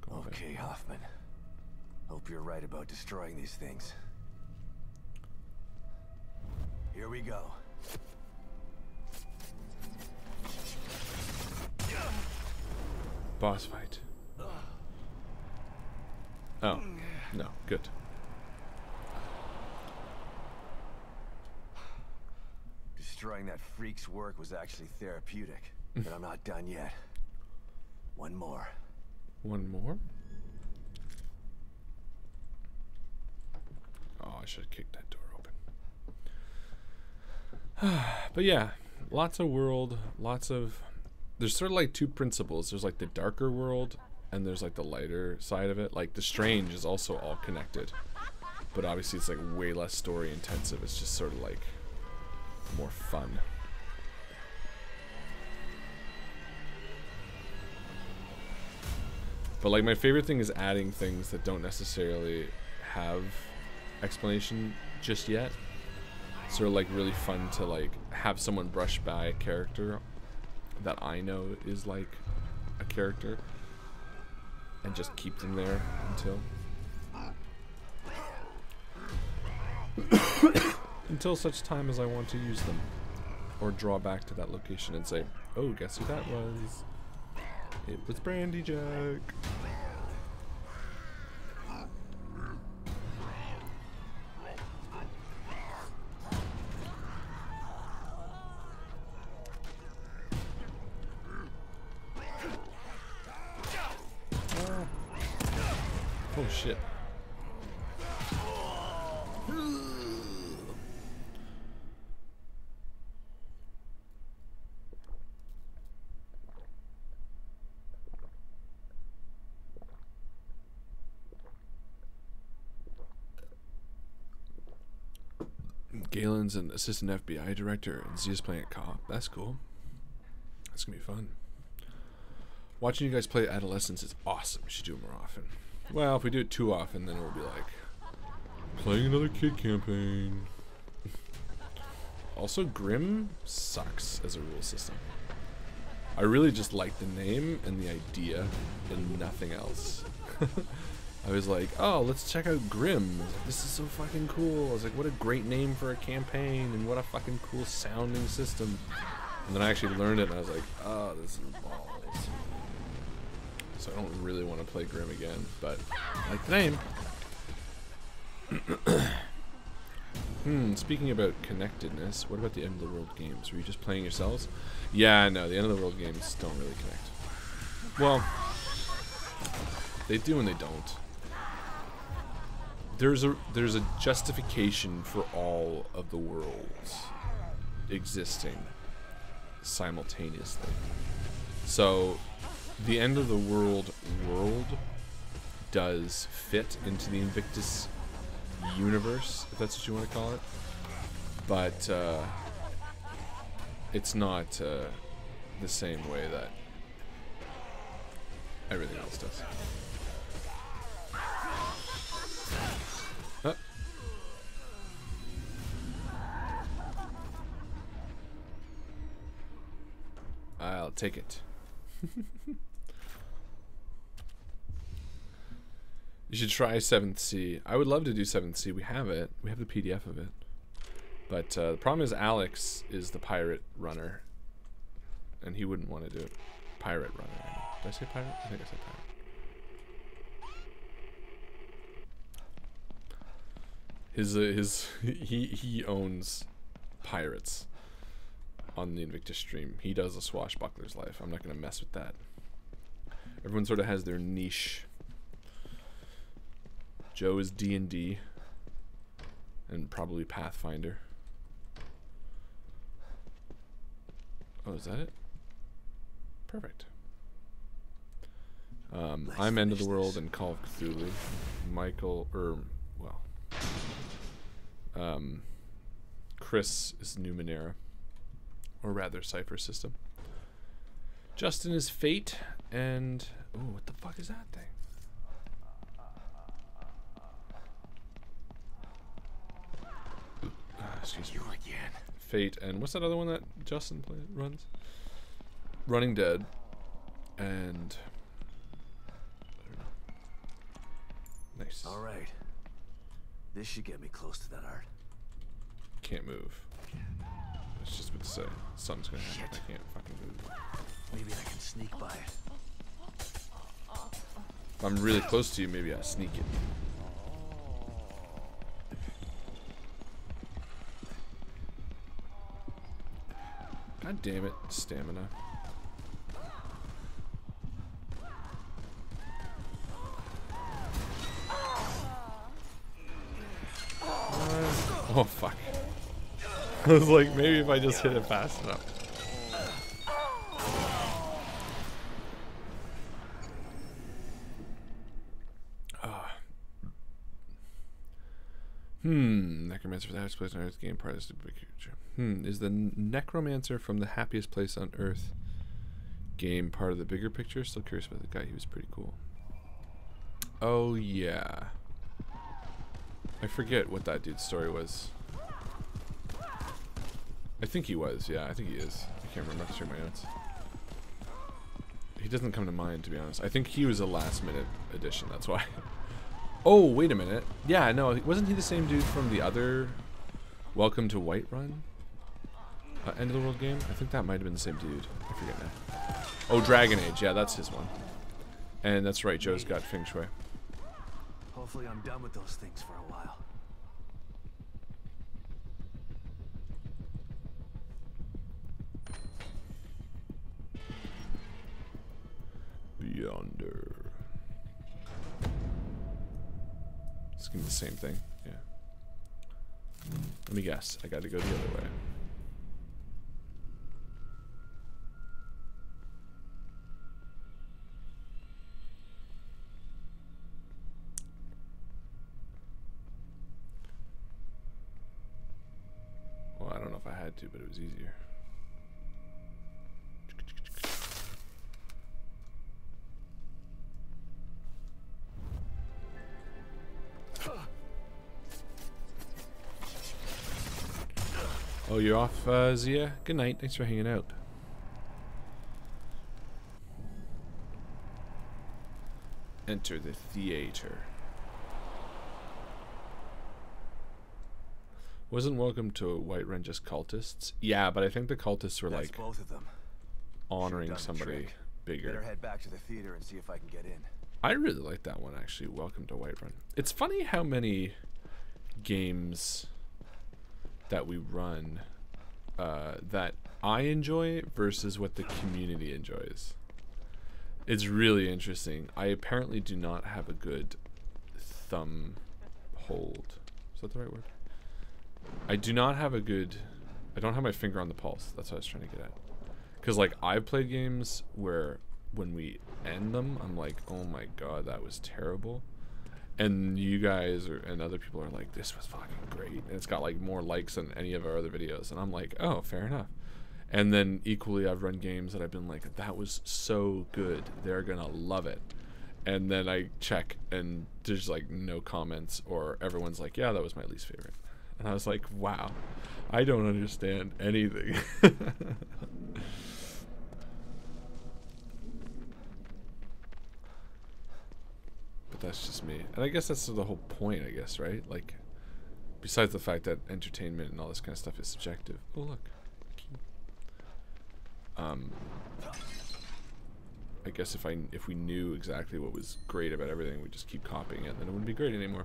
going Okay, back? Hoffman. Hope you're right about destroying these things. Here we go. Boss fight. Oh, no, good. Destroying that freak's work was actually therapeutic, but I'm not done yet. One more. One more? Oh, I should have kicked that door open. But yeah, lots of world, lots of there's sort of like two principles. There's like the darker world and there's like the lighter side of it. Like the strange is also all connected, but obviously it's like way less story intensive. It's just sort of like more fun. But like my favorite thing is adding things that don't necessarily have explanation just yet. Sort of like really fun to like have someone brush by a character that I know is like a character and just keep them there until such time as I want to use them, or draw back to that location and say, oh, guess who that was? It was Brandy Jack. Oh shit. Galen's an assistant FBI director and Zia's playing a cop. That's cool. That's gonna be fun. Watching you guys play Adolescence is awesome. We should do it more often. Well, if we do it too often, then it'll be like playing another kid campaign. Also, Grim sucks as a rule system. I really just like the name and the idea and nothing else. I was like, oh, let's check out Grim. Like, this is so fucking cool. I was like, what a great name for a campaign and what a fucking cool sounding system. And then I actually learned it and I was like, oh, this is balls. So I don't really want to play Grim again, but I like the name. Speaking about connectedness, what about the End of the World games? Were you just playing yourselves? Yeah, no, the End of the World games don't really connect. Well, they do and they don't. There's a justification for all of the worlds existing simultaneously. So the End of the World does fit into the Invictus universe, if that's what you want to call it, but it's not the same way that everything else does. I'll take it. You should try 7th Sea. I would love to do 7th Sea. We have it. We have the PDF of it. But the problem is Alex is the pirate runner. And he wouldn't want to do it. Pirate runner. Did I say pirate? I think I said pirate. He owns pirates on the Invictus stream. He does a swashbuckler's life. I'm not going to mess with that. Everyone sort of has their niche. Joe is D&D and probably Pathfinder. Oh, is that it? Perfect. I'm End of the World and Call of Cthulhu. Mycl, Chris is Numenera, or rather Cypher System. Justin is Fate, and oh, what the fuck is that thing? Excuse me. You again. Fate, and what's that other one that Justin runs? Running Dead, and I don't know. Nice. All right. This should get me close to that art. Can't move. That's just what to say. Something's gonna happen. I can't fucking move. Maybe I can sneak by it. If I'm really close to you, maybe I sneak it. God damn it, stamina. Oh fuck. I was like, maybe if I just hit it fast enough. Necromancer for the happiest place on Earth game part of the big picture. Is the Necromancer from the happiest place on Earth game part of the bigger picture? Still curious about the guy. He was pretty cool. Oh yeah. I forget what that dude's story was. I think he was. Yeah, I think he is. I can't remember. I have to check my notes. He doesn't come to mind, to be honest. I think he was a last-minute addition. That's why. Oh, wait a minute. Yeah, no, wasn't he the same dude from the other Welcome to Whiterun End of the World game? I think that might have been the same dude. I forget now. Oh, Dragon Age. Yeah, that's his one. And that's right, Joe's got Feng Shui. Hopefully I'm done with those things for a while. Yonder. It's gonna be the same thing. Yeah. Let me guess. I got to go the other way. Well, I don't know if I had to, but it was easier. Oh, you're off, Zia? Good night. Thanks for hanging out. Enter the theater. Wasn't Welcome to Whiterun just cultists? Yeah, but I think the cultists were like both of them. Honoring somebody bigger. Better head back to the theater and see if I can get in. I really like that one actually. Welcome to Whiterun. It's funny how many games that we run that I enjoy versus what the community enjoys. It's really interesting. I apparently do not have a good thumb hold. Is that the right word? I do not have a good... I don't have my finger on the pulse. That's what I was trying to get at. Because like I've played games where when we end them, I'm like, oh my god, that was terrible. And you guys and other people are like, this was fucking great. And it's got like more likes than any of our other videos. And I'm like, oh, fair enough. And then equally, I've run games that I've been like, that was so good. They're going to love it. And then I check and there's like no comments or everyone's like, yeah, that was my least favorite. And I was like, wow, I don't understand anything. That's just me. And I guess that's the whole point, I guess, right? Like, besides the fact that entertainment and all this kind of stuff is subjective. Oh, look. I guess if we knew exactly what was great about everything, we'd just keep copying it, then it wouldn't be great anymore.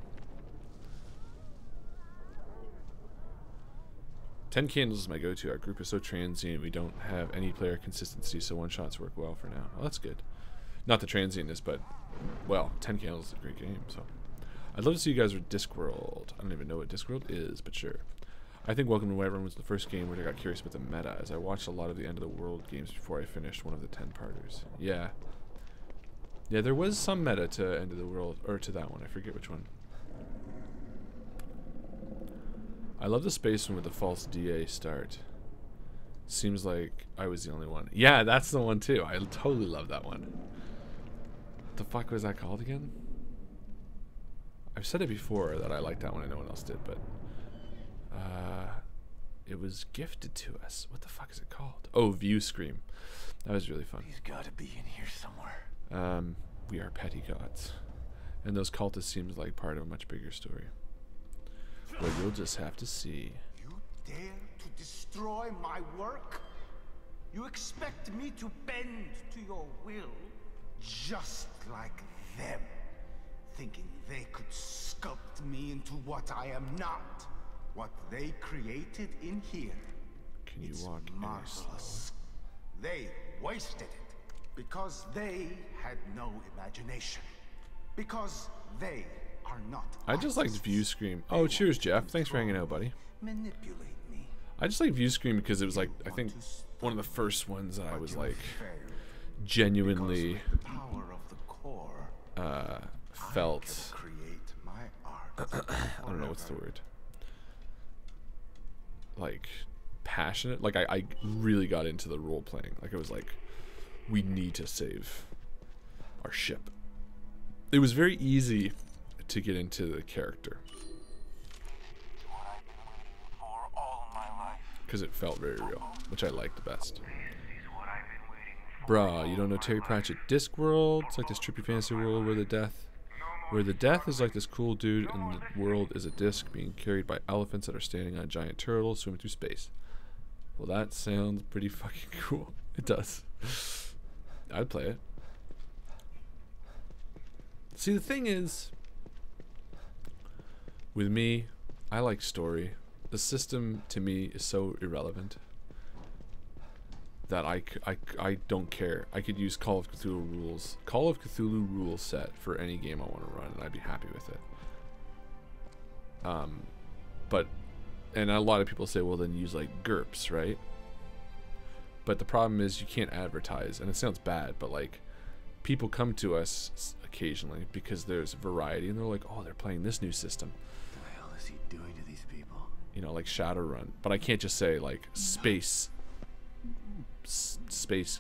10 Candles is my go-to. Our group is so transient, we don't have any player consistency, so one-shots work well for now. Well, that's good. Not the transientness, but, well, 10 Candles is a great game, so. I'd love to see you guys with Discworld. I don't even know what Discworld is, but sure. I think Welcome to Whiterun was the first game where I got curious about the meta, as I watched a lot of the End of the World games before I finished one of the 10-parters. Yeah. Yeah, there was some meta to End of the World, or to that one, I forget which one. I love the space one with the false DA start. Seems like I was the only one. Yeah, that's the one too. I totally love that one. What the fuck was that called again? I've said it before that I liked that one and no one else did, but it was gifted to us. What the fuck is it called? Oh, View Scream. That was really fun. He's gotta be in here somewhere. We are petty gods. And those cultists seems like part of a much bigger story. Well, you'll just have to see. You dare to destroy my work? You expect me to bend to your will? Just like them. Thinking they could sculpt me into what I am not. What they created in here. Can you walk marvelous. They wasted it. Because they had no imagination. Because they are not I just liked View Scream. Oh, cheers, Jeff. Thanks for hanging out, buddy. Manipulate me. I just like View Scream because it was like, I think, one of the first ones that I was like, genuinely felt, I don't know what's the word? Like, passionate. Like, I really got into the role playing. Like, it was like, we need to save our ship. It was very easy to get into the character. Because it felt very real, which I liked the best. Bruh, you don't know Terry Pratchett Discworld? It's like this trippy fantasy world where the death is like this cool dude and the world is a disc being carried by elephants that are standing on giant turtles swimming through space. Well, that sounds pretty fucking cool. It does. I'd play it. See, the thing is, with me, I like story. The system, to me, is so irrelevant that I don't care. I could use Call of Cthulhu rules. Call of Cthulhu rule set for any game I want to run, and I'd be happy with it. And a lot of people say, well, then use like GURPS, right? But the problem is you can't advertise, and it sounds bad, but like people come to us occasionally because there's variety, and they're like, oh, they're playing this new system. What the hell is he doing to these people? You know, like Shadowrun. But I can't just say like space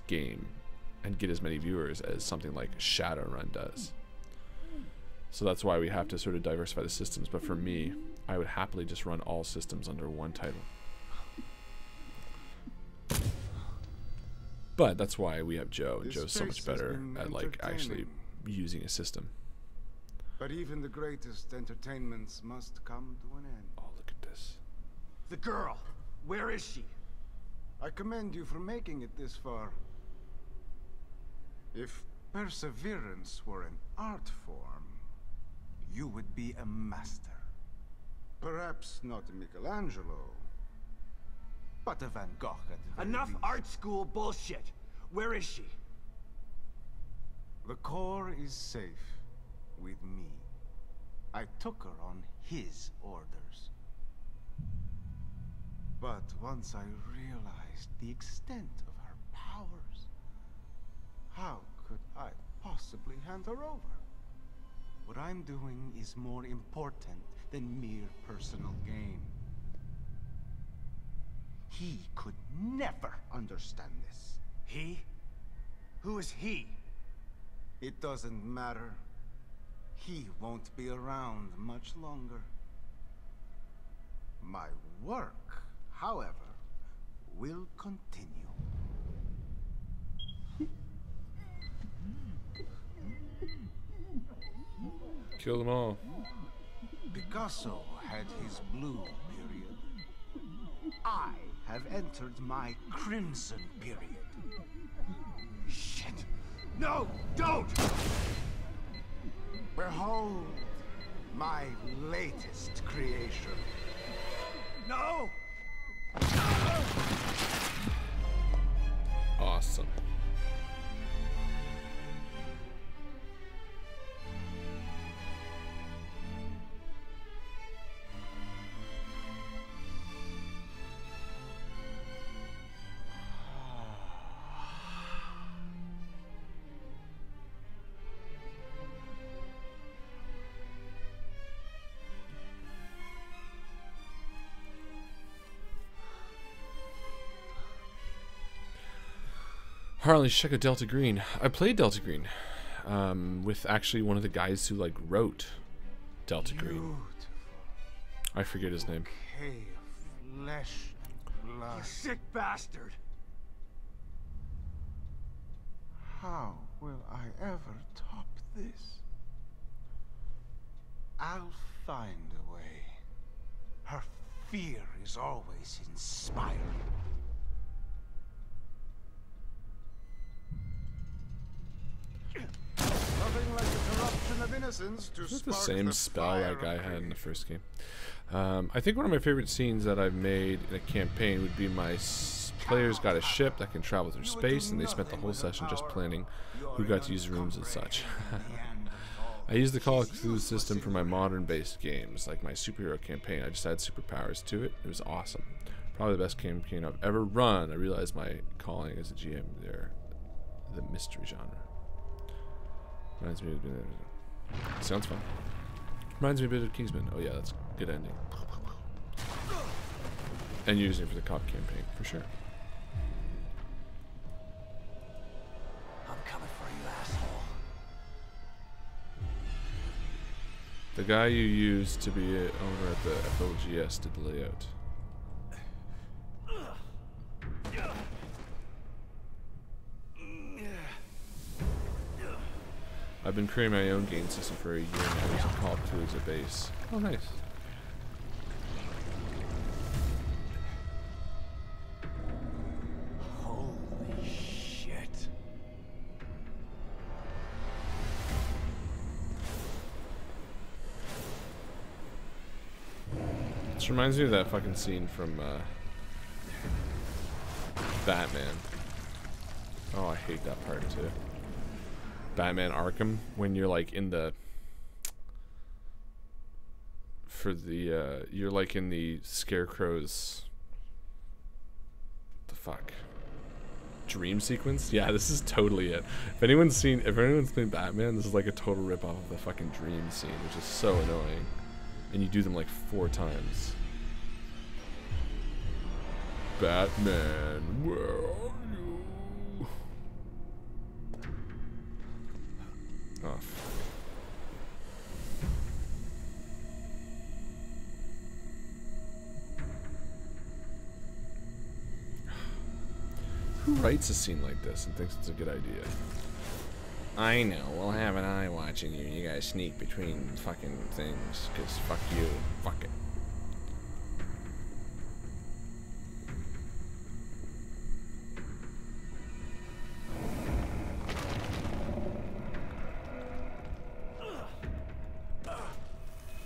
game and get as many viewers as something like Shadowrun does. So that's why we have to sort of diversify the systems. But for me, I would happily just run all systems under one title. But that's why we have Joe, and Joe's so much better at like actually using a system. But even the greatest entertainments must come to an end. Oh, look at this. The girl, where is she? I commend you for making it this far. If perseverance were an art form, you would be a master. Perhaps not a Michelangelo, but a Van Gogh at the very Enough least. art school bullshit. Where is she? The core is safe with me. I took her on his orders. But once I realized the extent of her powers, how could I possibly hand her over? What I'm doing is more important than mere personal gain. He could never understand this. He? Who is he? It doesn't matter. He won't be around much longer. My work, however, will continue. Kill them all. Picasso had his blue period. I have entered my crimson period. Shit. No, don't! Behold my latest creation. No! Awesome. Harlan, check out Delta Green. I played Delta Green with actually one of the guys who like wrote Delta Green. I forget his name. Okay, flesh and blood. You sick bastard! How will I ever top this? I'll find a way. Her fear is always inspiring. Nothing like the corruption of innocence to Is that the spark same the spell that fire guy of had in the greed. first game? I think one of my favorite scenes that I've made in a campaign would be my players got a ship that can travel through space, and they spent the whole session just planning who got to use rooms and such. I used the Call of Cthulhu system for my modern-based games, like my superhero campaign. I just add superpowers to it. It was awesome. Probably the best campaign I've ever run. I realized my calling as a GM there, the mystery genre. Reminds me of... sounds fun. Reminds me a bit of Kingsman. Oh yeah, that's Good ending. And using it for the cop campaign, for sure. I'm coming for you, asshole. The guy you used to be an owner at the FLGS did the layout. I've been creating my own game system for a year now. There's a cop to as a base. Oh, nice. Holy shit. This reminds me of that fucking scene from Batman. Oh, I hate that part too. Batman Arkham, when you're like in the you're like in the Scarecrow's dream sequence. Yeah, this is totally it. If anyone's played Batman, this is like a total rip off of the fucking dream scene, which is so annoying. And you do them like 4 times. Batman, where are you? Oh, fuck. Who writes a scene like this and thinks it's a good idea? I know, we'll have an eye watching you. You guys sneak between fucking things, because fuck you. Fuck it.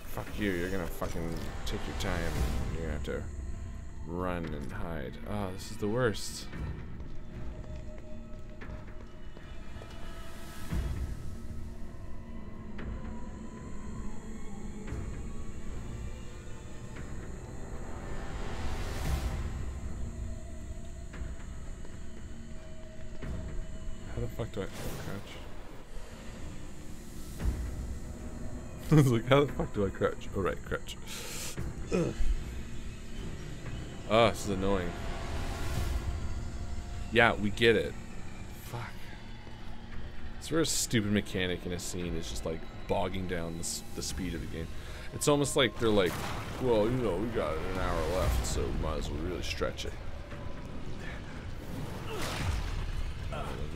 Fuck you, you're gonna fucking take your time and you're gonna have to run and hide. Oh, this is the worst. How the fuck do I crouch? I was like, how the fuck do I crouch? Oh, right, crouch. Ah, this is annoying. Yeah, we get it. Fuck. It's where a stupid mechanic in a scene is just like bogging down the speed of the game. It's almost like they're like, well, you know, we got an hour left, so we might as well really stretch it.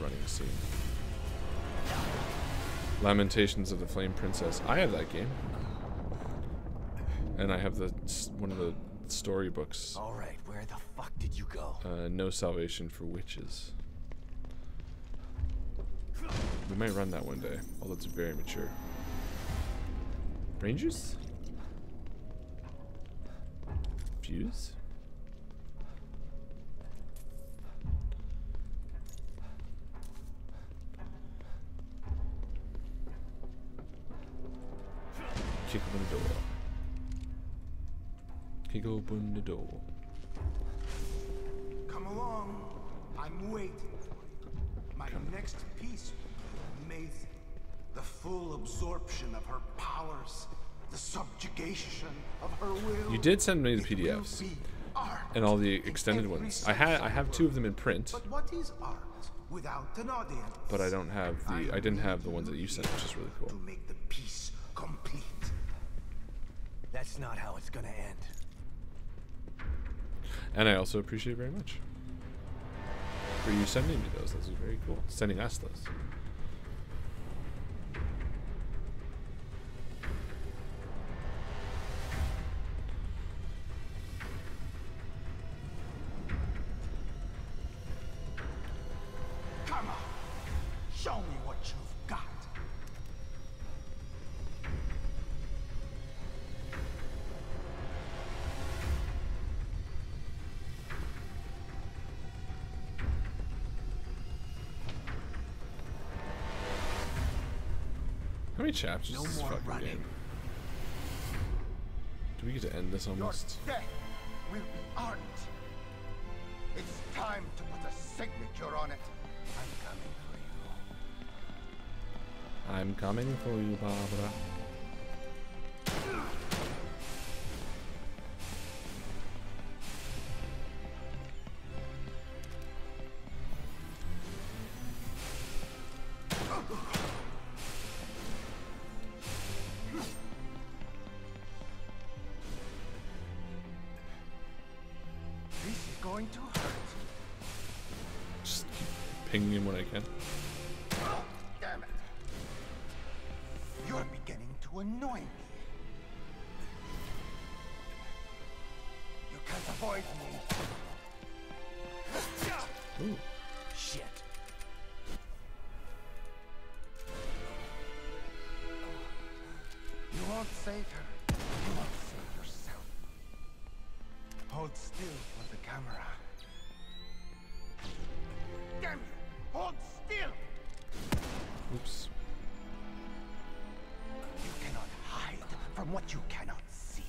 Running a scene. Lamentations of the Flame Princess. I have that game, and I have one of the storybooks. All right, where the fuck did you go? No Salvation for Witches. We might run that one day, although it's very mature. Rangers? Fuse? Kick open the door. Kick open the door. Come along. I'm waiting. My next piece will be amazing. The full absorption of her powers. The subjugation of her will. You did send me the PDFs. And all the extended ones. I have 2 of them in print. But what is art without an audience? But I don't have I didn't have the ones that you sent, which is really cool. To make the piece complete. That's not how it's gonna end. And I also appreciate very much for you sending me those. Those are very cool. Sending us those. Come on. Show me what you've got. How many chapters is this fucking game? Do we get to end this almost? Your death will be art. It's time to put a signature on it. I'm coming for you. I'm coming for you, Barbara. going to hurt. Just keep pinging him when I can. Damn it. You're beginning to annoy me. You can't avoid me. Ooh. Shit. You won't save her. You won't save yourself. Hold still for the camera. Damn you! Hold still! Oops. You cannot hide from what you cannot see.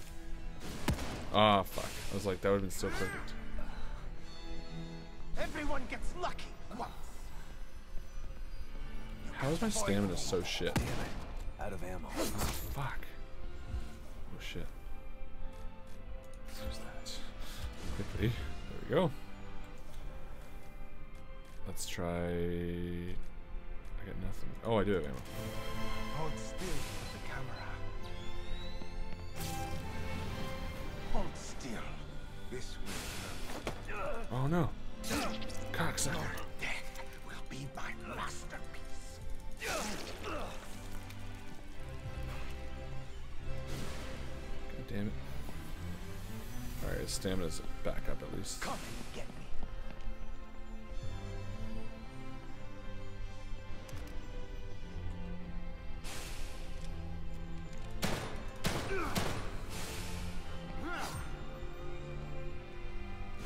Ah, fuck. I was like, that would have been so perfect. Everyone gets lucky once. How is my stamina so shit? Damn it. Out of ammo. Oh, fuck. Oh, shit. Let's use that. Quickly. There we go. Let's try... I got nothing. Oh, I do have ammo. Hold still for the camera. Hold still. This will. Oh, no. Cocksucker. Your death will be my masterpiece. God damn it. Alright, his stamina's back up at least. Come and get me.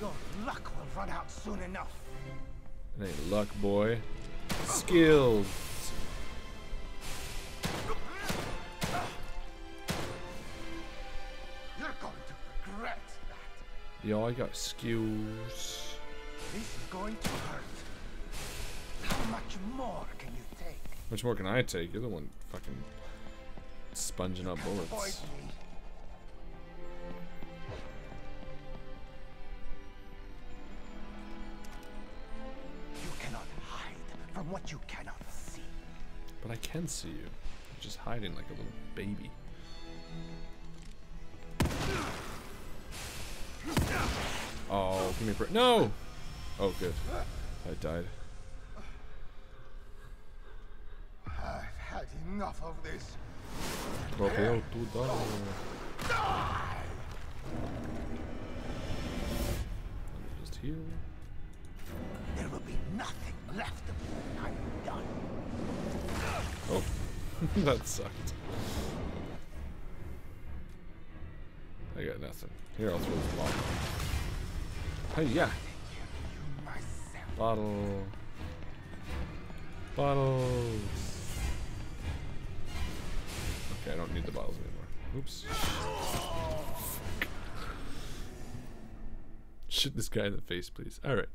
Your luck will run out soon enough. It ain't luck, boy. Skills. You're going to regret that. Yo, I got skills. This is going to hurt. How much more can you take? How much more can I take? You're the one fucking sponging up bullets. Avoid me. You cannot hide from what you cannot see. But I can see you. You're just hiding like a little baby. Oh, give me a break. No! Oh, good. I died. I've had enough of this. Trofeo tu dado. Die! Let me just heal. There will be nothing left of me when I'm done. Oh, that sucked. I got nothing. Here, I'll throw this bottle. Hey, yeah. Bottle. Bottles. Okay, I don't need the bottles anymore. Oops. Shoot this guy in the face, please. All right.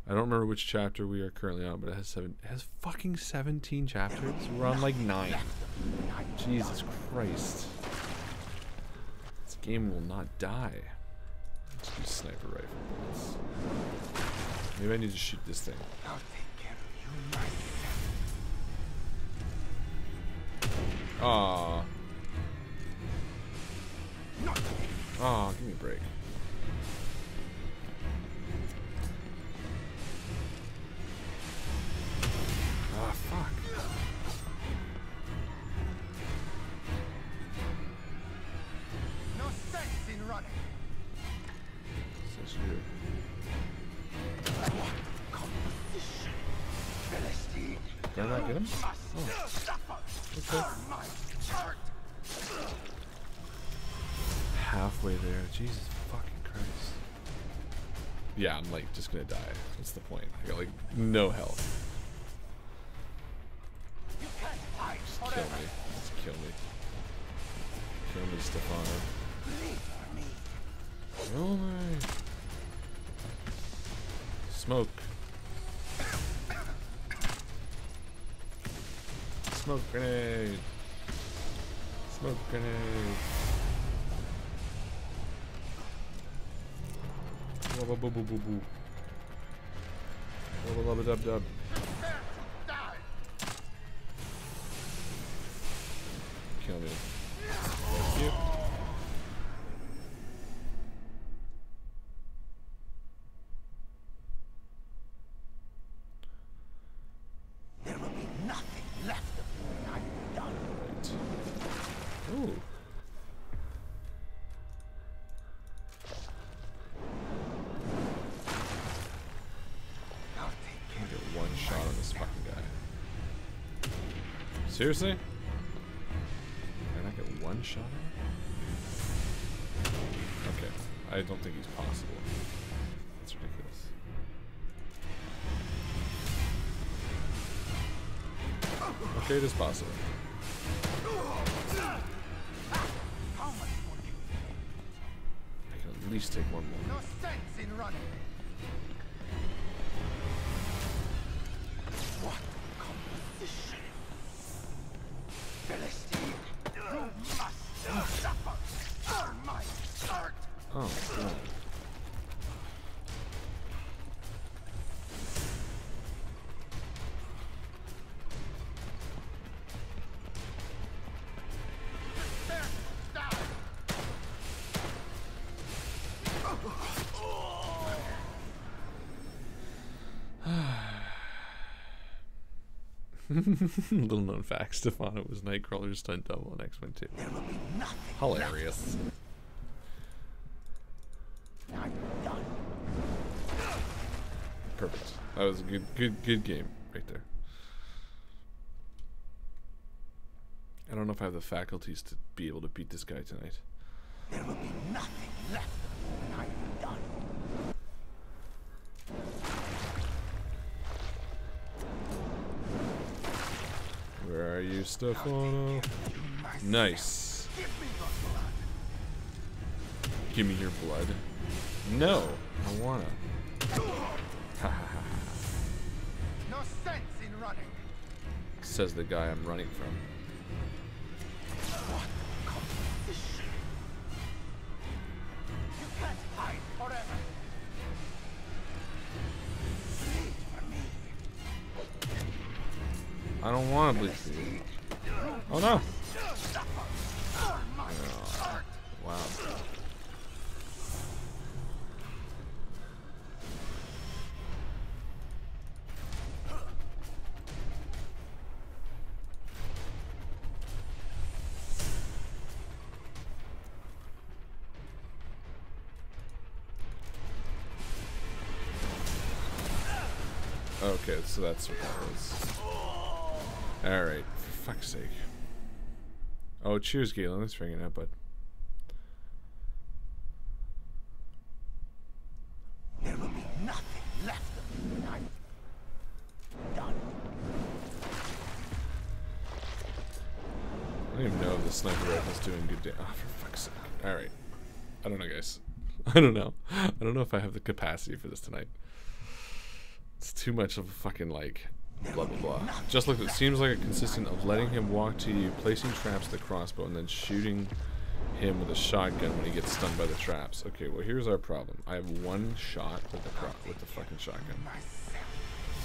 I don't remember which chapter we are currently on, but it has fucking 17 chapters. We're on like 9. Jesus Christ. This game will not die. Let's use sniper rifle bullets. Maybe I need to shoot this thing. I'll take care of you myself. Aww. Aw, give me a break. Ah, fuck. No sense in running. Says you. Composition. Philistine. Did I not get him? Must suffer. Okay. My heart. Halfway there. Jesus fucking Christ. Yeah, I'm like just gonna die. What's the point? I got like no health. You can't hide Just forever. kill me. Just kill me. Kill me, Stefano. Leave me. Kill me. Smoke. Smoke grenade. Smoke grenade. Wubba boo boo boo boo. Wubba lubba dub dub. Prepare to die. Kill me. Thank you. Seriously? Can I get one shot at him? Okay. I don't think he's possible. That's ridiculous. Okay, it is possible. I can at least take one more. No sense in running. What composition? Philistine, you must suffer for my art. Oh, God. Little known fact, Stefano was Nightcrawler's stunt double in X-Men 2. Hilarious. Perfect. That was a good game right there. I don't know if I have the faculties to be able to beat this guy tonight. There will be nothing left when I am done. Where are you, Stefano? Nice. Give me your blood. No, I wanna. Ha ha ha. No sense in running. Says the guy I'm running from. What composition? You can't hide forever. Bleed for me. I don't want to bleed for you. Oh no! Oh, wow. Okay, so that's what that was. Alright, for fuck's sake. Oh, cheers, Galen. Let's ring it up, bud. There will be nothing left of me when I'm done. I don't even know if the sniper rifle's doing good damage. Oh, for fuck's sake. Alright. I don't know, guys. I don't know. I don't know if I have the capacity for this tonight. It's too much of a fucking, like, blah blah blah. Just like it seems like a consistent of letting him walk to you, placing traps with the crossbow, and then shooting him with a shotgun when he gets stunned by the traps. Okay, well here's our problem. I have one shot with the fucking shotgun.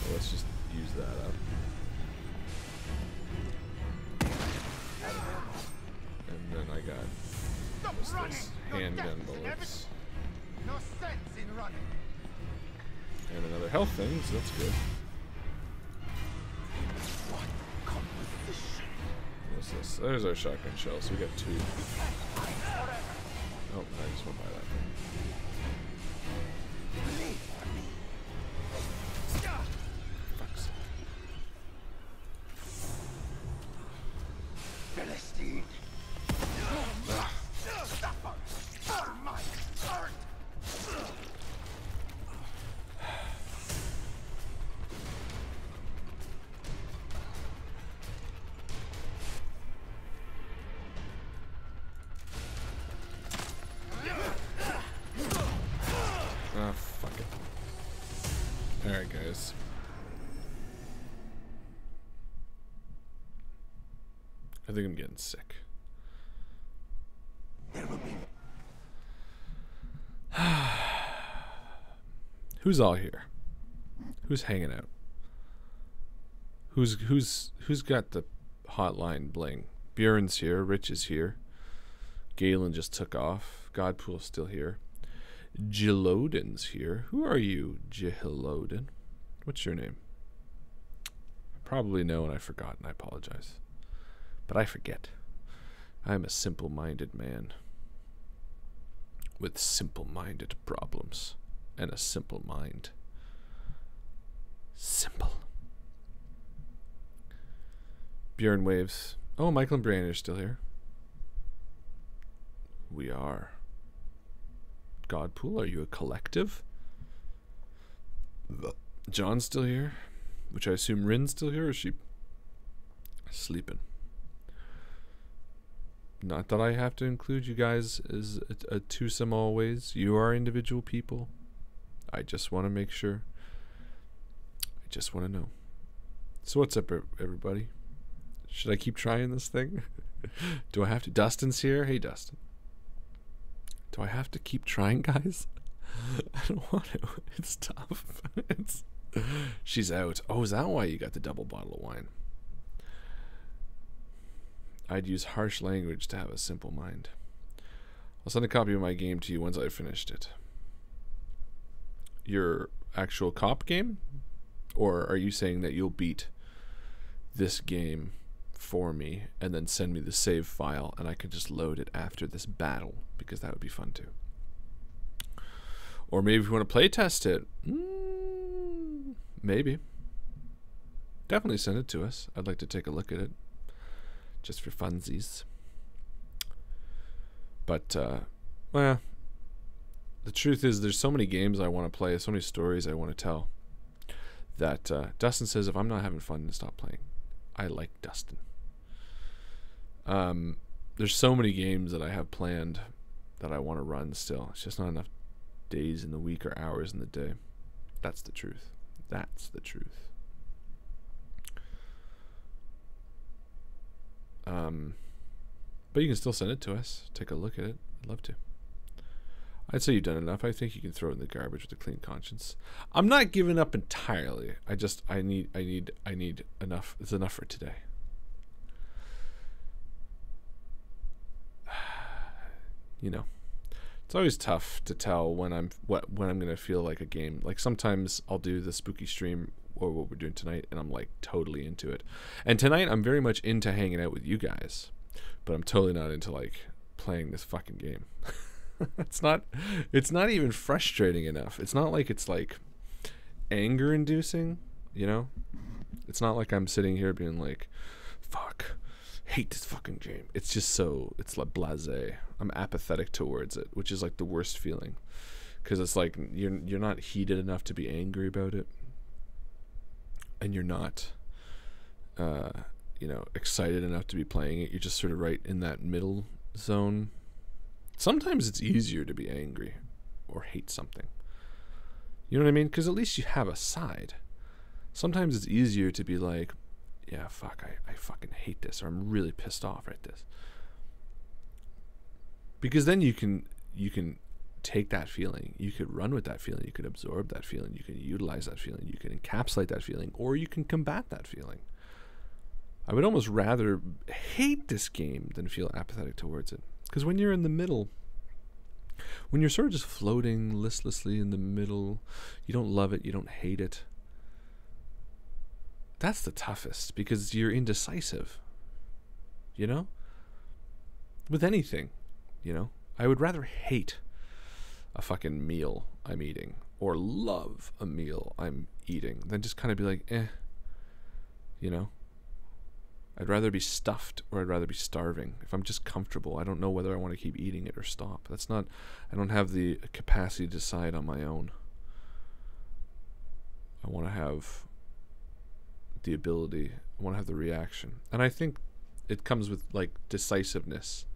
So let's just use that up. And then I got what's this? Handgun bullets. No sense in running. And another health thing, so that's good. What's this? There's our shotgun shell, so we got 2. Oh, I just went by that thing. Fuck's sake. Philistine. Ah, fuck it. Alright, guys. I think I'm getting sick. Who's all here? Who's hanging out? Who's got the hotline bling? Bjorn's here, Rich is here. Galen just took off. Godpool's still here. Jilodin's here. Who are you, Jilodin? What's your name? I probably know and I forgot, and I apologize. But I forget. I'm a simple-minded man with simple-minded problems and a simple mind. Simple. Bjorn waves. Oh, Mycl and Brianna are still here. We are. Godpool, are you a collective? John's still here, which I assume Rin's still here, or is she sleeping? Not that I have to include you guys as a twosome always. You are individual people. I just want to make sure. I just want to know. So what's up, everybody? Should I keep trying this thing? Do I have to? Dustin's here. Hey, Dustin. Do I have to keep trying, guys? I don't want to. It's tough. She's out. Oh, is that why you got the double bottle of wine? I'd use harsh language to have a simple mind. I'll send a copy of my game to you once I've finished it. Your actual cop game? Or are you saying that you'll beat this game for me and then send me the save file and I can just load it after this battle? Because that would be fun too. Or maybe if you want to play test it, maybe. Definitely send it to us. I'd like to take a look at it. Just for funsies. But, well, the truth is there's so many games I want to play, so many stories I want to tell, that Dustin says if I'm not having fun, then stop playing. I like Dustin. There's so many games that I have planned that I want to run still. It's just not enough days in the week or hours in the day. That's the truth. That's the truth. But you can still send it to us. Take a look at it. I'd love to. I'd say you've done enough. I think you can throw it in the garbage with a clean conscience. I'm not giving up entirely. I need enough. It's enough for today. You know, it's always tough to tell when I'm gonna feel like a game. Like sometimes I'll do the spooky stream or what we're doing tonight, and I'm like totally into it. And tonight I'm very much into hanging out with you guys, but I'm totally not into like playing this fucking game. It's not even frustrating enough. It's not like it's like anger inducing, you know? It's not like I'm sitting here being like, fuck, hate this fucking game. It's just so, it's like blasé. I'm apathetic towards it, which is like the worst feeling. Because it's like you're not heated enough to be angry about it. And you're not you know, excited enough to be playing it. You're just sort of right in that middle zone. Sometimes it's easier to be angry or hate something. You know what I mean? Because at least you have a side. Sometimes it's easier to be like, yeah, fuck, I fucking hate this, or I'm really pissed off at this. Because then you can take that feeling, you could run with that feeling, you could absorb that feeling, you can utilize that feeling, you can encapsulate that feeling, or you can combat that feeling. I would almost rather hate this game than feel apathetic towards it. Because when you're in the middle, when you're sort of just floating listlessly in the middle, you don't love it, you don't hate it, that's the toughest, because you're indecisive, you know? With anything, you know? I would rather hate a fucking meal I'm eating or love a meal I'm eating than just kind of be like, eh, you know? I'd rather be stuffed or I'd rather be starving. If I'm just comfortable, I don't know whether I want to keep eating it or stop. That's not, I don't have the capacity to decide on my own. I want to have the ability, I want to have the reaction. And I think it comes with like decisiveness.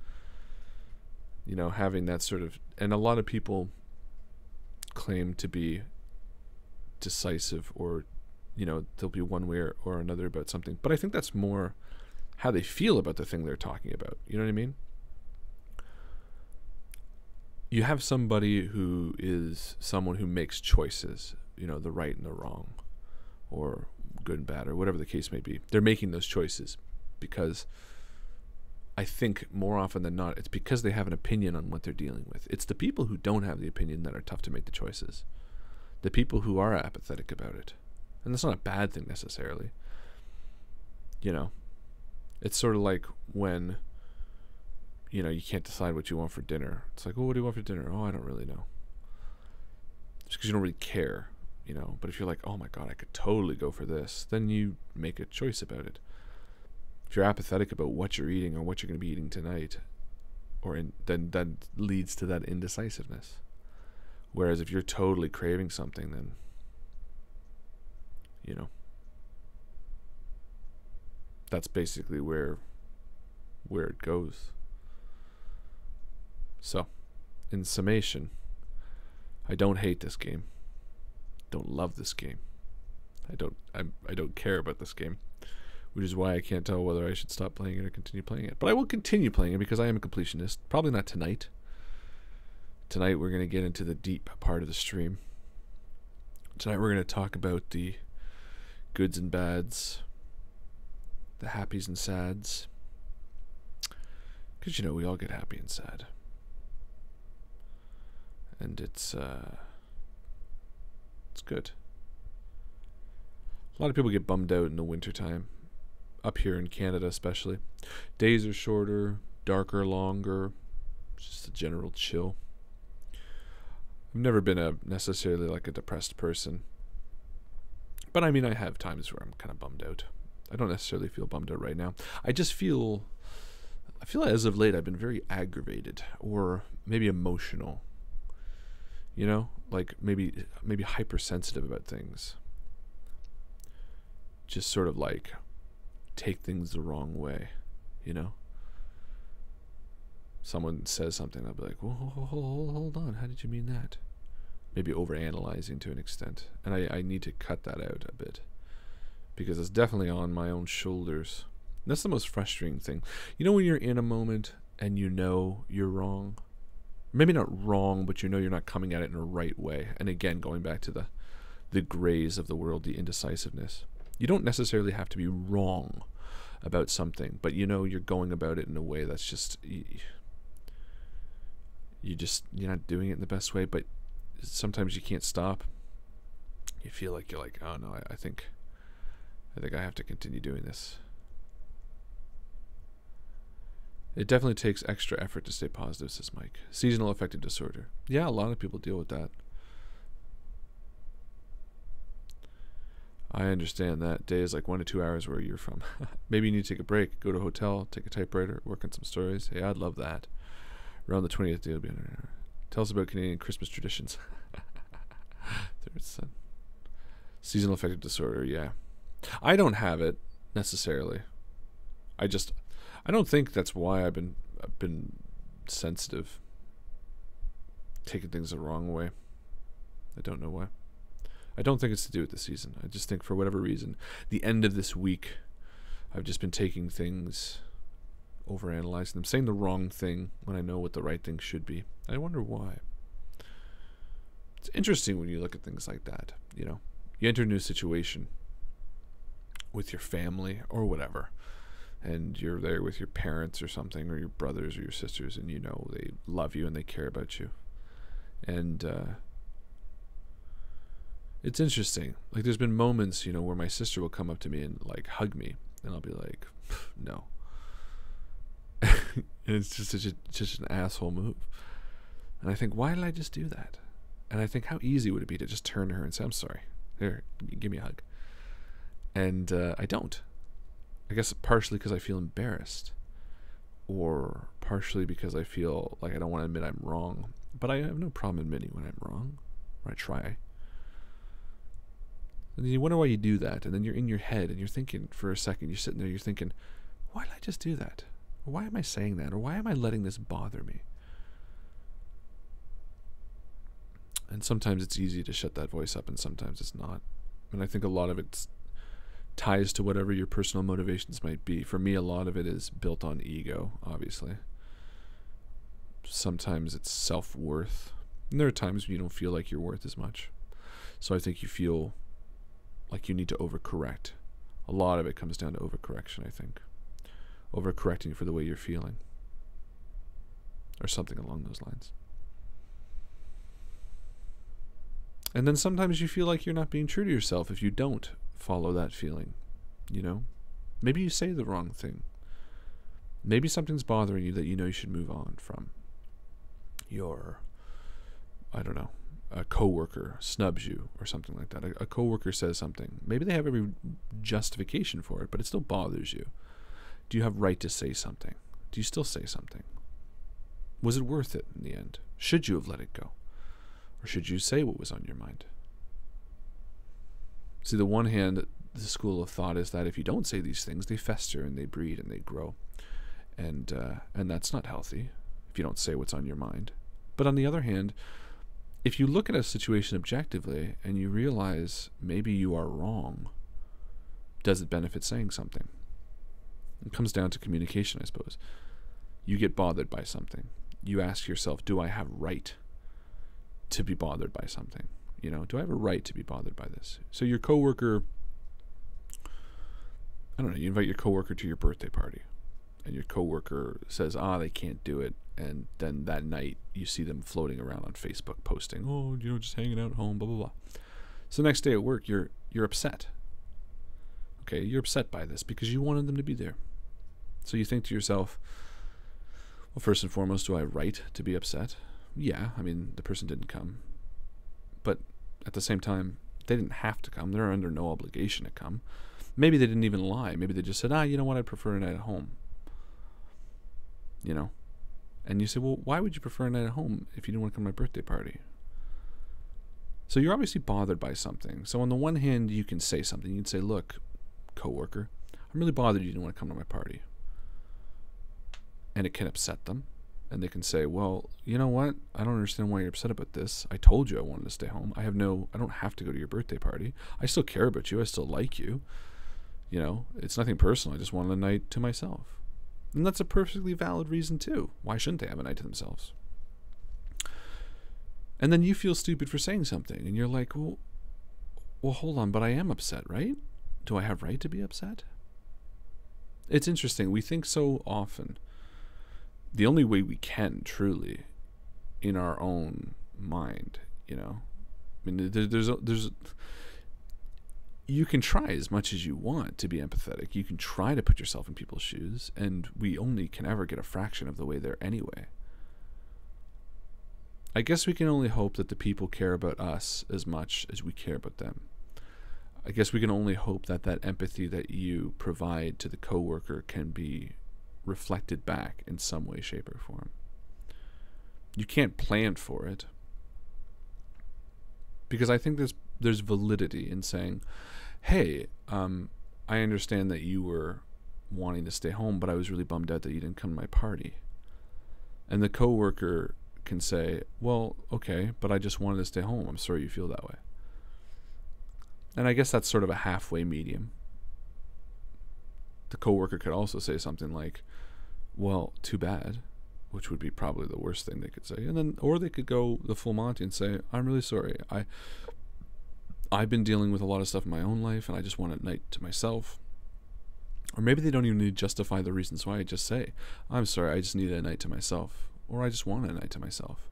You know, having that sort of, and a lot of people claim to be decisive, or, you know, they'll be one way or another about something. But I think that's more how they feel about the thing they're talking about. You know what I mean? You have somebody who is someone who makes choices, you know, the right and the wrong, or good and bad, or whatever the case may be. They're making those choices because I think more often than not, it's because they have an opinion on what they're dealing with. It's the people who don't have the opinion that are tough to make the choices. The people who are apathetic about it. And that's not a bad thing necessarily. You know, it's sort of like when, you know, you can't decide what you want for dinner. It's like, well, what do you want for dinner? Oh, I don't really know. Just because you don't really care, you know. But if you're like, oh my God, I could totally go for this, then you make a choice about it. If you're apathetic about what you're eating or what you're going to be eating tonight, then that leads to that indecisiveness. Whereas if you're totally craving something, then, you know, that's basically where it goes. So, in summation, I don't hate this game. Don't love this game. I don't care about this game, which is why I can't tell whether I should stop playing it or continue playing it. But I will continue playing it because I am a completionist. Probably not tonight. Tonight we're going to get into the deep part of the stream. Tonight we're going to talk about the goods and bads, the happies and sads. Because, you know, we all get happy and sad. And it's good. A lot of people get bummed out in the wintertime. Up here in Canada especially. Days are shorter, darker, longer. Just a general chill. I've never been necessarily like a depressed person. But I mean, I have times where I'm kind of bummed out. I don't necessarily feel bummed out right now. I feel as of late I've been very aggravated or maybe emotional. You know, like maybe hypersensitive about things. Just sort of like take things the wrong way, you know? Someone says something, I'll be like, whoa, hold on, how did you mean that? Maybe overanalyzing to an extent. And I need to cut that out a bit. Because it's definitely on my own shoulders. And that's the most frustrating thing. You know when you're in a moment and you know you're wrong? Maybe not wrong, but you know you're not coming at it in a right way. And again, going back to the grays of the world, the indecisiveness. You don't necessarily have to be wrong about something, but you know you're going about it in a way that's just you're not doing it in the best way, but sometimes you can't stop. You feel like you're like, oh no, I think I have to continue doing this. It definitely takes extra effort to stay positive, says Mike. Seasonal affective disorder. Yeah, a lot of people deal with that. I understand that. Day is like 1 to 2 hours where you're from. Maybe you need to take a break, go to a hotel, take a typewriter, work on some stories. Hey, I'd love that. Around the 20th day, it'll be tell us about Canadian Christmas traditions. Third son. Seasonal affective disorder, yeah. I don't have it necessarily. I don't think that's why I've been sensitive, taking things the wrong way. I don't know why. I don't think it's to do with the season. I just think for whatever reason, the end of this week, I've just been taking things, overanalyzing them, saying the wrong thing when I know what the right thing should be. I wonder why. It's interesting when you look at things like that. You know, you enter a new situation with your family or whatever, and you're there with your parents or something, or your brothers or your sisters, and you know they love you and they care about you. And it's interesting. Like, there's been moments, you know, where my sister will come up to me and like hug me, and I'll be like, no. And it's just such an asshole move. And I think, why did I just do that? And I think, how easy would it be to just turn to her and say, I'm sorry, here, give me a hug. And I don't. I guess partially because I feel embarrassed, or partially because I feel like I don't want to admit I'm wrong. But I have no problem admitting when I'm wrong, or I try. And then you wonder why you do that, and then you're in your head and you're thinking for a second, you're sitting there, you're thinking, why did I just do that? Or why am I saying that? Or why am I letting this bother me? And sometimes it's easy to shut that voice up, and sometimes it's not. And I think a lot of it ties to whatever your personal motivations might be. For me, a lot of it is built on ego, obviously. Sometimes it's self-worth. And there are times when you don't feel like you're worth as much. So I think you feel like you need to overcorrect. A lot of it comes down to overcorrection, I think. Overcorrecting for the way you're feeling. Or something along those lines. And then sometimes you feel like you're not being true to yourself if you don't follow that feeling, you know? Maybe you say the wrong thing. Maybe something's bothering you that you know you should move on from. Your, I don't know, a coworker snubs you or something like that. A coworker says something. Maybe they have every justification for it, but it still bothers you. Do you have right to say something? Do you still say something? Was it worth it in the end? Should you have let it go? Or should you say what was on your mind? See, the one hand, the school of thought is that if you don't say these things, they fester and they breed and they grow. And that's not healthy if you don't say what's on your mind. But on the other hand, if you look at a situation objectively and you realize maybe you are wrong, does it benefit saying something? It comes down to communication, I suppose. You get bothered by something. You ask yourself, do I have right to be bothered by something? You know, do I have a right to be bothered by this? So your coworker, I don't know, you invite your coworker to your birthday party, and your coworker says, they can't do it, and then that night you see them floating around on Facebook posting, just hanging out at home, blah, blah, blah. So the next day at work, you're upset. Okay, you're upset by this because you wanted them to be there. So you think to yourself, well, first and foremost, do I have right to be upset? Yeah, I mean, the person didn't come. But at the same time, they didn't have to come. They're under no obligation to come. Maybe they didn't even lie. Maybe they just said, you know what, I'd prefer a night at home. You know? And you say, well, why would you prefer a night at home if you didn't want to come to my birthday party? So you're obviously bothered by something. So on the one hand, you can say something. You can say, look, coworker, I'm really bothered you didn't want to come to my party. And it can upset them. And they can say, well, you know what? I don't understand why you're upset about this. I told you I wanted to stay home. I don't have to go to your birthday party. I still care about you. I still like you. You know, it's nothing personal. I just wanted a night to myself. And that's a perfectly valid reason too. Why shouldn't they have a night to themselves? And then you feel stupid for saying something. And you're like, well, hold on, but I am upset, right? Do I have right to be upset? It's interesting. We think so often. The only way we can truly, in our own mind, you know, I mean, there's you can try as much as you want to be empathetic. You can try to put yourself in people's shoes, and we only can ever get a fraction of the way there anyway. I guess we can only hope that the people care about us as much as we care about them. I guess we can only hope that that empathy that you provide to the coworker can be reflected back in some way, shape, or form. You can't plan for it, because I think there's validity in saying, hey, I understand that you were wanting to stay home, but I was really bummed out that you didn't come to my party. And the coworker can say, well, okay, but I just wanted to stay home. I'm sorry you feel that way. And I guess that's sort of a halfway medium. The coworker could also say something like, well, too bad, which would be probably the worst thing they could say. And then, or they could go the full Monty and say, I'm really sorry. I've been dealing with a lot of stuff in my own life, and I just want a night to myself. Or maybe they don't even need to justify the reasons why. I just say, I'm sorry, I just need a night to myself. Or I just want a night to myself.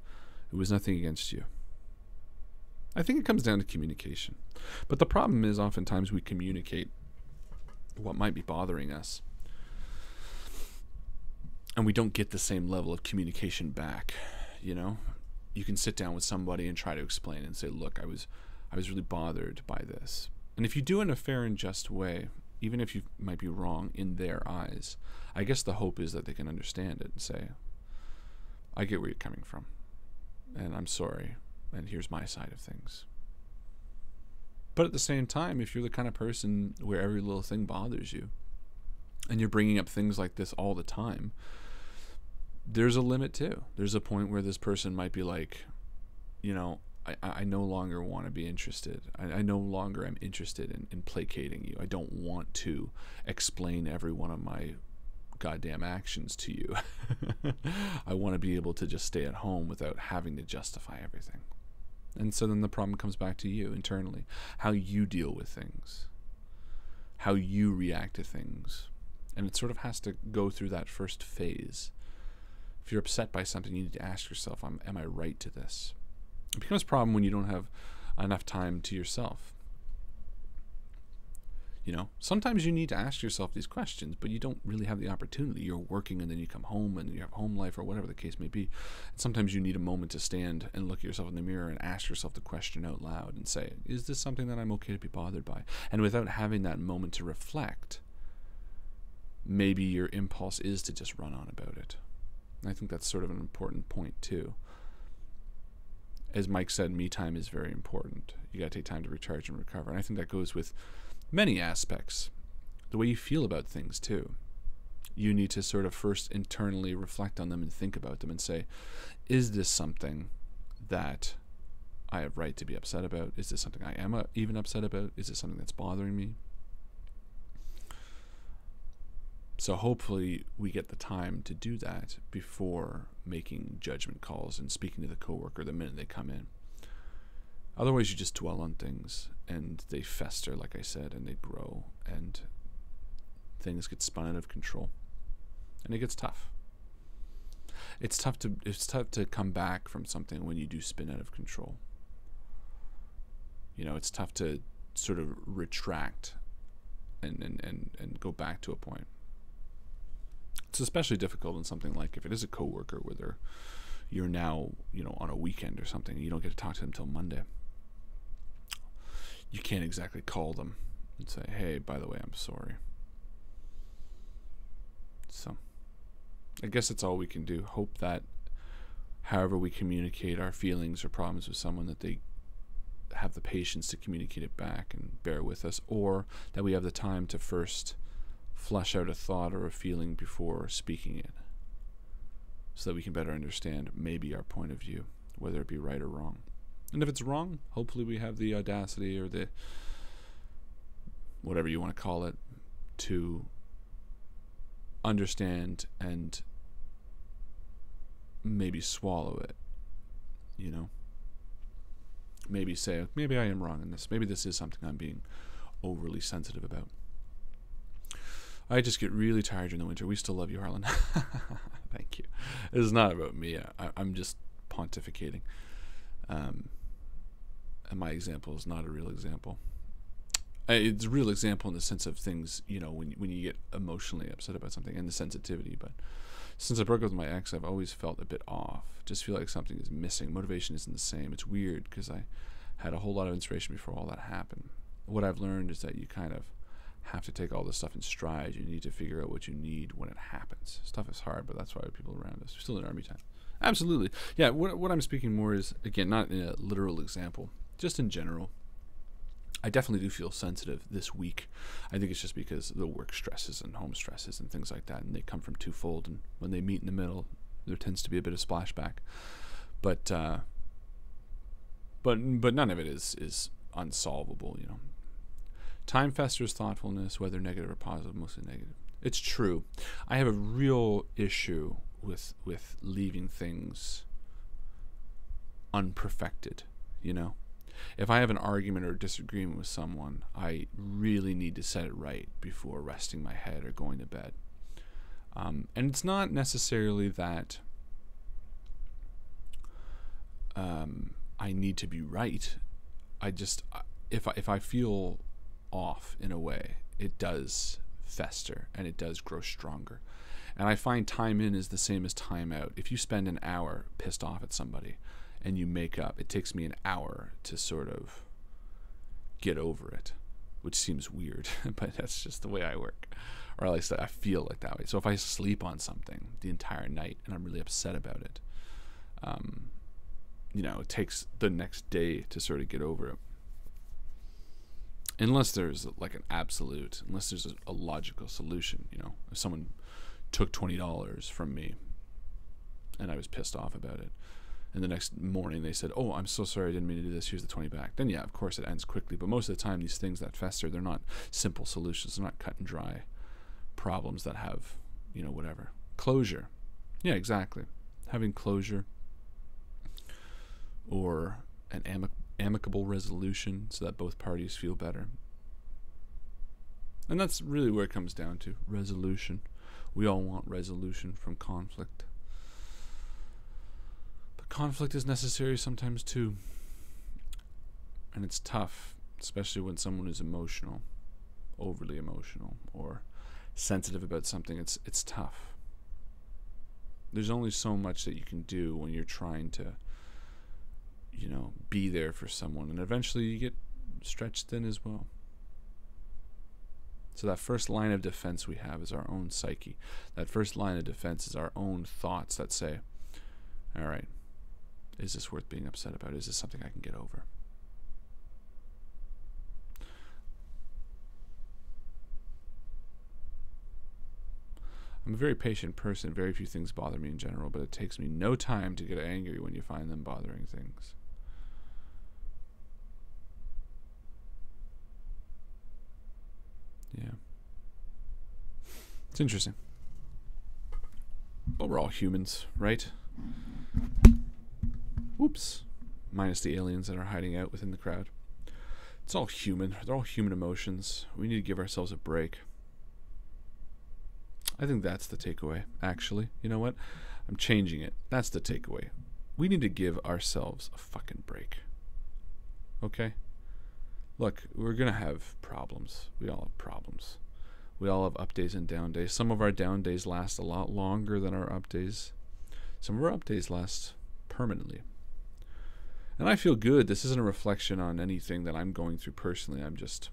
It was nothing against you. I think it comes down to communication. But the problem is oftentimes we communicate what might be bothering us, and we don't get the same level of communication back. You know, you can sit down with somebody and try to explain and say, look, I was really bothered by this. And if you do it in a fair and just way, even if you might be wrong in their eyes, I guess the hope is that they can understand it and say, I get where you're coming from, and I'm sorry, and here's my side of things. But at the same time, if you're the kind of person where every little thing bothers you, and you're bringing up things like this all the time, there's a limit too. There's a point where this person might be like, you know, I no longer want to be interested. I no longer am interested in placating you. I don't want to explain every one of my goddamn actions to you. I want to be able to just stay at home without having to justify everything. And so then the problem comes back to you internally. How you deal with things. How you react to things. And it sort of has to go through that first phase. If you're upset by something, you need to ask yourself, am I right to this? It becomes a problem when you don't have enough time to yourself. You know, sometimes you need to ask yourself these questions, but you don't really have the opportunity. You're working and then you come home and you have home life or whatever the case may be. And sometimes you need a moment to stand and look at yourself in the mirror and ask yourself the question out loud and say, is this something that I'm okay to be bothered by? And without having that moment to reflect, maybe your impulse is to just run on about it. And I think that's sort of an important point too. As Mike said, me time is very important. You got to take time to recharge and recover. And I think that goes with many aspects. The way you feel about things too. You need to sort of first internally reflect on them and think about them and say, is this something that I have right to be upset about? Is this something I am even upset about? Is this something that's bothering me? So hopefully we get the time to do that before making judgment calls and speaking to the coworker the minute they come in. Otherwise you just dwell on things and they fester, like I said, and they grow and things get spun out of control. And it gets tough. It's tough to come back from something when you do spin out of control. You know, it's tough to sort of retract and go back to a point. It's especially difficult in something like if it is a coworker where you're now, you know, on a weekend or something and you don't get to talk to them until Monday. You can't exactly call them and say, hey, by the way, I'm sorry. So I guess that's all we can do. Hope that however we communicate our feelings or problems with someone, that they have the patience to communicate it back and bear with us, or that we have the time to first flesh out a thought or a feeling before speaking it, so that we can better understand maybe our point of view, whether it be right or wrong. And if it's wrong, hopefully we have the audacity or the whatever you want to call it to understand and maybe swallow it, you know. Maybe say, maybe I am wrong in this. Maybe this is something I'm being overly sensitive about. I just get really tired in the winter. We still love you, Harlan. Thank you. This is not about me. I'm just pontificating. And my example is not a real example. It's a real example in the sense of things, you know, when you get emotionally upset about something and the sensitivity. But since I broke up with my ex, I've always felt a bit off. Just feel like something is missing. Motivation isn't the same. It's weird because I had a whole lot of inspiration before all that happened. What I've learned is that you kind of have to take all this stuff in stride. You need to figure out what you need when it happens. Stuff is hard, but that's why people around us. We're still in army time. Absolutely. Yeah, what I'm speaking more is, again, not in a literal example, just in general. I definitely do feel sensitive this week. I think it's just because the work stresses and home stresses and things like that, and they come from twofold, and when they meet in the middle, there tends to be a bit of splashback. But none of it is unsolvable, you know. Time festers thoughtfulness, whether negative or positive, mostly negative. It's true. I have a real issue with leaving things unperfected, you know. If I have an argument or a disagreement with someone, I really need to set it right before resting my head or going to bed. And it's not necessarily that I need to be right. I just, if I feel off in a way, it does fester and it does grow stronger. And I find time in is the same as time out. If you spend an hour pissed off at somebody and you make up, it takes me an hour to sort of get over it, which seems weird, but that's just the way I work, or at least I feel like that way. So if I sleep on something the entire night and I'm really upset about it, you know, it takes the next day to sort of get over it. Unless there's like an absolute, unless there's a logical solution, you know. If someone took $20 from me and I was pissed off about it, and the next morning they said, oh, I'm so sorry, I didn't mean to do this, here's the 20 back, then yeah, of course it ends quickly. But most of the time, these things that fester, they're not simple solutions. They're not cut and dry problems that have, you know, whatever. Closure. Yeah, exactly. Having closure or an amicable resolution so that both parties feel better. And that's really where it comes down to, resolution. We all want resolution from conflict. But conflict is necessary sometimes too. And it's tough, especially when someone is emotional, overly emotional, or sensitive about something. It's tough. There's only so much that you can do when you're trying to, you know, be there for someone, and eventually you get stretched thin as well. So that first line of defense we have is our own psyche. That first line of defense is our own thoughts that say, all right, is this worth being upset about? Is this something I can get over? I'm a very patient person. Very few things bother me in general, but it takes me no time to get angry when you find them bothering things. Yeah. It's interesting. But we're all humans, right? Oops. Minus the aliens that are hiding out within the crowd. It's all human. They're all human emotions. We need to give ourselves a break. I think that's the takeaway, actually. You know what? I'm changing it. That's the takeaway. We need to give ourselves a fucking break. Okay? Look, we're going to have problems. We all have problems. We all have up days and down days. Some of our down days last a lot longer than our up days. Some of our up days last permanently. And I feel good. This isn't a reflection on anything that I'm going through personally. I'm just,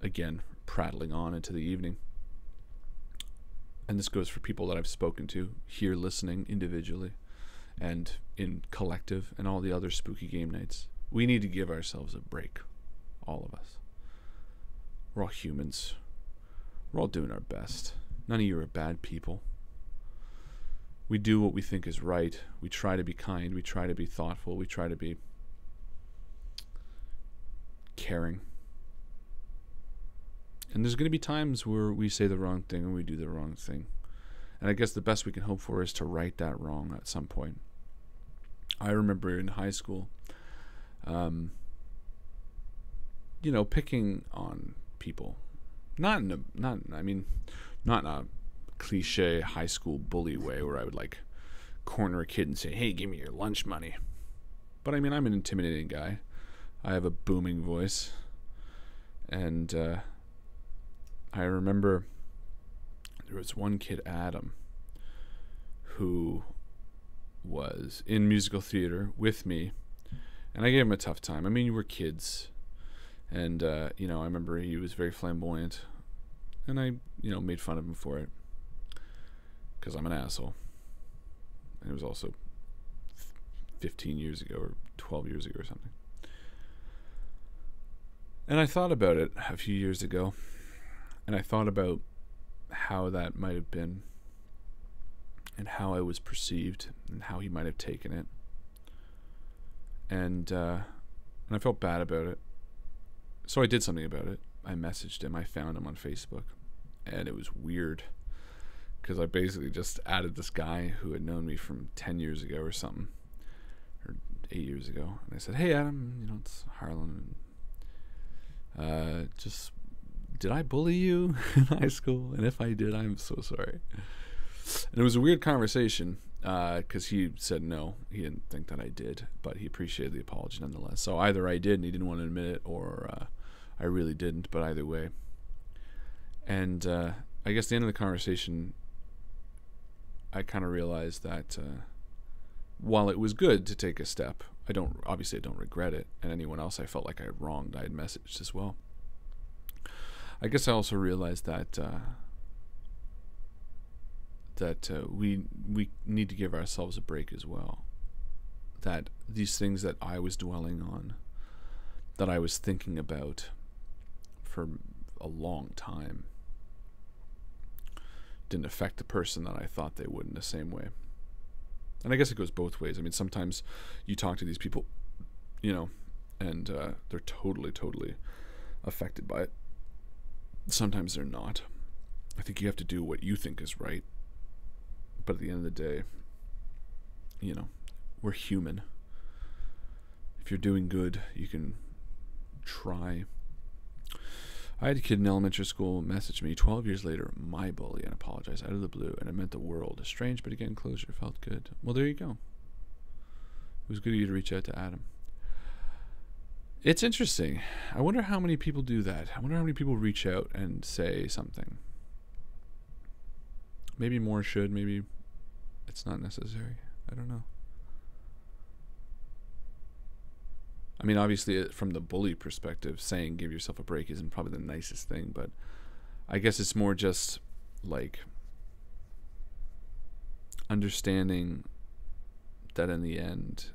again, prattling on into the evening. And this goes for people that I've spoken to here listening individually and in collective and all the other spooky game nights. We need to give ourselves a break. All of us. We're all humans. We're all doing our best. None of you are bad people. We do what we think is right. We try to be kind. We try to be thoughtful. We try to be caring. And there's going to be times where we say the wrong thing and we do the wrong thing. And I guess the best we can hope for is to right that wrong at some point. I remember in high school, you know, picking on people. Not in a cliche high school bully way where I would like corner a kid and say, hey, give me your lunch money. But I mean, I'm an intimidating guy. I have a booming voice. And I remember there was one kid, Adam, who was in musical theater with me, and I gave him a tough time. I mean, you were kids, and you know, I remember he was very flamboyant, and I, you know, made fun of him for it because I'm an asshole. And it was also 15 years ago or 12 years ago or something. And I thought about it a few years ago, and I thought about how that might have been and how I was perceived and how he might have taken it. And I felt bad about it. So I did something about it. I messaged him. I found him on Facebook. And it was weird because I basically just added this guy who had known me from 10 years ago or something, or 8 years ago. And I said, hey, Adam, you know, it's Harlan. Just, did I bully you in high school? And if I did, I'm so sorry. And it was a weird conversation because he said no, he didn't think that I did, but he appreciated the apology nonetheless. So either I did and he didn't want to admit it, or I really didn't, but either way. And I guess at the end of the conversation, I kind of realized that while it was good to take a step, I don't regret it, and anyone else I felt like I had wronged, I had messaged as well. I guess I also realized that we need to give ourselves a break as well. That these things that I was dwelling on, that I was thinking about for a long time, didn't affect the person that I thought they would in the same way. And I guess it goes both ways. I mean, sometimes you talk to these people, you know, and they're totally affected by it. Sometimes they're not. I think you have to do what you think is right. But at the end of the day, you know, we're human. If you're doing good, you can try. I had a kid in elementary school message me 12 years later, my bully, and apologize out of the blue, and it meant the world. Strange, but again, closure felt good. Well, there you go. It was good of you to reach out to Adam. It's interesting. I wonder how many people do that. I wonder how many people reach out and say something. Maybe more should, maybe it's not necessary. I don't know. I mean, obviously, from the bully perspective, saying give yourself a break isn't probably the nicest thing, but I guess it's more just like understanding that in the end,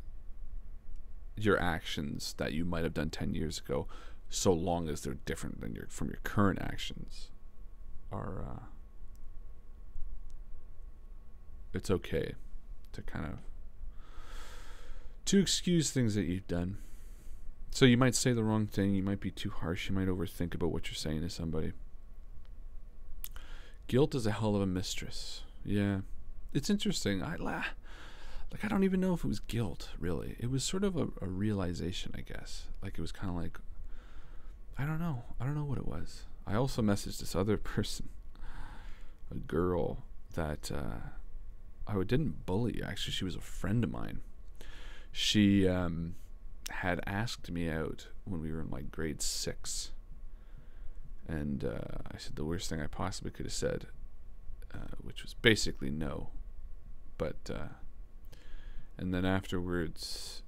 your actions that you might have done 10 years ago, so long as they're different than from your current actions, are it's okay to kind of to excuse things that you've done. So you might say the wrong thing, you might be too harsh, you might overthink about what you're saying to somebody. Guilt is a hell of a mistress. Yeah. It's interesting. I don't even know if it was guilt, really. It was sort of a realization, I guess. Like, it was kind of like, I don't know what it was. I also messaged this other person, a girl that I didn't bully. Actually, she was a friend of mine. She had asked me out when we were in like grade 6. And I said the worst thing I possibly could have said, which was basically no. But, and then afterwards,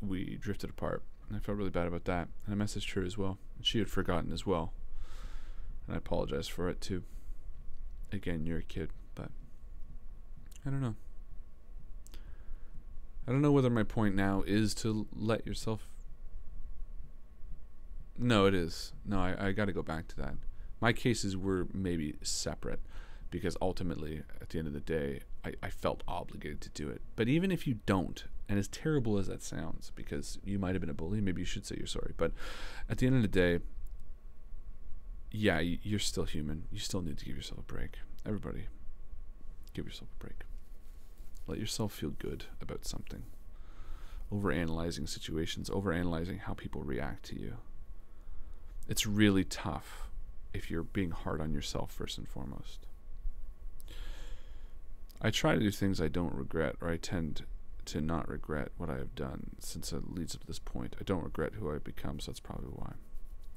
we drifted apart. And I felt really bad about that. And I messaged her as well. And she had forgotten as well. And I apologized for it too. Again, you're a kid, but I don't know. I don't know whether my point now is to let yourself... No, it is. No, I got to go back to that. My cases were maybe separate because ultimately, at the end of the day, I felt obligated to do it. But even if you don't, and as terrible as that sounds, because you might have been a bully, maybe you should say you're sorry. But at the end of the day, yeah, you're still human. You still need to give yourself a break. Everybody, give yourself a break. Let yourself feel good about something. Overanalyzing situations, overanalyzing how people react to you. It's really tough if you're being hard on yourself first and foremost. I try to do things I don't regret, or I tend to not regret what I have done since it leads up to this point. I don't regret who I've become, so that's probably why.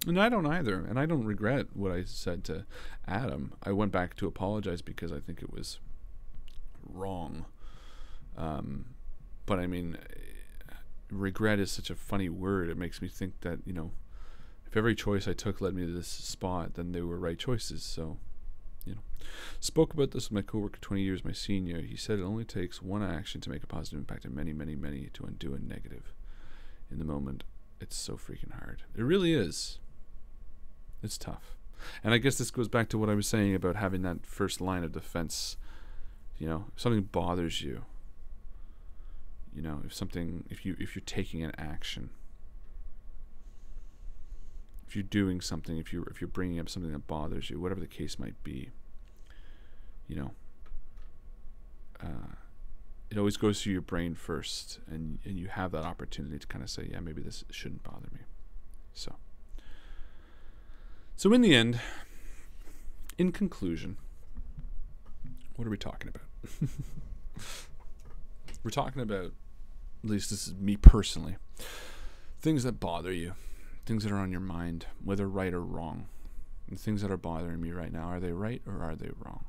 And I don't either, and I don't regret what I said to Adam. I went back to apologize because I think it was wrong. But I mean, regret is such a funny word. It makes me think that, you know, if every choice I took led me to this spot, then they were right choices. So, you know, spoke about this with my coworker 20 years, my senior. He said it only takes one action to make a positive impact and many, many, many to undo a negative. In the moment, it's so freaking hard. It really is. It's tough. And I guess this goes back to what I was saying about having that first line of defense. You know, if something bothers you, you know, if you're taking an action, if you're doing something, if you're bringing up something that bothers you, whatever the case might be, you know, it always goes through your brain first, and you have that opportunity to kind of say, yeah, maybe this shouldn't bother me. So in the end, in conclusion, what are we talking about? We're talking about, at least this is me personally, things that bother you, things that are on your mind, whether right or wrong. And things that are bothering me right now, are they right or are they wrong?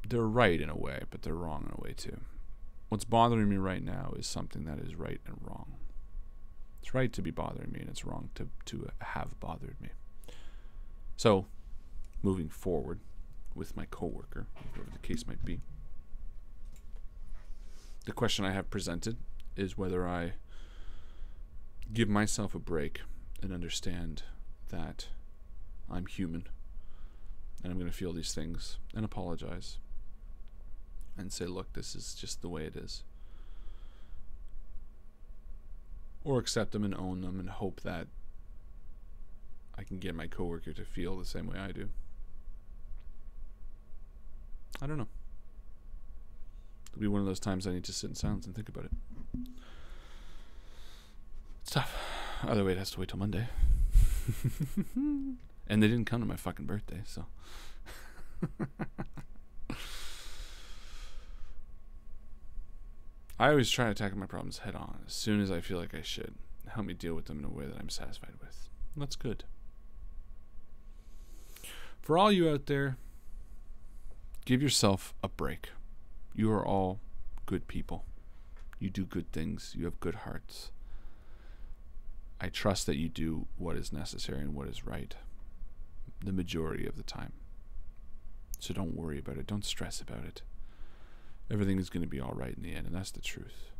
They're right in a way, but they're wrong in a way too. What's bothering me right now is something that is right and wrong. It's right to be bothering me, and it's wrong to have bothered me. So, moving forward with my coworker, whatever the case might be, the question I have presented is whether I give myself a break and understand that I'm human and I'm going to feel these things and apologize and say, look, this is just the way it is. Or accept them and own them and hope that I can get my coworker to feel the same way I do. I don't know. It'll be one of those times I need to sit in silence and think about it. It's tough. Either way, it has to wait till Monday. And they didn't come to my fucking birthday, so. I always try to tackle my problems head on as soon as I feel like I should. Help me deal with them in a way that I'm satisfied with. And that's good. For all you out there, give yourself a break. You are all good people. You do good things. You have good hearts. I trust that you do what is necessary and what is right the majority of the time. So don't worry about it. Don't stress about it. Everything is going to be all right in the end, and that's the truth.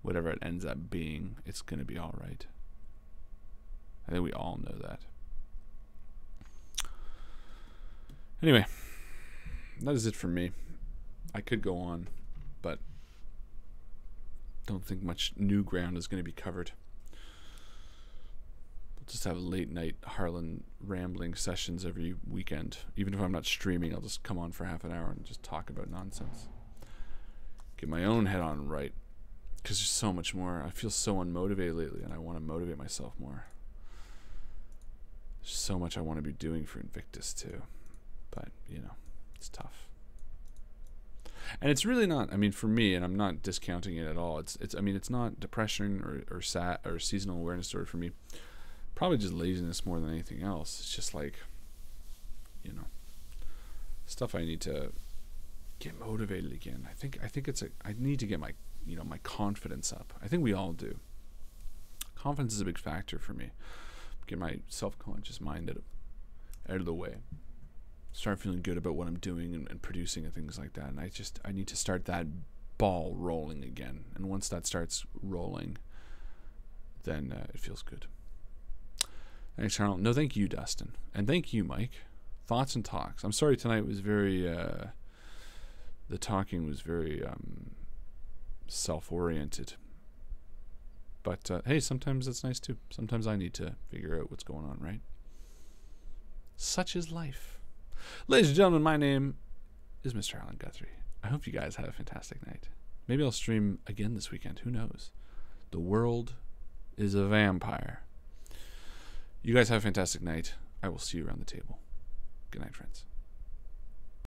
Whatever it ends up being, it's going to be all right. I think we all know that. Anyway, that is it for me. I could go on, but don't think much new ground is going to be covered. We'll just have late night Harlan rambling sessions every weekend. Even if I'm not streaming, I'll just come on for half an hour and just talk about nonsense. Get my own head on right. Because there's so much more. I feel so unmotivated lately, and I want to motivate myself more. There's so much I want to be doing for Invictus too. But, you know, it's tough. And it's really not, I mean, for me, and I'm not discounting it at all. I mean, it's not depression or sad or seasonal awareness disorder for me. Probably just laziness more than anything else. It's just like, you know, stuff I need to get motivated again. I think I need to get my, you know, my confidence up. I think we all do. Confidence is a big factor for me. Get my self-conscious mind out of the way. Start feeling good about what I'm doing and producing and things like that. And I need to start that ball rolling again. And once that starts rolling, then it feels good. Thanks, Harlan. No, thank you, Dustin. And thank you, Mike. Thoughts and talks. I'm sorry tonight was very, the talking was very self-oriented. But, hey, sometimes it's nice too. Sometimes I need to figure out what's going on, right? Such is life. Ladies and gentlemen, my name is Mr. Harlan Guthrie. I hope you guys have a fantastic night. Maybe I'll stream again this weekend. Who knows? The world is a vampire. You guys have a fantastic night. I will see you around the table. Good night, friends.